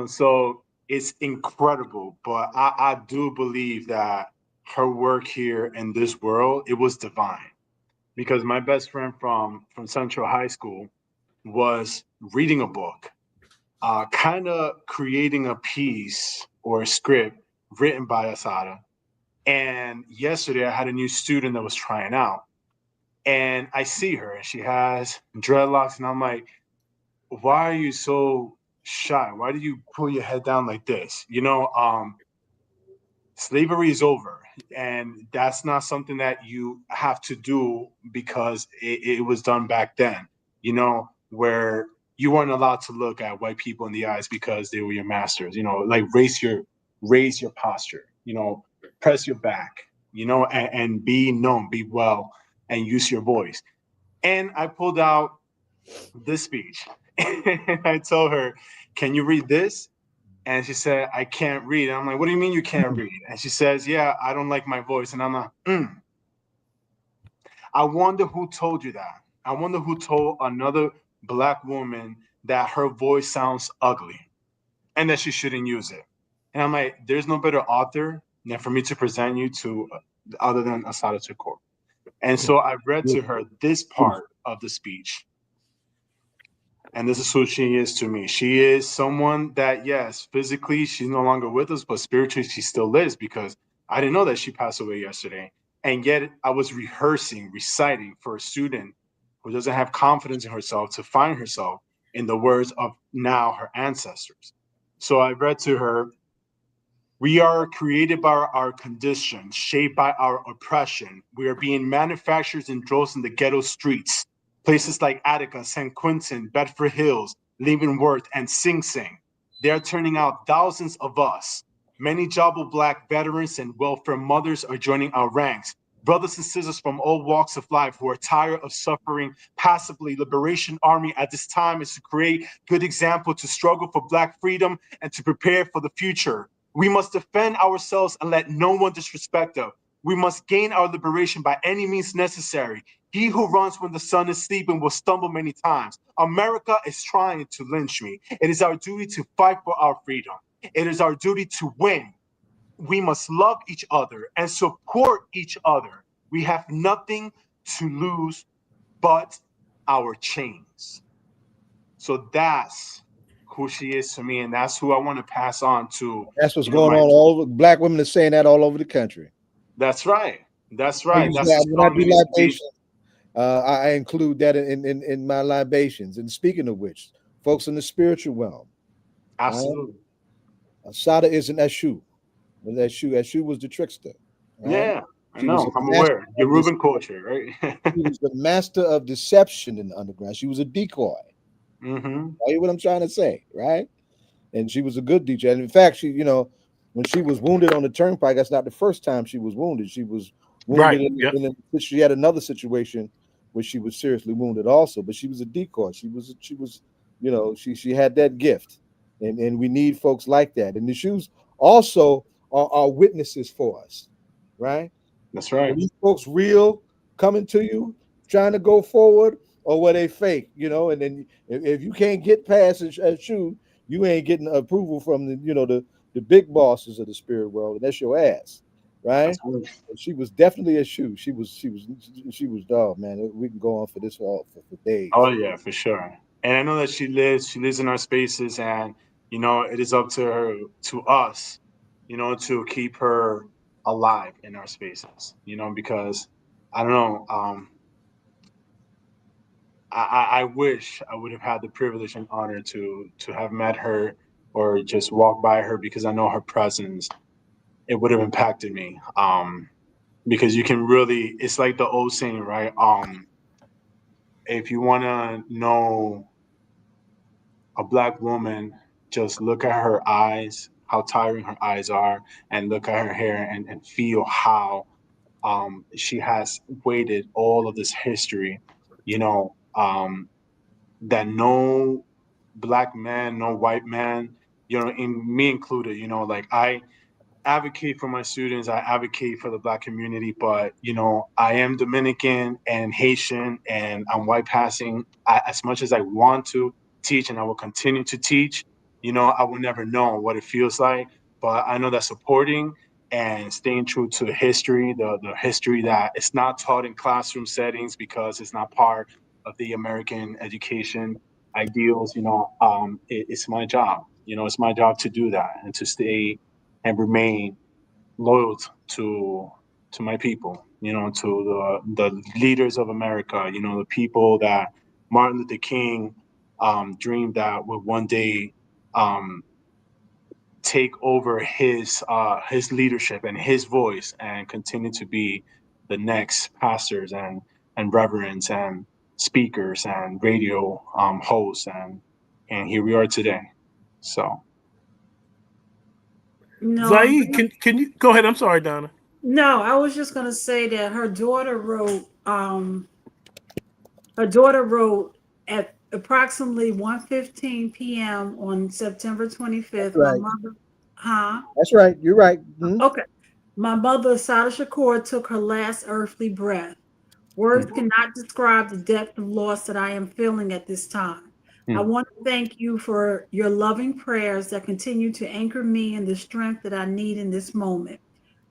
So it's incredible, but I do believe that her work here in this world, it was divine. Because my best friend from Central High School was reading a book, kind of creating a piece or a script written by Assata. And yesterday I had a new student that was trying out. And I see her and she has dreadlocks. And I'm like, why are you so shy? Why do you pull your head down like this? Slavery is over. And that's not something that you have to do because it was done back then, where you weren't allowed to look at white people in the eyes because they were your masters, like raise your posture, press your back, and be known, be well, and use your voice. And I pulled out this speech and I told her, can you read this? And she said, I can't read. And I'm like, what do you mean you can't read? And she says, yeah, I don't like my voice. And I'm like, I wonder who told you that. I wonder who told another Black woman that her voice sounds ugly and that she shouldn't use it. And I'm like, there's no better author than for me to present you to other than Assata Shakur. And so I read to her this part of the speech. And this is who she is to me. She is someone that, yes, physically she's no longer with us, but spiritually she still lives, because I didn't know that she passed away yesterday. And yet I was reciting for a student who doesn't have confidence in herself to find herself in the words of now her ancestors. So I read to her, we are created by our condition, shaped by our oppression. We are being manufactured in droves in the ghetto streets. Places like Attica, San Quentin, Bedford Hills, Leavenworth, and Sing Sing. They are turning out thousands of us. Many jobless Black veterans and welfare mothers are joining our ranks. Brothers and sisters from all walks of life who are tired of suffering passively. Liberation Army at this time is to create good example, to struggle for Black freedom, and to prepare for the future. We must defend ourselves and let no one disrespect us. We must gain our liberation by any means necessary. He who runs when the sun is sleeping will stumble many times. America is trying to lynch me. It is our duty to fight for our freedom. It is our duty to win. We must love each other and support each other. We have nothing to lose but our chains. So that's who she is to me, and that's who I want to pass on to. That's what's going on all over. Black women are saying that all over the country. That's right. That's right. When I do libations, I include that in my libations. And speaking of which, folks in the spiritual realm, absolutely, Assata is an Eshu. Eshu was the trickster. Right? Yeah, I know. I'm aware. Your Reuben culture, right? She was the master of deception in the underground. She was a decoy. Mm-hmm. You know what I'm trying to say, right? And she was a good DJ. And in fact, she, when she was wounded on the turnpike, that's not the first time she was wounded. She was wounded she had another situation where she was seriously wounded also, but she was a decoy. She was, she had that gift. And we need folks like that. And the shoes also are witnesses for us, right? That's right. Are these folks real coming to you, trying to go forward, or were they fake? And then if you can't get past a shoe, you ain't getting approval from the big bosses of the spirit world, and that's your ass, right? She was definitely a shoe. She was dog, man. We can go on for this for days. Oh yeah, for sure. And I know that she lives in our spaces, and it is up to us, to keep her alive in our spaces, because I don't know, I wish I would have had the privilege and honor to have met her or just walk by her, because I know her presence, it would have impacted me. Because you can really, it's like the old saying, right? If you want to know a Black woman, just look at her eyes, how tiring her eyes are, and look at her hair and feel how she has waited all of this history, that no Black man, no white man, in me included, like I advocate for my students, I advocate for the Black community, but I am Dominican and Haitian, and I'm white passing. As much as I want to teach, and I will continue to teach, I will never know what it feels like, but I know that supporting and staying true to history, the history that it's not taught in classroom settings because it's not part of the American education ideals. It's my job. It's my job to do that and to stay and remain loyal to my people. To the leaders of America. The people that Martin Luther King dreamed that would one day take over his leadership and his voice and continue to be the next pastors and reverends and speakers and radio hosts and here we are today. So No, Zaid, can you go ahead? I'm sorry, Donna. no, I was just gonna say that her daughter wrote at approximately 1:15 p.m. on September That's 25th. My right. mother, huh? That's right. You're right. Okay. My mother, Assata Shakur, took her last earthly breath. Words mm, cannot describe the depth of loss that I am feeling at this time. I mm, want to thank you for your loving prayers that continue to anchor me in the strength that I need in this moment.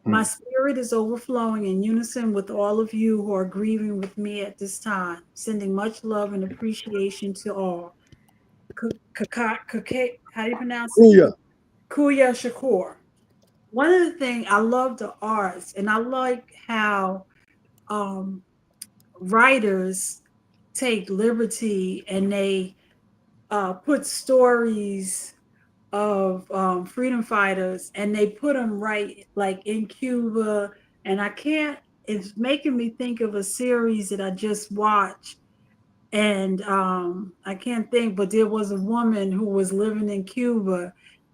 My mm. spirit is overflowing in unison with all of you who are grieving with me at this time, sending much love and appreciation to all. How do you pronounce it? Kuya. Kuya Shakur. One of the things I love the arts, and I like how um, writers take liberty and they put stories of freedom fighters and they put them right like in Cuba. And I can't, it's making me think of a series that I just watched. And I can't think, but there was a woman who was living in Cuba,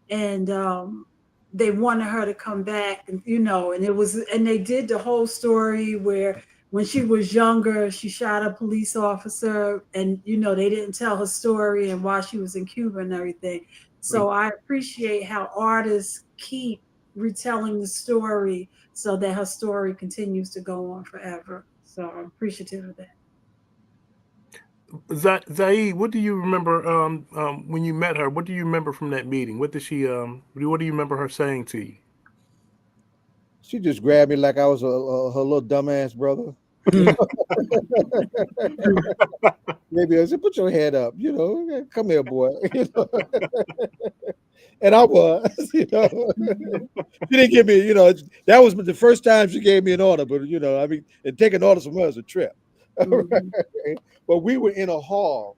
and they wanted her to come back, and it was, and they did the whole story where when she was younger, she shot a police officer, and they didn't tell her story and why she was in Cuba and everything. So I appreciate how artists keep retelling the story so that her story continues to go on forever. So I'm appreciative of that. Zaid, what do you remember when you met her? What do you remember from that meeting? What did she what do you remember her saying to you? She just grabbed me like I was her little dumbass brother. You know? Maybe I said, put your head up, come here, boy. And I was, she didn't give me, that was the first time she gave me an order, but I mean, and taking orders from her is a trip. Mhm. But we were in a hall.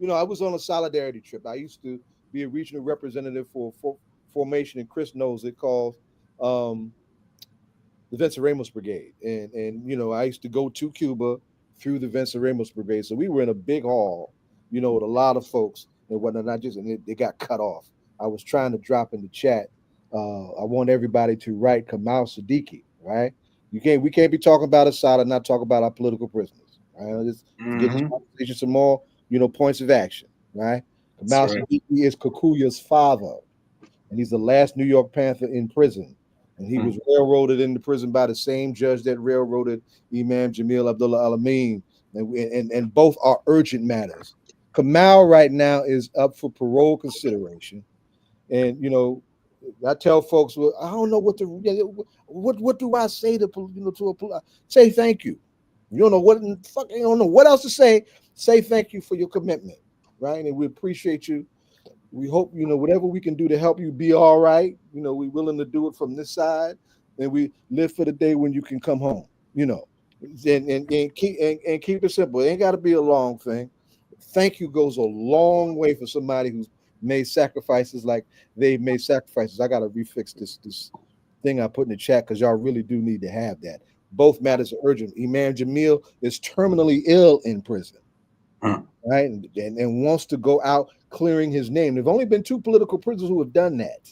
I was on a solidarity trip. I used to be a regional representative for formation, and Chris knows it, called the Venceremos Brigade. And I used to go to Cuba through the Venceremos Brigade. So we were in a big hall, with a lot of folks and whatnot. And they got cut off. I was trying to drop in the chat. I want everybody to write Kamal Siddiqui, right? We can't be talking about Assata and not talk about our political prisoners. Right? Let's get this Mhm. conversation some more, points of action, right? That's Kamal right. Siddiqui is Kikuya's father, and he's the last New York Panther in prison. And he was railroaded into prison by the same judge that railroaded Imam Jamil Abdullah Alameen. And both are urgent matters. Kamal right now is up for parole consideration. And I tell folks, well, I don't know what do I say to a say thank you. You don't know what fuck, you don't know what else to say. Say thank you for your commitment, right? And we appreciate you. We hope, whatever we can do to help you be all right, we're willing to do it from this side. And we live for the day when you can come home, and keep it simple. It ain't got to be a long thing. Thank you goes a long way for somebody who's made sacrifices like they've made sacrifices. I got to refix this thing I put in the chat because y'all really do need to have that. Both matters are urgent. Imam Jamil is terminally ill in prison, right? And wants to go out clearing his name. There've only been two political prisoners who have done that.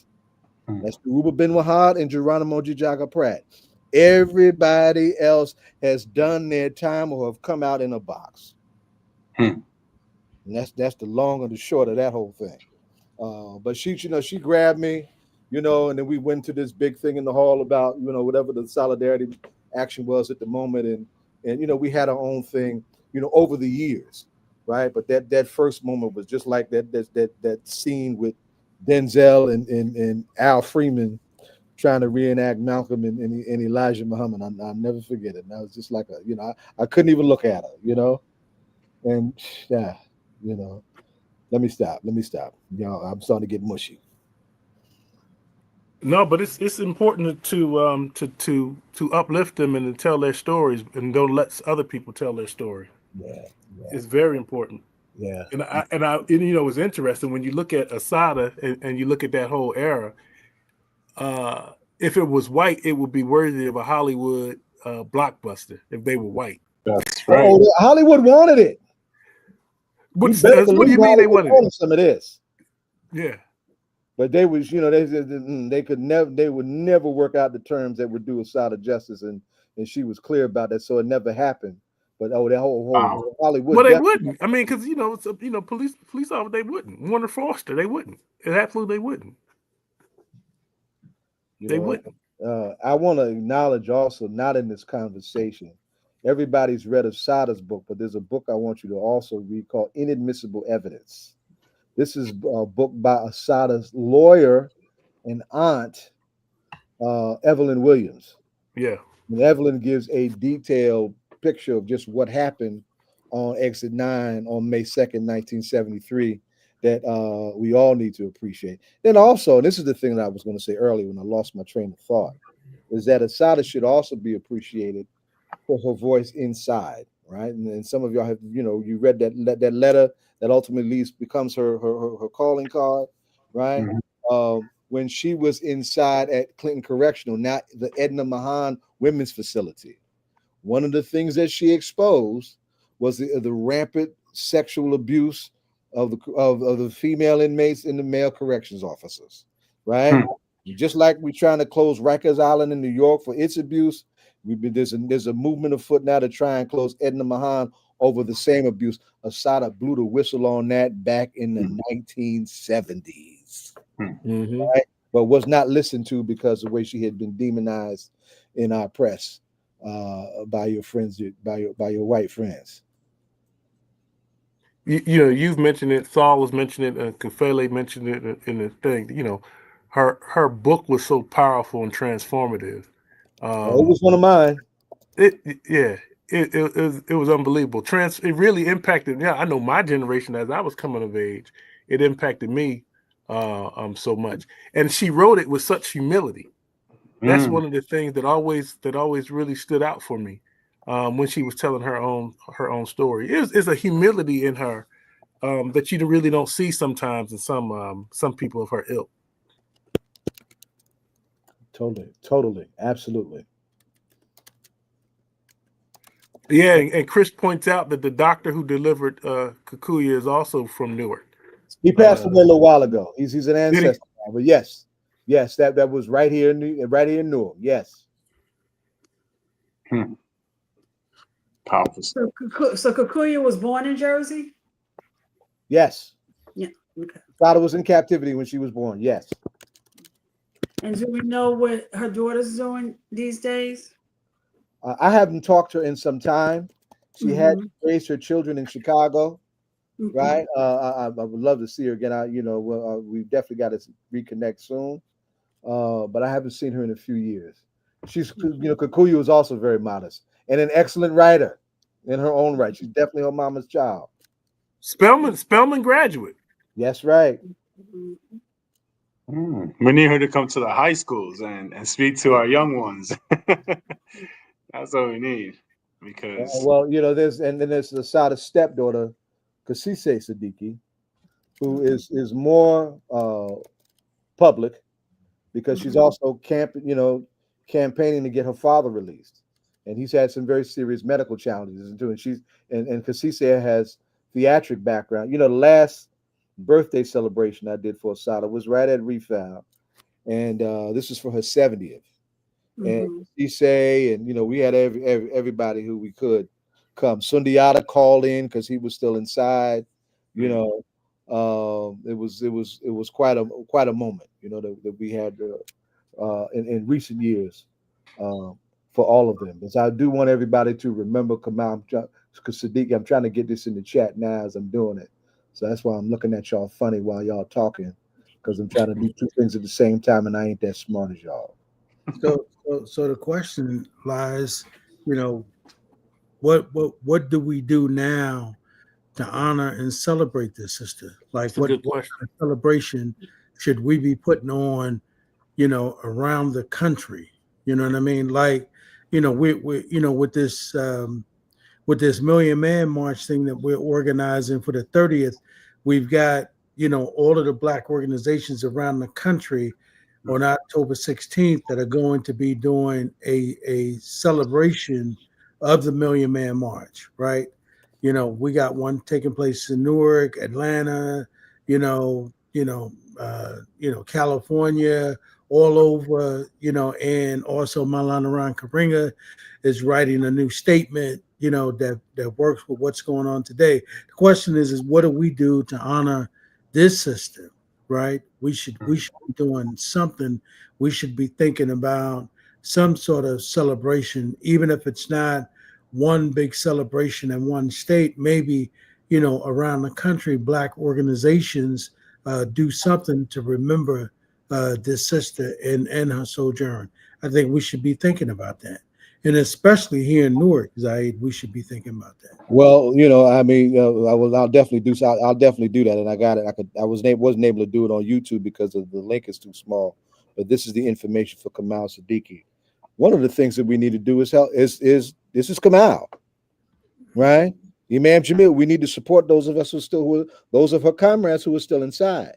That's Ruba Ben Wahad and Geronimo Jijaga Pratt. Everybody else has done their time or have come out in a box. And that's the long and the short of that whole thing. But she grabbed me, and then we went to this big thing in the hall about, whatever the solidarity action was at the moment. And we had our own thing, over the years. Right. But that first moment was just like that scene with Denzel and Al Freeman trying to reenact Malcolm and Elijah Muhammad. I'll never forget it. And I was just like, I couldn't even look at her, and yeah, let me stop. I'm starting to get mushy. No, but it's important to uplift them and to tell their stories and don't let other people tell their story. Yeah. It's very important. Yeah. And it's interesting when you look at Assata and you look at that whole era. If it was white, it would be worthy of a Hollywood blockbuster if they were white. That's right. Oh, Hollywood wanted it. What do you mean they wanted some of this? Yeah. But they was, they would never work out the terms that would do Assata justice, and she was clear about that, so it never happened. But that whole Hollywood. Well, they wouldn't. I mean, because police officer, they wouldn't. Warner Foster, they wouldn't. Absolutely, they wouldn't. They wouldn't. I want to acknowledge also, not in this conversation, everybody's read Assata's book, but there's a book I want you to also read called Inadmissible Evidence. This is a book by Assata's lawyer and aunt, Evelyn Williams. Yeah. And Evelyn gives a detailed picture of just what happened on Exit 9 on May 2nd, 1973, that we all need to appreciate. Then also, and this is the thing that I was going to say earlier when I lost my train of thought, is that Assata should also be appreciated for her voice inside, right? And some of y'all have, you read that letter that ultimately becomes her calling card, right? Mm-hmm. When she was inside at Clinton Correctional, not the Edna Mahan Women's Facility, one of the things that she exposed was the rampant sexual abuse of the female inmates and the male corrections officers, right? Just like we're trying to close Rikers Island in New York for its abuse, there's a movement afoot now to try and close Edna Mahan over the same abuse. Assata blew the whistle on that back in the 1970s, right? But was not listened to because of the way she had been demonized in our press by your friends, by your white friends. You've mentioned it. Saul was mentioning it. Kafele mentioned it in the thing. Her book was so powerful and transformative. It was one of mine. It was unbelievable. It really impacted. Yeah, I know my generation as I was coming of age. It impacted me so much, and she wrote it with such humility. That's one of the things that always really stood out for me when she was telling her own story. It's a humility in her that you really don't see sometimes in some people of her ilk. Totally, absolutely. Yeah, and Chris points out that the doctor who delivered Kikuya is also from Newark. He passed away a little while ago. He's an ancestor, but yes, that was right here in Newark. Yes. Powerful. So Kikuya was born in Jersey? Yes. Yeah. Okay. Father was in captivity when she was born. Yes. And do we know what her daughter's doing these days? I haven't talked to her in some time. She had raised her children in Chicago, right? I would love to see her again. We definitely got to reconnect soon, but I haven't seen her in a few years. She's, Kikuya was also very modest and an excellent writer in her own right. She's definitely her mama's child. Spelman graduate. Yes, right. We need her to come to the high schools and speak to our young ones. That's what we need. Because there's the Assata's stepdaughter, Kasise Siddiqui, who is more public because she's also campaigning to get her father released, and he's had some very serious medical challenges and Kasise has theatric background. The last birthday celebration I did for Assata was right at Refab, and this is for her 70th. And Kasise and we had everybody who we could come. Sundiata called in because he was still inside. It was quite a moment. That we had in recent years for all of them. Because I do want everybody to remember Kamal Siddiqui. I'm trying to get this in the chat now as I'm doing it. So that's why I'm looking at y'all funny while y'all talking, because I'm trying to do two things at the same time, and I ain't that smart as y'all. So the question lies, you know, what do we do now to honor and celebrate this sister? Like It's a good what question. kind of celebration should we be putting on, you know, around the country? You know what I mean? Like, you know, we you know, with this Million Man March thing that we're organizing for the 30th, we've got, you know, all of the black organizations around the country on October 16th that are going to be doing a celebration of the Million Man March, right? You know, we got one taking place in Newark, Atlanta, California, all over, you know, and also Malana Ron Karinga is writing a new statement, you know, that works with what's going on today. The question is what do we do to honor this system, right? We should be doing something. We should be thinking about some sort of celebration, even if it's not one big celebration in one state. Maybe, you know, around the country, black organizations do something to remember this sister and her sojourn. I think we should be thinking about that, and especially here in Newark, Zaid, we should be thinking about that. Well, I mean, I'll definitely do. I'll definitely do that, and I got it. Wasn't able to do it on YouTube because of the link is too small. But this is the information for Kamal Siddiqui. One of the things that we need to do is help. Is this is Kamal, right? Imam Jamil. We need to support those of us those of her comrades who are still inside.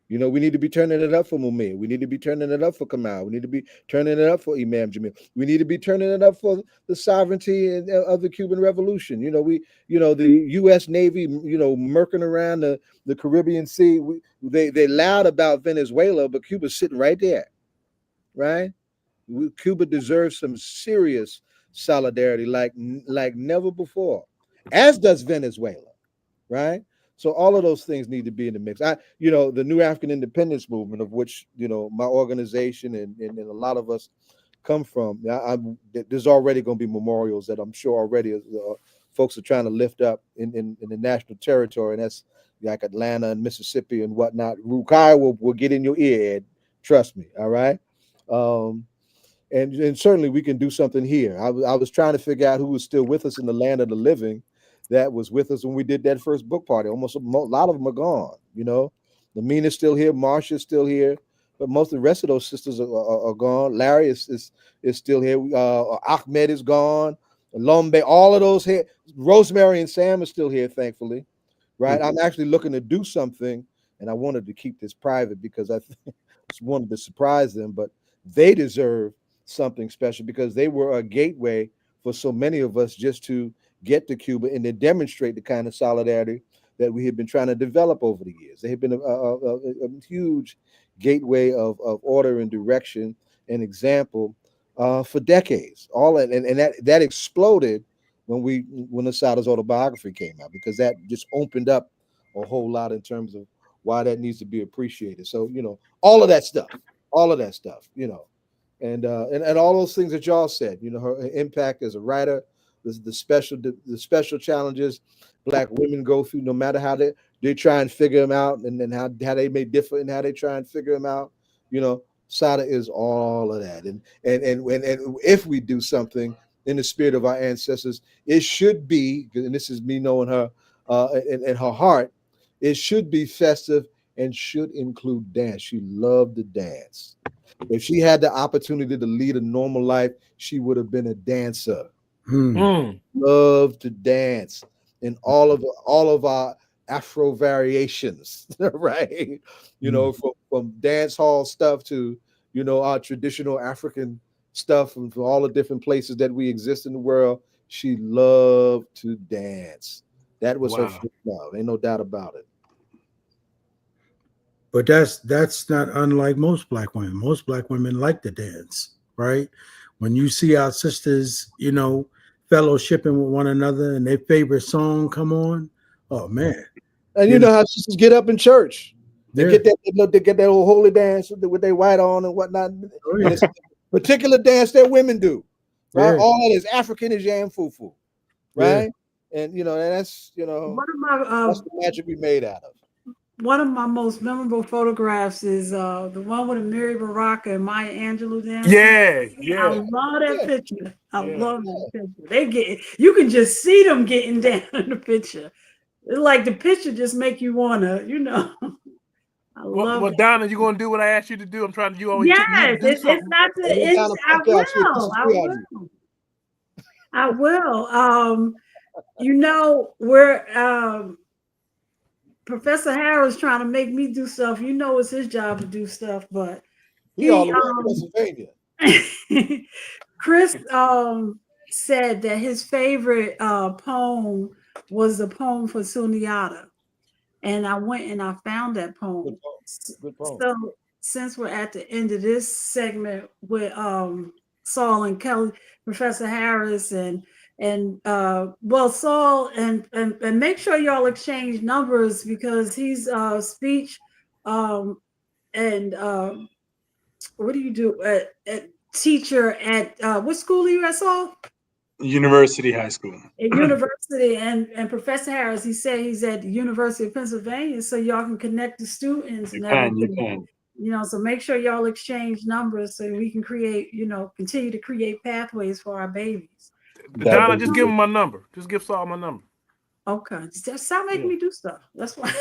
We need to be turning it up for Mumia. We need to be turning it up for Kamal. We need to be turning it up for Imam Jamil. We need to be turning it up for the sovereignty of the Cuban Revolution. The U.S. Navy, murking around the Caribbean Sea. They loud about Venezuela, but Cuba's sitting right there, right? Cuba deserves some serious solidarity, like never before, as does Venezuela, right? So all of those things need to be in the mix. The New African Independence Movement, of which my organization and a lot of us come from. There's already going to be memorials that I'm sure already folks are trying to lift up in the national territory, and that's like Atlanta and Mississippi and whatnot. Rukai will get in your ear, Ed. Trust me. All right. And certainly we can do something here. I was trying to figure out who was still with us in the land of the living that was with us when we did that first book party. Almost a lot of them are gone. Lamina's still here, Marsha's still here, but most of the rest of those sisters are gone. Larry is still here. Ahmed is gone. Lombe, all of those here. Rosemary and Sam are still here, thankfully. Right? I'm actually looking to do something, and I wanted to keep this private because I just wanted to surprise them, but they deserve something special because they were a gateway for so many of us just to get to Cuba and to demonstrate the kind of solidarity that we have been trying to develop over the years. They have been a huge gateway of order and direction and example for decades. And that exploded when Assata's autobiography came out, because that just opened up a whole lot in terms of why that needs to be appreciated. So all of that stuff, and all those things that y'all said, her impact as a writer, the special challenges Black women go through, no matter how they try and figure them out, and then how they may differ and how they try and figure them out. Sada is all of that, and if we do something in the spirit of our ancestors, it should be, and this is me knowing her and her heart, it should be festive and should include dance. She loved to dance. If she had the opportunity to lead a normal life, she would have been a dancer. Love to dance in all of our Afro variations, right? From dance hall stuff to our traditional African stuff, and from all the different places that we exist in the world. She loved to dance. That was her first love. Ain't no doubt about it. But that's not unlike most Black women. Most Black women like to dance, right? When you see our sisters, fellowshipping with one another and their favorite song come on, oh man! And you know how sisters get up in church. They get that old holy dance with their white on and whatnot. Oh, yeah. And it's a particular dance that women do, right? Yeah. All that is African is yam fufu, right? Yeah. And and that's that's the magic we made out of. one of my most memorable photographs is the one with Mary Baraka and Maya Angelou dancing. Yeah, I yeah, love that Yeah. picture. I Yeah. love that picture. They get you can just see them getting down in the picture. It's like the picture just make you wanna, I love Well, it. Donna, you gonna do what I asked you to do? I'm trying to. You always get me to Yes, do it's something. not the And then down it's the I podcast, she will. I will. I will. We're Professor Harris trying to make me do stuff. It's his job to do stuff, but He all he the way in Pennsylvania. Chris said that his favorite poem was the poem for Sunyata. And I went and I found that Good poem. poem. Good poem. So since we're at the end of this segment with Saul and Kelly, Professor Harris and Saul and make sure y'all exchange numbers because he's speech and what do you do at teacher at what school are you at, Saul? University High School. At university and Professor Harris, he said he's at the University of Pennsylvania, so y'all can connect the students and You everything. can. So make sure y'all exchange numbers so we can create, continue to create pathways for our babies. Donna, just give him my number. Just give Saul my number. Okay. Just stop making me do stuff. That's why.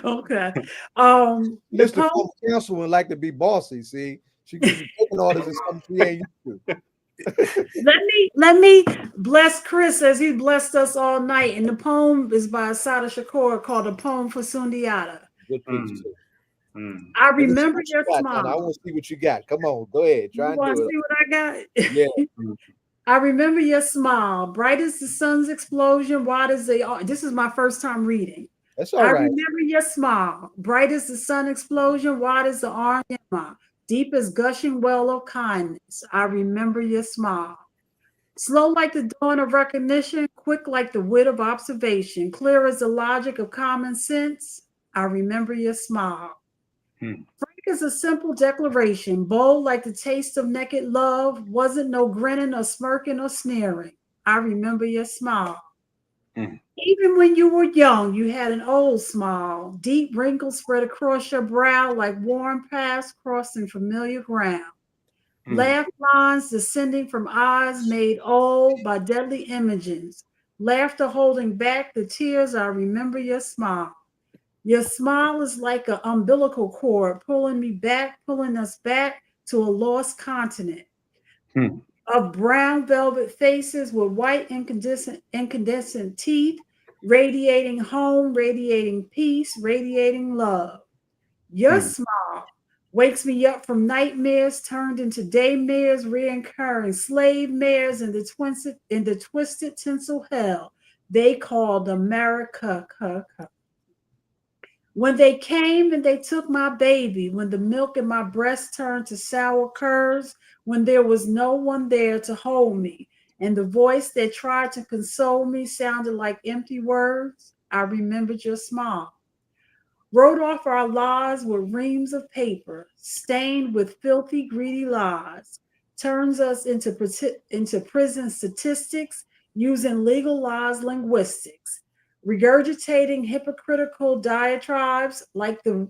Okay. Mr. Former Councilwoman would like to be bossy. See, she gives you taking orders and something she ain't used to. Let me bless Chris as he blessed us all night. And the poem is by Assata Shakur called A Poem for Sundiata. Good piece too. I remember your I smile. want to see what you got. Come on, go ahead. Try You and do it. see what I got? Yeah. I remember your smile, bright as the sun's explosion, wide as the. This is my first time reading. That's all right. I remember your smile, bright as the sun explosion, wide as the orange emma, deep as gushing well of kindness. I remember your smile. Slow like the dawn of recognition, quick like the wit of observation, clear as the logic of common sense. I remember your smile. Frank is a simple declaration, bold like the taste of naked love, wasn't no grinning or smirking or sneering. I remember your smile. Even when you were young, you had an old smile, deep wrinkles spread across your brow like warm paths crossing familiar ground. Laugh lines descending from eyes made old by deadly images. Laughter holding back the tears. I remember your smile. Your smile is like an umbilical cord pulling us back to a lost continent of brown velvet faces with white incandescent teeth, radiating home, radiating peace, radiating love. Your smile wakes me up from nightmares turned into daymares, reoccurring slave mares in the twisted tinsel hell they called America. When they came and they took my baby, when the milk in my breast turned to sour curds, when there was no one there to hold me, and the voice that tried to console me sounded like empty words, I remembered your smile. Wrote off our lives with reams of paper, stained with filthy, greedy lies, turns us into prison statistics using legalized linguistics, regurgitating hypocritical diatribes like thin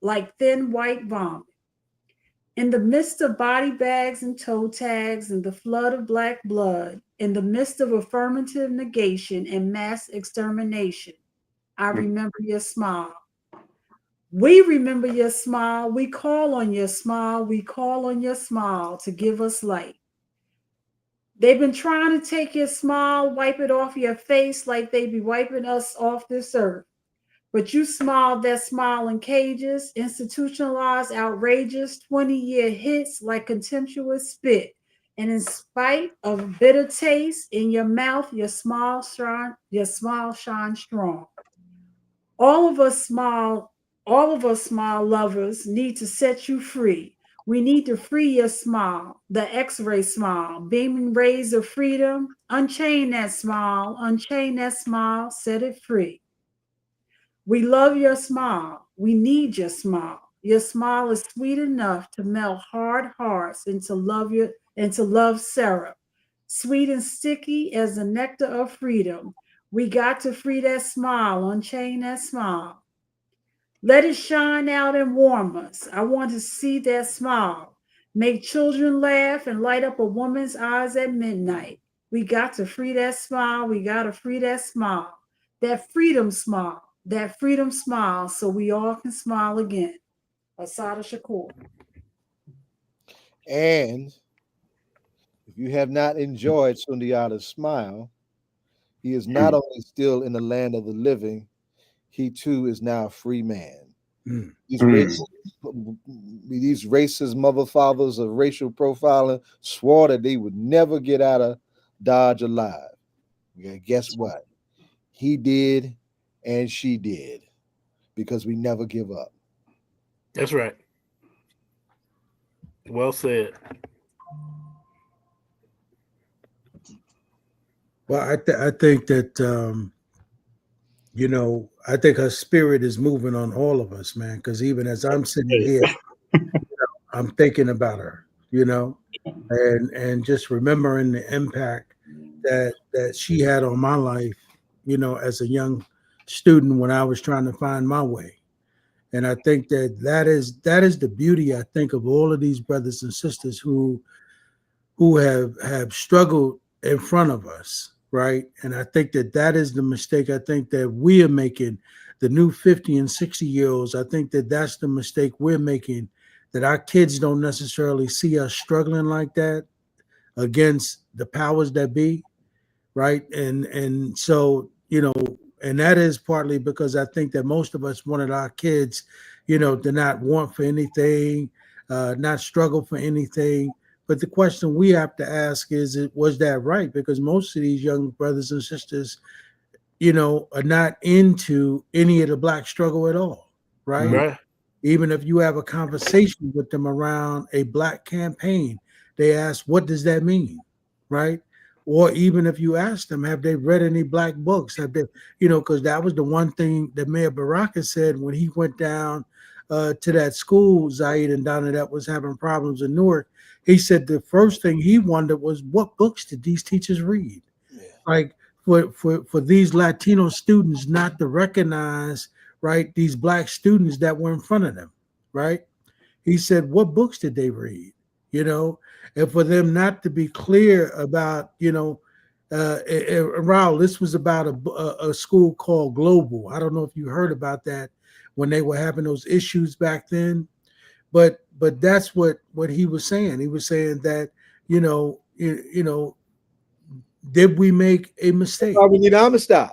white vomit. In the midst of body bags and toe tags and the flood of black blood, in the midst of affirmative negation and mass extermination, I remember your smile. We remember your smile. We call on your smile. We call on your smile to give us light. They've been trying to take your smile, wipe it off your face like they be wiping us off this earth. But you smiled that smile in cages, institutionalized, outrageous, 20-year hits like contemptuous spit. And in spite of bitter taste in your mouth, your smile shines strong. All of us smile lovers need to set you free. We need to free your smile, the X-ray smile, beaming rays of freedom. Unchain that smile, set it free. We love your smile. We need your smile. Your smile is sweet enough to melt hard hearts into love syrup, sweet and sticky as the nectar of freedom. We got to free that smile, unchain that smile. Let it shine out and warm us. I want to see that smile. Make children laugh and light up a woman's eyes at midnight. We got to free that smile. We got to free that smile. That freedom smile. That freedom smile so we all can smile again. Assata Shakur. And if you have not enjoyed Sundiata's smile, he is not only still in the land of the living, he too is now a free man. These racist mother fathers of racial profiling swore that they would never get out of Dodge alive. Yeah, guess what? He did, and she did, because we never give up. That's right. Well said. Well, I think that I think her spirit is moving on all of us, man. Because even as I'm sitting here, I'm thinking about her, and just remembering the impact that she had on my life, as a young student when I was trying to find my way. And I think that is the beauty, I think, of all of these brothers and sisters who have struggled in front of us, right? And I think that is the mistake I think that we are making, the new 50 and 60-year-olds. I think that's the mistake we're making, that our kids don't necessarily see us struggling like that against the powers that be, right? And so, and that is partly because I think that most of us wanted our kids, to not want for anything, not struggle for anything. But the question we have to ask is, was that right? Because most of these young brothers and sisters, are not into any of the Black struggle at all, right? Right. Even if you have a conversation with them around a Black campaign, they ask, what does that mean, right? Or even if you ask them, have they read any Black books? Have they, because that was the one thing that Mayor Baraka said when he went down to that school, Zaid and Donna, that was having problems in Newark. He said the first thing he wondered was, what books did these teachers read? Yeah. Like for these Latino students not to recognize, right, these Black students that were in front of them, right? He said, what books did they read? And for them not to be clear about, Raul, this was about a school called Global. I don't know if you heard about that when they were having those issues back then, but that's what he was saying. He was saying that, did we make a mistake? We need Amistad.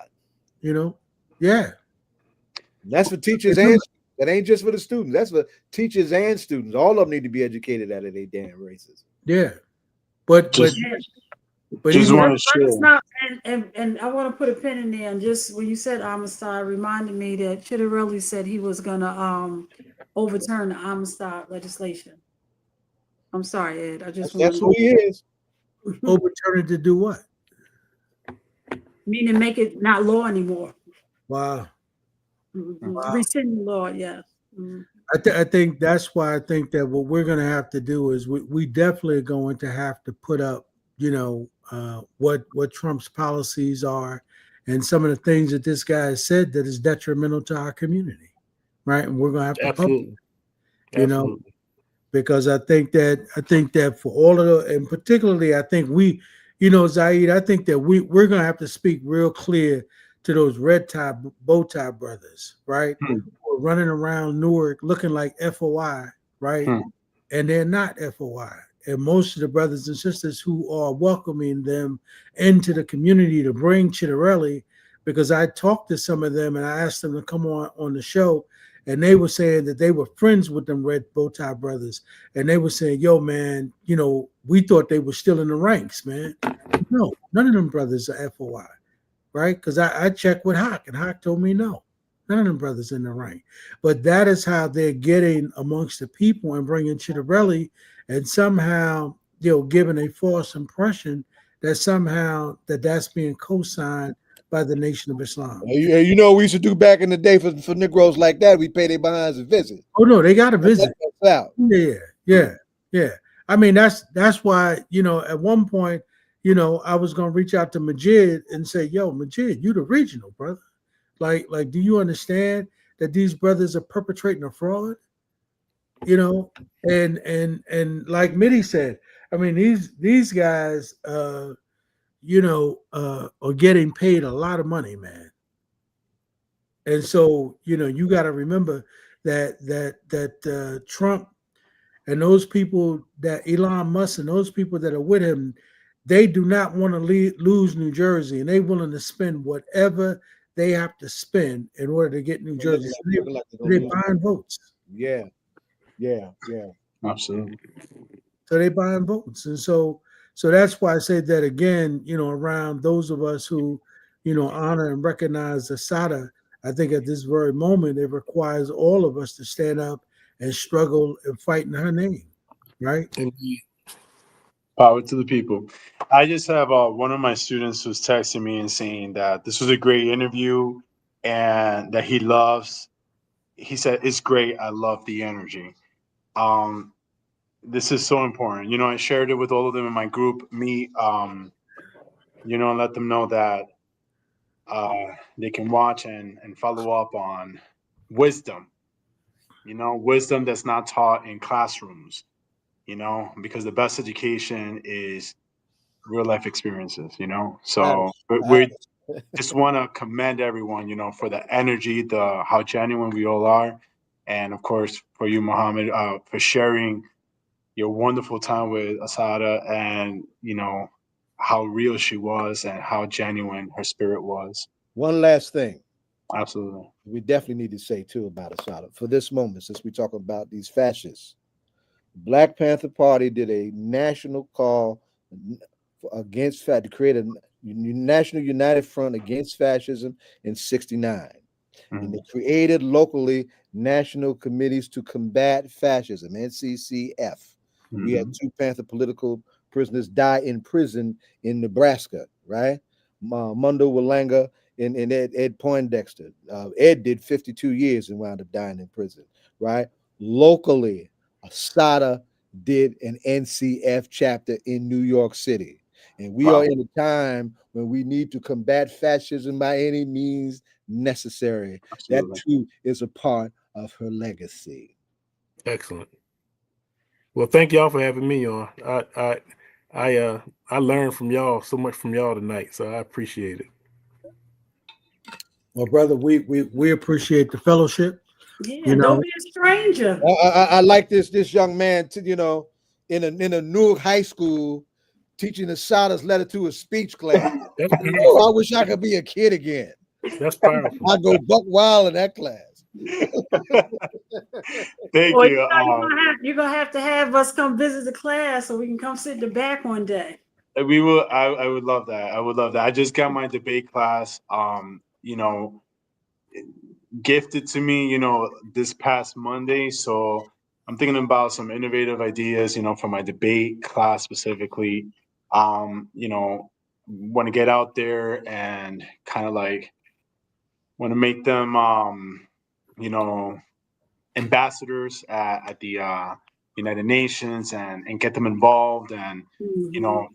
Yeah. That's for teachers and that ain't just for the students. That's for teachers and students. All of them need to be educated out of their damn races. Yeah, but just even, want to share. And I want to put a pin in there. And just when you said Amistad, reminded me that Chitterelli said he was gonna overturn the Amistad legislation. I'm sorry, Ed. I just that's who he is. Overturn it to do what? Meaning make it not law anymore. Wow. Wow. Rescind the law, yes. Mm-hmm. I think that's why I think that what we're going to have to do is we definitely are going to have to put up, what Trump's policies are and some of the things that this guy has said that is detrimental to our community, right? And we're going to have to Absolutely. Because I think that for all of the, and particularly I think we, Zaid, I think that we're going to have to speak real clear to those red tie, bow tie brothers, right? Who are running around Newark looking like FOI, right? And they're not FOI. And most of the brothers and sisters who are welcoming them into the community to bring Chitterelli, because I talked to some of them and I asked them to come on the show, and they were saying that they were friends with them red bow tie brothers. And they were saying, yo, man, we thought they were still in the ranks, man. No, none of them brothers are FOI. Right? Because I checked with Haqq, and Haqq told me no, none of them brothers in the rank. But that is how they're getting amongst the people and bringing Chitterelli, and somehow, giving a false impression that somehow that's being co-signed by the Nation of Islam. We used to do back in the day for Negroes like that. We pay their behinds a visit. Oh no, they got to visit. Out. Yeah. I mean, that's why at one point, I was gonna reach out to Majid and say, "Yo, Majid, you the regional brother. Like, do you understand that these brothers are perpetrating a fraud? You know, and like Mitty said, I mean, these guys, are getting paid a lot of money, man. And so, you got to remember that Trump and those people, that Elon Musk and those people that are with him, they do not want to lose New Jersey, and they're willing to spend whatever they have to spend in order to get New Jersey. They're buying votes. Yeah. Absolutely. So they buying votes, and so that's why I say that again. Around those of us who, honor and recognize Assata, I think at this very moment it requires all of us to stand up and struggle and fight in her name, right? Indeed. Power to the people. I just have one of my students who's texting me and saying that this was a great interview and that he loves. He said it's great. I love the energy. Um, this is so important. I shared it with all of them in my group. Let them know that they can watch and follow up on wisdom. Wisdom that's not taught in classrooms. Because the best education is real life experiences. So we just want to commend everyone. For the energy, the how genuine we all are, and of course for you, Muhammad, for sharing your wonderful time with Assata, and how real she was and how genuine her spirit was. One last thing Absolutely. we definitely need to say too about Assata for this moment, since we talk about these fascists. Black Panther Party did a national call against to create a national united front against fascism in '69. And they created locally national committees to combat fascism, NCCF. We had 2 Panther political prisoners die in prison in Nebraska, right? Mundo Walanga and Ed Poindexter. Ed did 52 years and wound up dying in prison, right? Locally, Assata did an NCF chapter in New York City. And we are in a time when we need to combat fascism by any means necessary. Absolutely. That too is a part of her legacy. Excellent. Well, thank y'all for having me on. I learned from y'all so much from y'all tonight, so I appreciate it. Well, brother, we appreciate the fellowship. Yeah, don't be a stranger. I like this young man to in a Newark high school teaching Assata's letter to a speech class. I wish I could be a kid again. That's powerful. I go buck wild in that class. Thank Well, you. You're gonna have to have us come visit the class so we can come sit in the back one day. We will. I would love that. I would love that. I just got my debate class. Gifted to me. This past Monday. So I'm thinking about some innovative ideas. For my debate class specifically. Want to get out there and kind of like want to make them. Ambassadors at the United Nations and get them involved and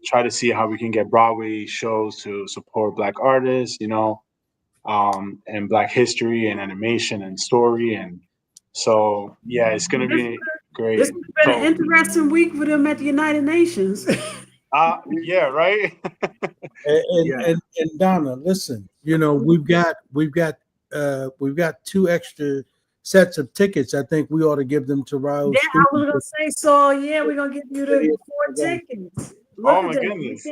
try to see how we can get Broadway shows to support Black artists, and Black history and animation and story. And so it's gonna be great. This has been an interesting week for them at the United Nations. Yeah, right. And Donna, listen, we've got 2 extra sets of tickets. I think we ought to give them to Raul. Yeah, I was gonna say so. Yeah, we're gonna give you the 4 tickets. Look Oh my at that. goodness.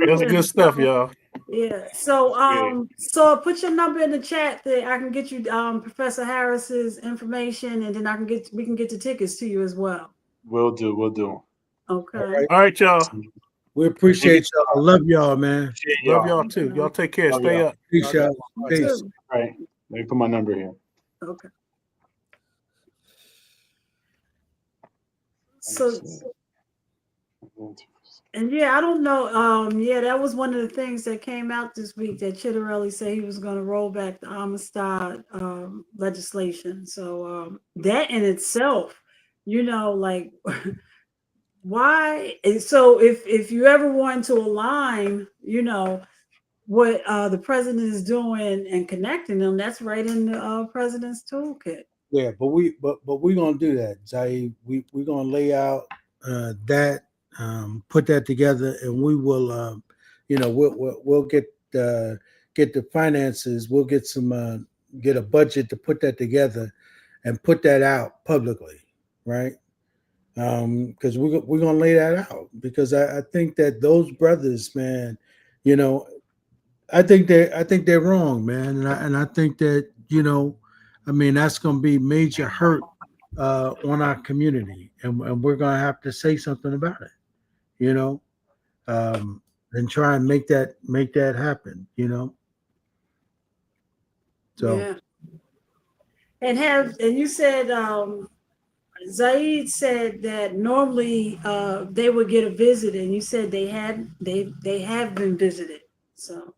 That's good stuff, y'all. Yeah. So so put your number in the chat that I can get you Professor Harris's information, and then we can get the tickets to you as well. We'll do. Okay. All right, y'all. We appreciate y'all. I love y'all, man. Love y'all too. Y'all take care. Stay up. Peace, y'all. Peace. All right. Let me put my number here. Okay. So, and yeah, I don't know. That was one of the things that came out this week that Chitterelli said he was going to roll back the Amistad legislation. So that in itself, like why? So if you ever want to align, what the president is doing and connecting them, that's right in the president's toolkit. Yeah, but we're gonna do that, Zaid. We're gonna lay out that, put that together, and we will, we'll get the finances. We'll get get a budget to put that together, and put that out publicly, right? Because we're gonna lay that out, because I think that those brothers, man, you know, I think they're wrong, man, and I think that, I mean, that's going to be major hurt on our community, and we're going to have to say something about it, you know, and try and make that happen, So Yeah. And you said Zaid said that normally they would get a visit, and you said they have been visited. So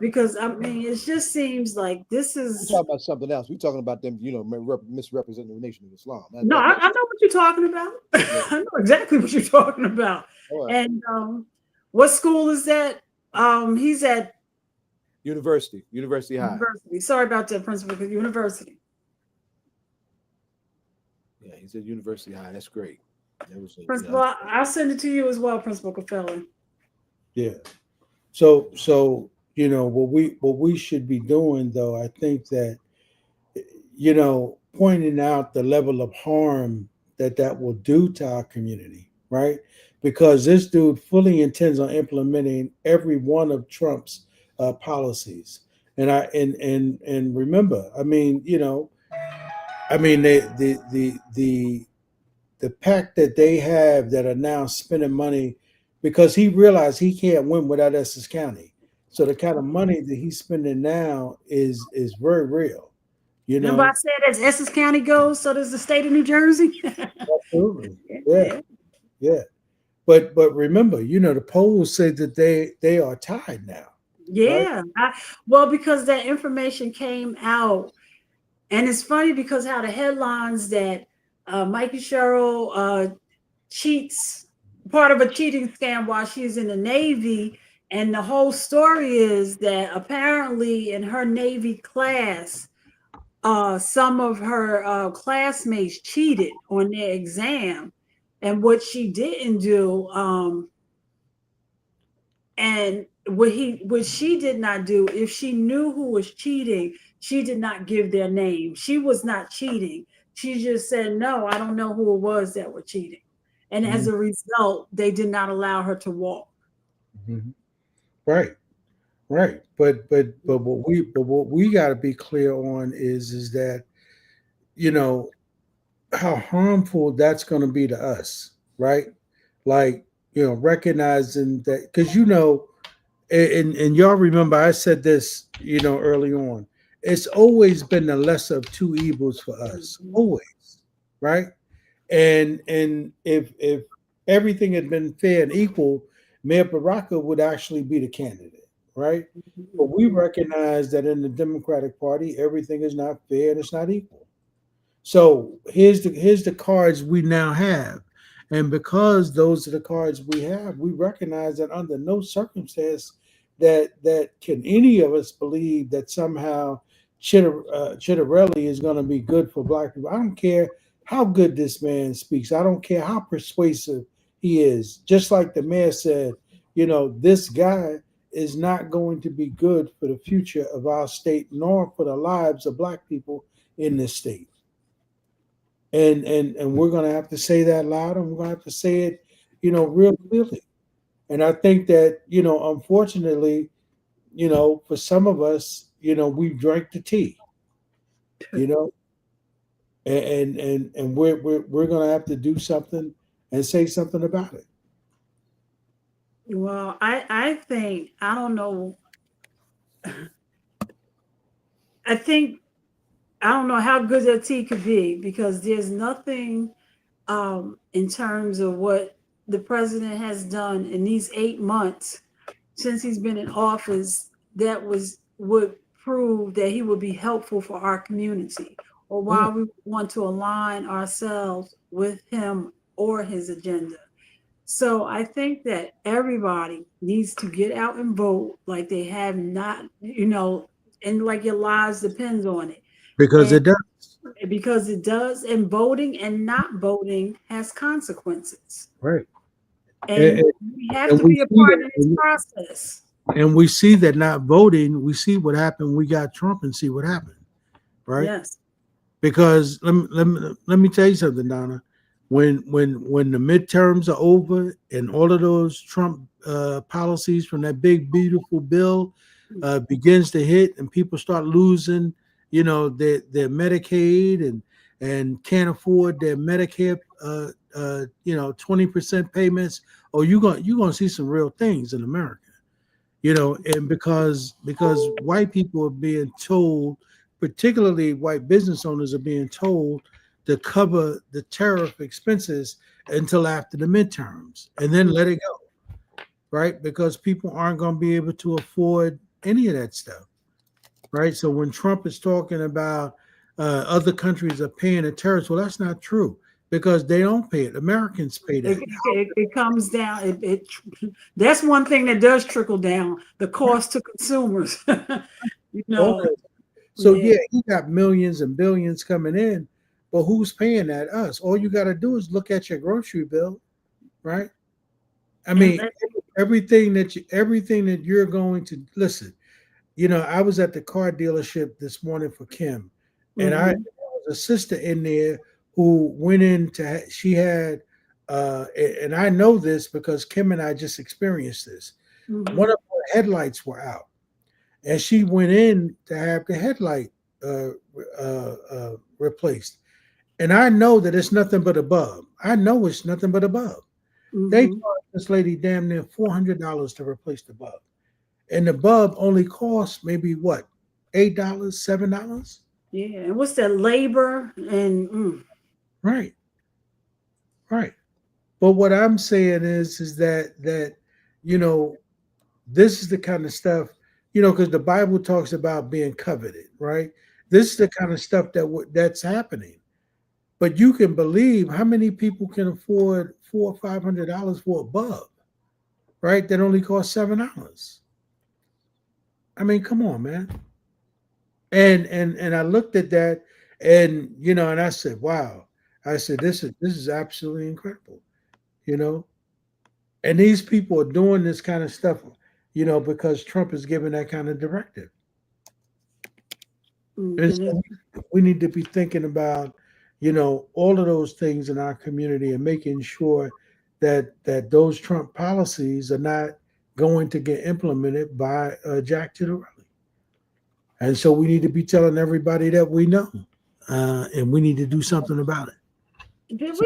because I mean, it just seems like this We're is talking about something else. We're talking about them, misrepresenting the Nation of Islam. no, I know what you're talking about. I know exactly what you're talking about. All right. And what school is that? He's at University High. University. Sorry about that, Principal. University. Yeah, he's at University High. That's great. That was Principal, I'll send it to you as well, Principal Capella. yeah, so what we should be doing, though, I think that, pointing out the level of harm that will do to our community, right? Because this dude fully intends on implementing every one of Trump's policies. And remember, I mean, the pact that they have that are now spending money, because he realized he can't win without Essex County. So the kind of money that he's spending now is very real. Remember I said as Essex County goes, so does the state of New Jersey. Absolutely. Yeah. But remember, the polls say that they are tied now. Yeah. Right? Well, because that information came out, and it's funny because how the headlines that Mikey Sherrill cheats, part of a cheating scam while she's in the Navy, and the whole story is that apparently in her Navy class, some of her classmates cheated on their exam, and what she didn't do, and what she did not do, if she knew who was cheating, she did not give their name. She was not cheating. She just said, no, I don't know who it was that were cheating. And as a result, they did not allow her to walk. Mm-hmm. Right. But what we got to be clear on is that, how harmful that's going to be to us, right? Like, recognizing that, because and y'all remember I said this, early on. It's always been the lesser of two evils for us, always, right? And if everything had been fair and equal, Mayor Baraka would actually be the candidate, right? But we recognize that in the Democratic Party, everything is not fair and it's not equal. So here's the cards we now have. And because those are the cards we have, we recognize that under no circumstance that can any of us believe that somehow Chitterelli is going to be good for Black people. I don't care how good this man speaks. I don't care how persuasive he is. Just like the mayor said, this guy is not going to be good for the future of our state, nor for the lives of Black people in this state. And we're going to have to say that loud, and we're going to have to say it, real clearly. And I think that, unfortunately, for some of us, we drank the tea, and we're going to have to do something and say something about it. Well, I think, I don't know. I don't know how good that tea could be, because there's nothing in terms of what the president has done in these 8 months since he's been in office that would prove that he would be helpful for our community, or why we want to align ourselves with him or his agenda. So I think that everybody needs to get out and vote like they have not, and like your lives depends on it. Because And it does. because it does, and voting and not voting has consequences. Right. And And, we have and to we be a see part of this that. process. And we see that not voting, we see what happened. We got Trump and see what happened. Right. Yes. Because let me tell you something, Donna. When the midterms are over and all of those Trump policies from that big beautiful bill begins to hit and people start losing, their Medicaid and can't afford their Medicare, 20% payments, or you gonna see some real things in America. And because white people are being told, particularly white business owners are being told to cover the tariff expenses until after the midterms and then let it go, right? Because people aren't going to be able to afford any of that stuff, right? So when Trump is talking about other countries are paying the tariffs, well, that's not true because they don't pay it. Americans pay that. It comes down. That's one thing that does trickle down the cost to consumers. you know, So yeah. yeah, he got millions and billions coming in, but who's paying that? Us. All you got to do is look at your grocery bill, right? I mean, everything that you're going to listen. I was at the car dealership this morning for Kim, and I there was a sister in there who went in to. She had, and I know this because Kim and I just experienced this. One of her headlights were out, and she went in to have the headlight replaced. And I know that it's nothing but a bulb. I know it's nothing but a bulb. They charged this lady damn near $400 to replace the bulb, and the bulb only costs maybe what, $8, $7. Yeah, and what's that labor and Right, right. But what I'm saying is that you know this is the kind of stuff, because the Bible talks about being coveted, right? This is the kind of stuff that's happening. But you can believe how many people can afford $400 or $500 for a bulb, right? That only costs $7. I mean, come on, man. And I looked at that, and I said, wow. I said, this is absolutely incredible, you know. And these people are doing this kind of stuff, because Trump is giving that kind of directive. And so we need to be thinking about, all of those things in our community and making sure that those Trump policies are not going to get implemented by Jack to the Rally. And so we need to be telling everybody that we know, and we need to do something about it. Did So,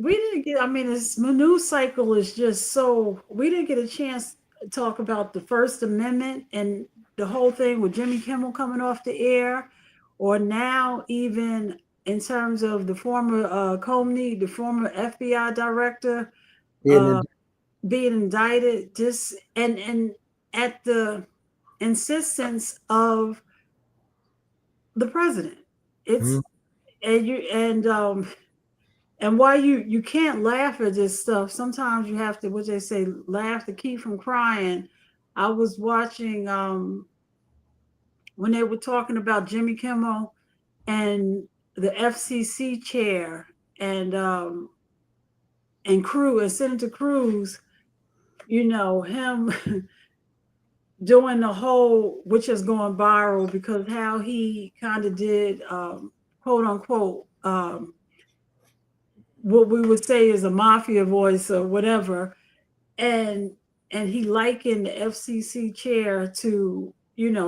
we didn't get, I mean, this news cycle is just so, we didn't get a chance to talk about the First Amendment and the whole thing with Jimmy Kimmel coming off the air, or now even in terms of the former Comey, the former FBI director, and being indicted, just and at the insistence of the president. It's Mhm. and why you can't laugh at this stuff. Sometimes you have to, what they say, laugh to keep from crying. I was watching when they were talking about Jimmy Kimmel and the FCC chair and Cruz and Senator Cruz, him doing the whole, which is going viral because how he kind of did quote unquote what we would say is a mafia voice or whatever, and he likened the FCC chair to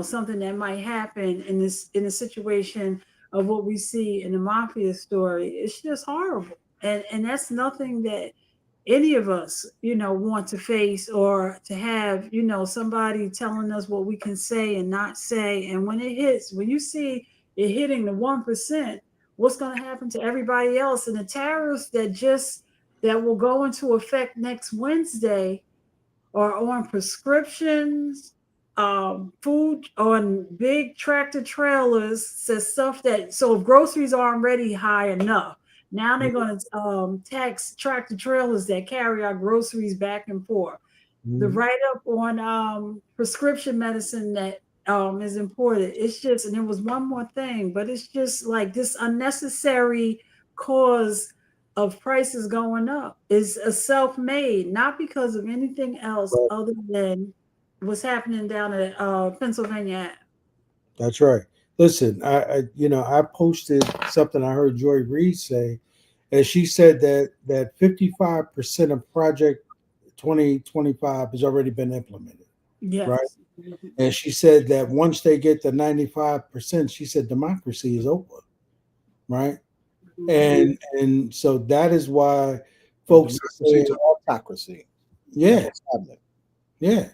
something that might happen in a situation of what we see in the mafia story. It's just horrible, and that's nothing that any of us want to face, or to have somebody telling us what we can say and not say. And when you see it hitting the 1%, what's going to happen to everybody else? And the tariffs that will go into effect next Wednesday are on prescriptions, food, on big tractor trailers, says stuff that, so if groceries are already high enough, Now they're going to tax tractor trailers that carry our groceries back and forth. The Mhm. write-up on prescription medicine that is imported. It's just, and there was one more thing, but it's just like this unnecessary cause of prices going up is a self-made, not because of anything else Right. other than what's happening down at Pennsylvania. That's right. Listen, I posted something I heard Joy Reid say, and she said that 55% of Project 2025 has already been implemented, right? Yes. Mhm. And she said that once they get to 95%, she said democracy is over, right? Mhm. And so that is why From folks are democracy saying, to autocracy. That's yeah, what's happening. yeah.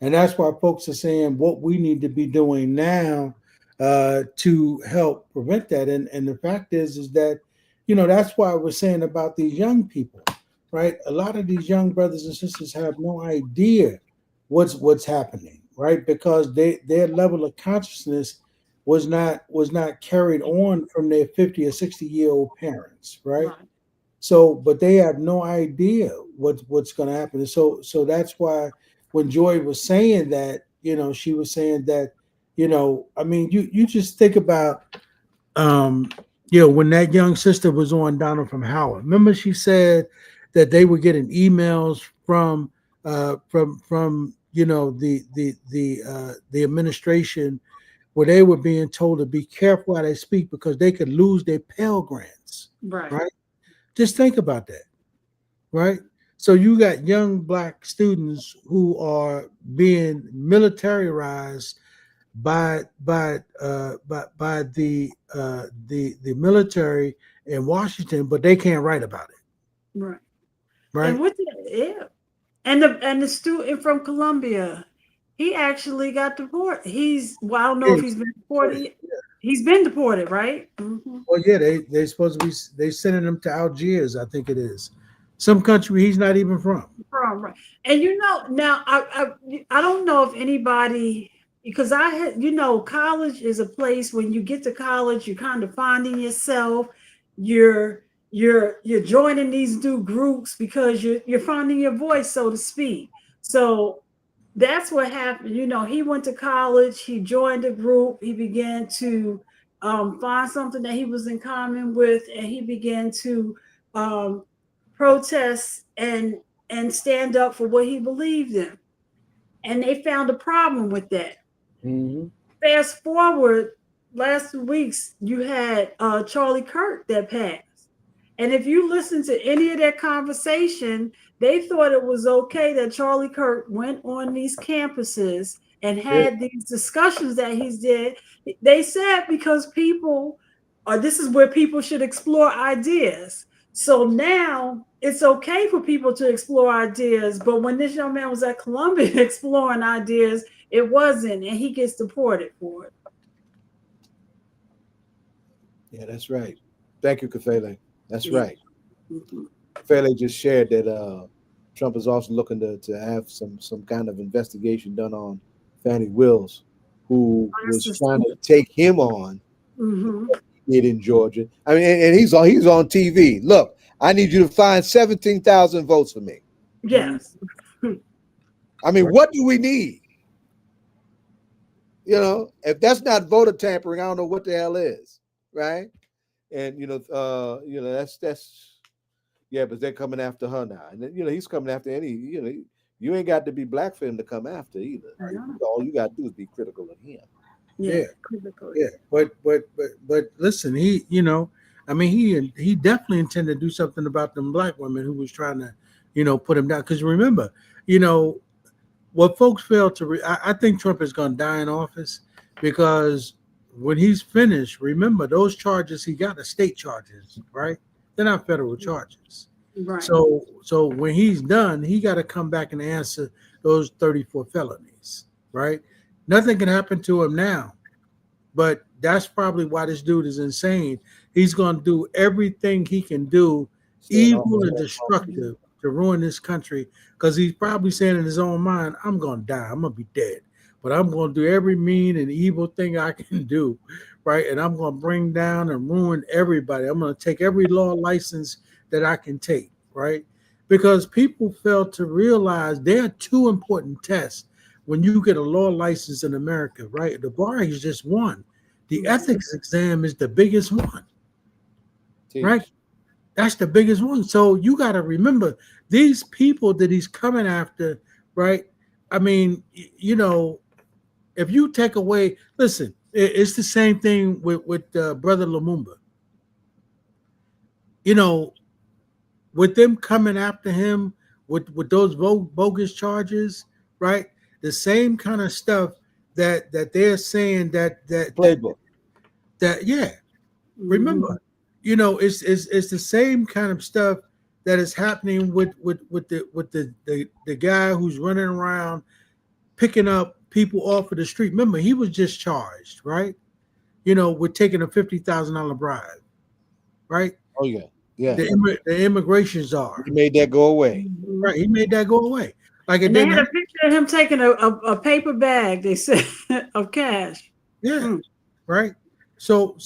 And that's why folks are saying what we need to be doing now to help prevent that. And the fact is that, that's why we're saying about these young people, right? A lot of these young brothers and sisters have no idea what's happening, right? Because their level of consciousness was not carried on from their 50 or 60-year-old parents, right? Right. So, but they have no idea what's going to happen. And so that's why when Joy was saying that, she was saying that, I mean, you just think about, um, when that young sister was on Donald from Howard. Remember, she said that they were getting emails from the administration where they were being told to be careful how they speak because they could lose their Pell Grants, Right. right? Just think about that, right? So you got young black students who are being militarized by the military in Washington, but they can't write about it, Right. And right? what yeah. And the student from Colombia, he actually got deported. I don't know Yeah, if he's been deported yeah. yet. He's been deported, right? Mhm. Well, yeah, they supposed to be they sending them to Algiers, I think it is, some country he's not even from. Right. And now I don't know if anybody, because I had, college is a place when you get to college, you're kind of finding yourself. You're you're joining these new groups because you're finding your voice, so to speak. So that's what happened. He went to college, he joined a group, he began to find something that he was in common with, and he began to um, protest and stand up for what he believed in. And they found a problem with that. Mm-hmm. Fast forward, last 2 weeks, you had Charlie Kirk that passed. And if you listen to any of that conversation, they thought it was okay that Charlie Kirk went on these campuses and Yeah. had these discussions that he did. They said because this is where people should explore ideas. So now it's okay for people to explore ideas. But when this young man was at Columbia exploring ideas, it wasn't, and he gets deported for it. Yeah, that's right. Thank you, Kafele. That's Yeah. right. Mhm. Kafele just shared that Trump is also looking to have some kind of investigation done on Fannie Wills, who was trying to take him on Mm-hmm. did in Georgia. I mean, and he's on TV. Look, I need you to find 17,000 votes for me. Yes. I mean, what do we need? If that's not voter tampering, I don't know what the hell is, right? And that's yeah, but they're coming after her now, and then, he's coming after any. You ain't got to be black for him to come after either. No. All you got to do is be critical of him. Yeah. Critical. Yeah, but listen, I mean, he definitely intended to do something about them black women who was trying to, put him down. Because remember, what folks fail to, I think Trump is going to die in office because when he's finished, remember those charges he got are state charges, right? They're not federal charges. Right. So when he's done, he got to come back and answer those 34 felonies, right? Nothing can happen to him now. But that's probably why this dude is insane. He's going to do everything he can do, evil and destructive, to ruin this country. Because he's probably saying in his own mind, I'm going to die. I'm going to be dead. But I'm going to do every mean and evil thing I can do, right? And I'm going to bring down and ruin everybody. I'm going to take every law license that I can take, right? Because people fail to realize there are two important tests when you get a law license in America, right? The bar is just one. The ethics exam is the biggest one, right? That's the biggest one. So you got to remember these people that he's coming after, right? I mean, you know, if you take away, listen, it's the same thing with Brother Lumumba. You know, with them coming after him with those bogus charges, right? The same kind of stuff that they're saying that Playbook. That yeah. Remember, you know, it's the same kind of stuff that is happening with the guy who's running around picking up people off of the street. Remember, he was just charged, right? You know, with taking a $50,000 bribe, right? Oh yeah, yeah. The immigration czar. He made that go away. Right, he made that go away. Like it And they didn't had a happen. picture of him taking a paper bag, they said, of cash. Yeah, right. So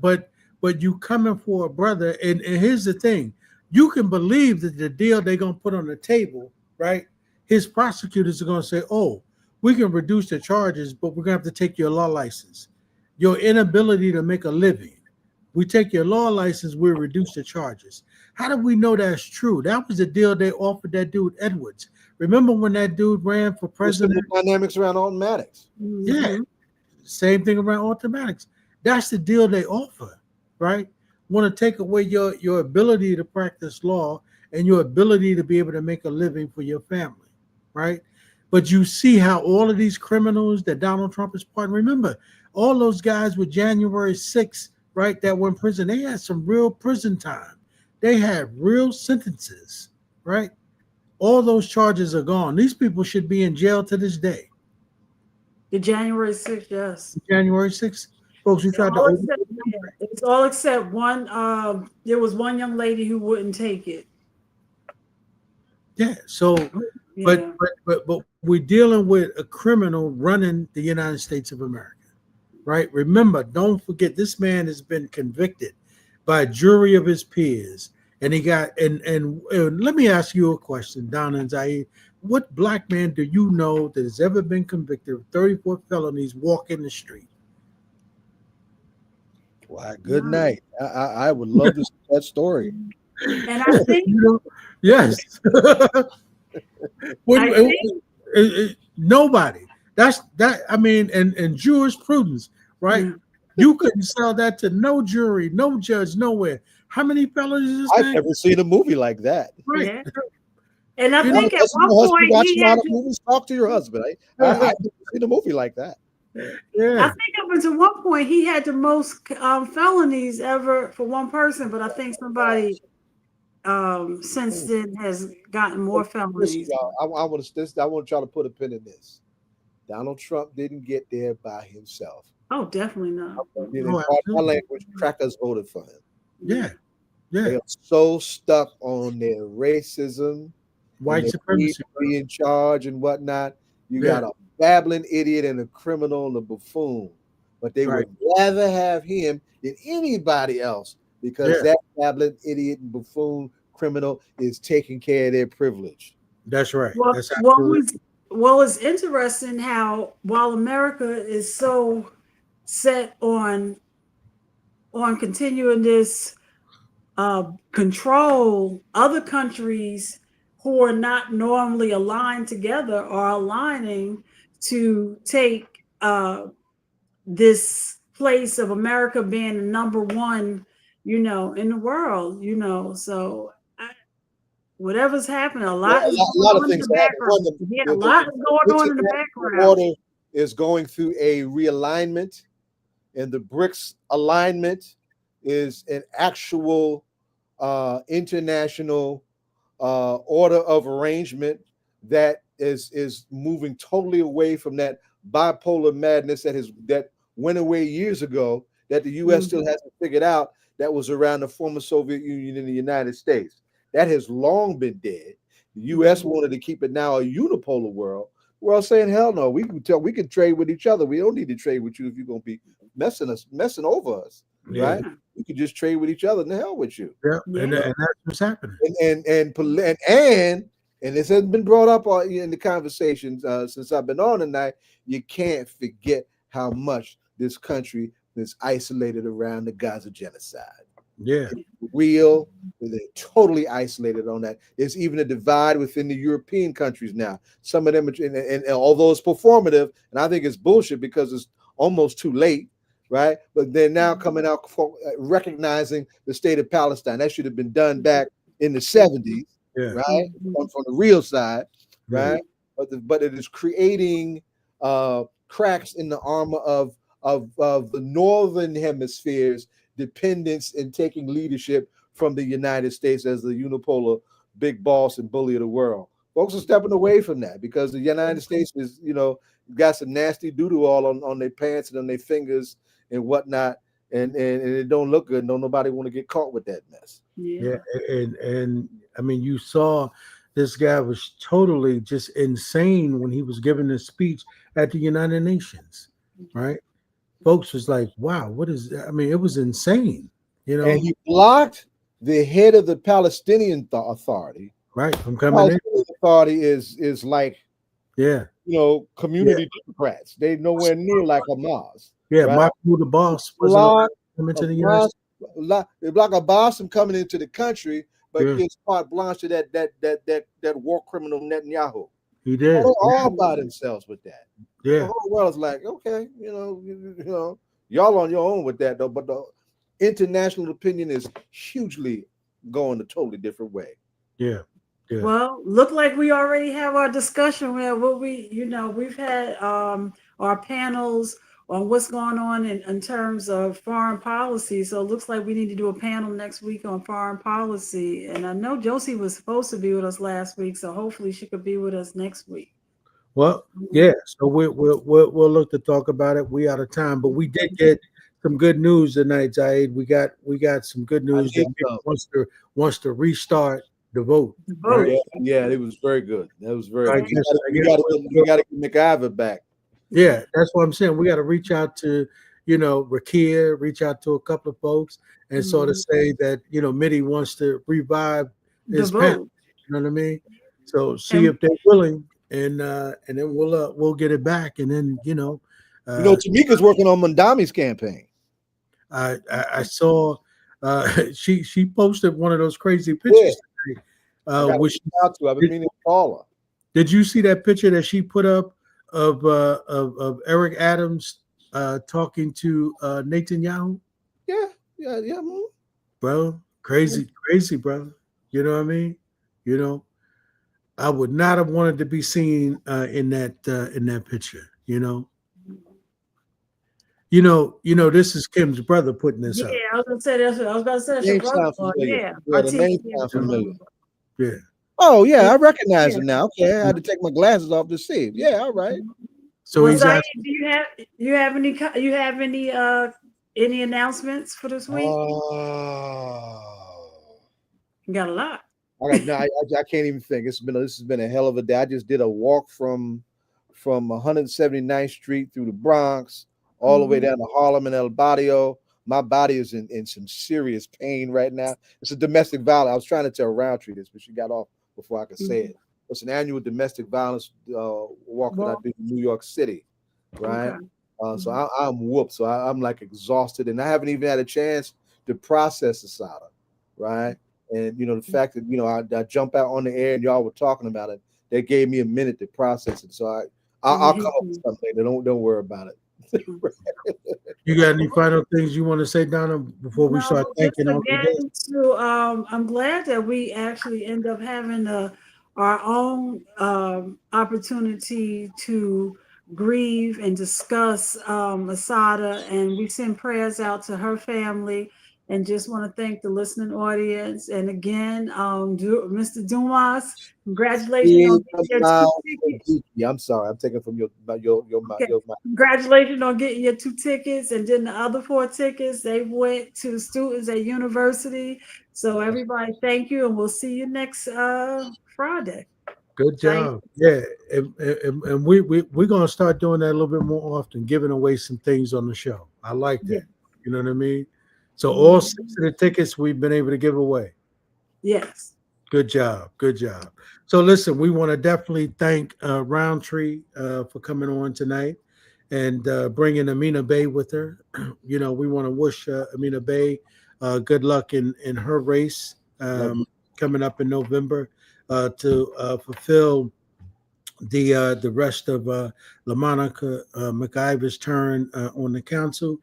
but you coming for a brother, and here's the thing: you can believe that the deal they're gonna put on the table, right? His prosecutors are gonna say, "Oh, we can reduce the charges, but we're gonna have to take your law license, your inability to make a living. We take your law license, we reduce the charges." How do we know that's true? That was the deal they offered that dude Edwards. Remember when that dude ran for president? Dynamics around automatics. Yeah, same thing around automatics. That's the deal they offer, right? Want to take away your ability to practice law and your ability to be able to make a living for your family, right? But you see how all of these criminals that Donald Trump is pardoned. Remember, all those guys with January 6th, right, that were in prison, they had some real prison time. They had real sentences, right? All those charges are gone. These people should be in jail to this day. The January 6th, yes. January 6th, folks, we tried to it's all except one. There was one young lady who wouldn't take it. Yeah. So, Yeah. but we're dealing with a criminal running the United States of America, right? Remember, don't forget, this man has been convicted by a jury of his peers, and he got and let me ask you a question, Donna and Zaid. What black man do you know that has ever been convicted of 34 felonies walking the street? Why, good night. I would love to see that story. And I think Yes. Nobody. That's that. I mean, and jurisprudence, right? Yeah. You couldn't sell that to no jury, no judge, nowhere. How many felonies is this I've man? never seen a movie like that. Right. Yeah. And I You think know, at one point watch he a lot had of to, movies. Talk to your husband. I've never seen a movie like that. I Yeah. think up until one point he had the most felonies ever for one person, but I think somebody since then has gotten more Listen, felonies. y'all, I want y'all to put a pin in this. Donald Trump didn't get there by himself. Oh, definitely not. In part of my language, crackers voted for him. Yeah. They Yeah. are so stuck on their racism, White and their supremacy. need to be in charge and whatnot. You Yeah. got a babbling idiot and a criminal and a buffoon, but they Right. would rather have him than anybody else because Yeah. that babbling idiot and buffoon criminal is taking care of their privilege. That's right. Well, That's what absolutely. was interesting how while America is so set on continuing this control, other countries who are not normally aligned together are aligning to take this place of America being the number one, in the world, So whatever's happening, a lot is going on in the background. A lot is going on in the background. Order is going through a realignment, and the BRICS alignment is an actual international order of arrangement that is moving totally away from that bipolar madness that went away years ago, that the U.S. still hasn't figured out, that was around the former Soviet Union and the United States. That has long been dead. The U.S. wanted to keep it now a unipolar world. We're all saying, hell no, we can trade with each other. We don't need to trade with you if you're going to be messing over us, right? We could just trade with each other and the hell with you. Yeah, and that's what's happening. And this has been brought up in the conversations since I've been on tonight. You can't forget how much this country is isolated around the Gaza genocide. Yeah, it's real. They're totally isolated on that. There's even a divide within the European countries now. Some of them, and although it's performative, and I think it's bullshit because it's almost too late, right? But they're now coming out recognizing the state of Palestine. That should have been done back in the 70s, right? From the real side, right? But it is creating cracks in the armor of the northern hemisphere's dependence in taking leadership from the United States as the unipolar big boss and bully of the world. Folks are stepping away from that because the United States is, got some nasty doo-doo all on their pants and on their fingers and whatnot, and it don't look good. Don't nobody want to get caught with that mess. Yeah, and I mean, you saw this guy was totally just insane when he was giving this speech at the United Nations, right? Folks was like, wow, what is that? I mean, it was insane, And he blocked the head of the Palestinian Authority. Right, from coming in. The authority is like, community Democrats. They nowhere near like Hamas. Yeah, right? Mahmoud Abbas block coming to the United States. They block Abbas from coming into the country, but gives carte blanche to that war criminal Netanyahu. He did. They're all by themselves with that. Yeah. The whole world is like, okay, y'all on your own with that though. But the international opinion is hugely going a totally different way. Yeah. Yeah. Well, look like we already have our discussion where we've had our panels on what's going on in terms of foreign policy. So it looks like we need to do a panel next week on foreign policy. And I know Josie was supposed to be with us last week, so hopefully she could be with us next week. Well, yeah. So we'll look to talk about it. We out of time, but we did get some good news tonight, Zaid. We got some good news that wants to restart the vote. Right? Yeah, it was very good. That was very good. You got to get McIver back. Yeah, that's what I'm saying. We got to reach out to, Rakia, reach out to a couple of folks and sort of say that, Mitty wants to revive his panel. You know what I mean? So see if they're willing, and then we'll get it back. And then, Tamika's working on Mondami's campaign. I saw she posted one of those crazy pictures today. I've been meaning to call her. Did you see that picture that she put up of Eric Adams talking to Netanyahu? Yeah. Bro, crazy, bro. You know what I mean? I would not have wanted to be seen in that picture. This is Kim's brother putting this up. Yeah, I was gonna say that's what I was about to say. The name sounds familiar. Yeah. Oh yeah, I recognize him now. Okay, I had to take my glasses off to see him. Yeah, all right. So he's asking, do you have any announcements for this week? You got a lot. I can't even think. This has been a hell of a day. I just did a walk from 179th Street through the Bronx all the way down to Harlem and El Barrio. My body is in some serious pain right now. It's a domestic violence. I was trying to tell Rountree this, but she got off before I could say it. It's an annual domestic violence walk that I do in New York City, right? Okay. So I'm whooped. So I'm like exhausted, and I haven't even had a chance to process Assata, right? And the fact that I jump out on the air and y'all were talking about it, they gave me a minute to process it. So I'll come up with something. Don't worry about it. You got any final things you want to say, Donna, before we start thanking all the I'm glad that we actually end up having our own opportunity to grieve and discuss Assata, and we send prayers out to her family, and just want to thank the listening audience. And again, Mr. Dumas, congratulations on getting your 2 tickets. I'm sorry, I'm taking from your Congratulations on getting your 2 tickets, and then the other 4 tickets they went to students at university. So everybody, thank you, and we'll see you next Friday. Good job. Yeah, and we're gonna start doing that a little bit more often, giving away some things on the show. I like Yeah. that. You know what I mean? So all 6 of the tickets we've been able to give away. Yes. Good job. Good job. So listen, we want to definitely thank Rountree for coming on tonight and bringing Amina Bay with her. You know, we want to wish Amina Bay good luck in her race coming up in November to fulfill the rest of LaMonica McIver's turn on the council.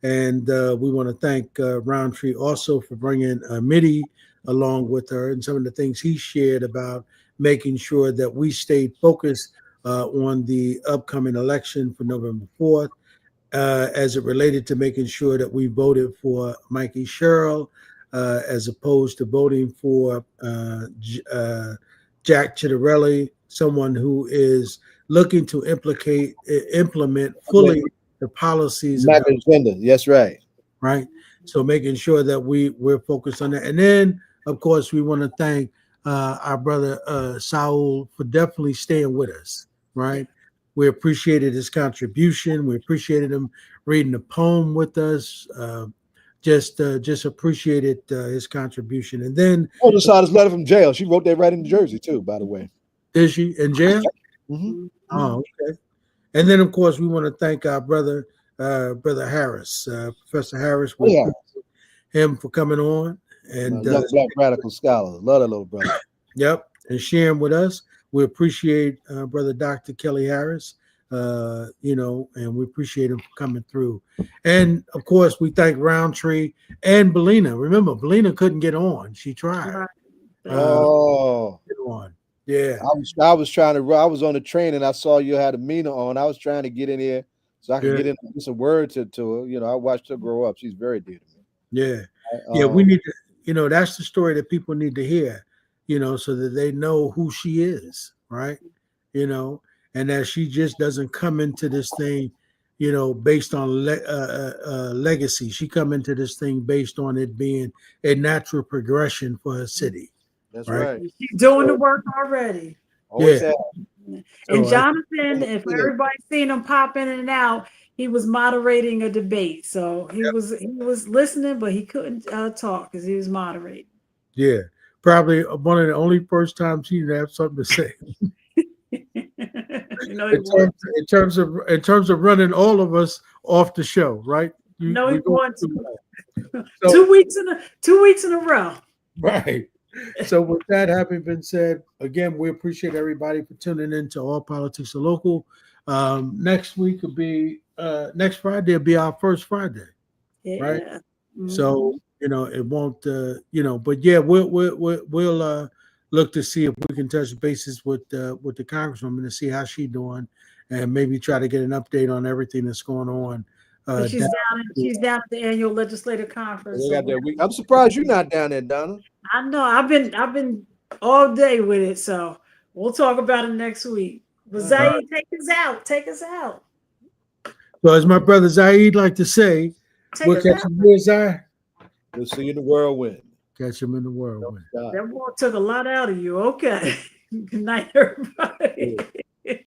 And we want to thank Rountree also for bringing Mitty along with her and some of the things he shared about making sure that we stayed focused on the upcoming election for November 4th, as it related to making sure that we voted for Mikey Sherrill, as opposed to voting for Jack Chittarelli, someone who is looking to implement fully the policies of agenda. Yes, right. Right. So making sure that we're focused on that. And then, of course, we want to thank our brother Saul for definitely staying with us. Right. We appreciated his contribution. We appreciated him reading the poem with us. Just appreciated his contribution. And then I just saw this letter from jail. She wrote that right in Jersey too, by the way. Is she in jail? Mm-hmm. Oh, okay. And then, of course, we want to thank our brother Harris, Professor Harris. We appreciate him for coming on and young black radical scholar. Love that little brother. Yep, and sharing with us. We appreciate brother Dr. Kelly Harris. You know, and we appreciate him for coming through. And of course, we thank Rountree and Balena. Remember, Balena couldn't get on. She tried. Get on. Yeah, I was trying to. I was on the train and I saw you had Amina on. I was trying to get in here so I could get in some word to her. You know, I watched her grow up. She's very dear to me. Yeah, we need to. You know, that's the story that people need to hear. You know, so that they know who she is, right? You know, and that she just doesn't come into this thing, you know, based on legacy. She come into this thing based on it being a natural progression for her city. That's right. She's doing the work already. Always and Jonathan, if everybody's seen him pop in and out, he was moderating a debate. So he was listening, but he couldn't talk because he was moderating. Yeah, probably one of the only first times he didn't have something to say. You know, in terms of running all of us off the show, right? He wants 2 weeks in a row. Right. So with that having been said, again, we appreciate everybody for tuning in to All Politics Are Local. Next week will be next Friday will be our first Friday. Yeah. Right. Mm-hmm. So, you know, it won't but yeah, we'll look to see if we can touch bases with the Congresswoman to see how she's doing and maybe try to get an update on everything that's going on. She's down at the annual legislative conference. I'm surprised you're not down there, Donna. I know. I've been all day with it, so we'll talk about it next week. But Zaid, take us out. So as my brother Zaid like to say, we'll catch him where Zaid. We'll see you in the whirlwind. Catch him in the whirlwind. That boy took a lot out of you. Okay. Good night, everybody.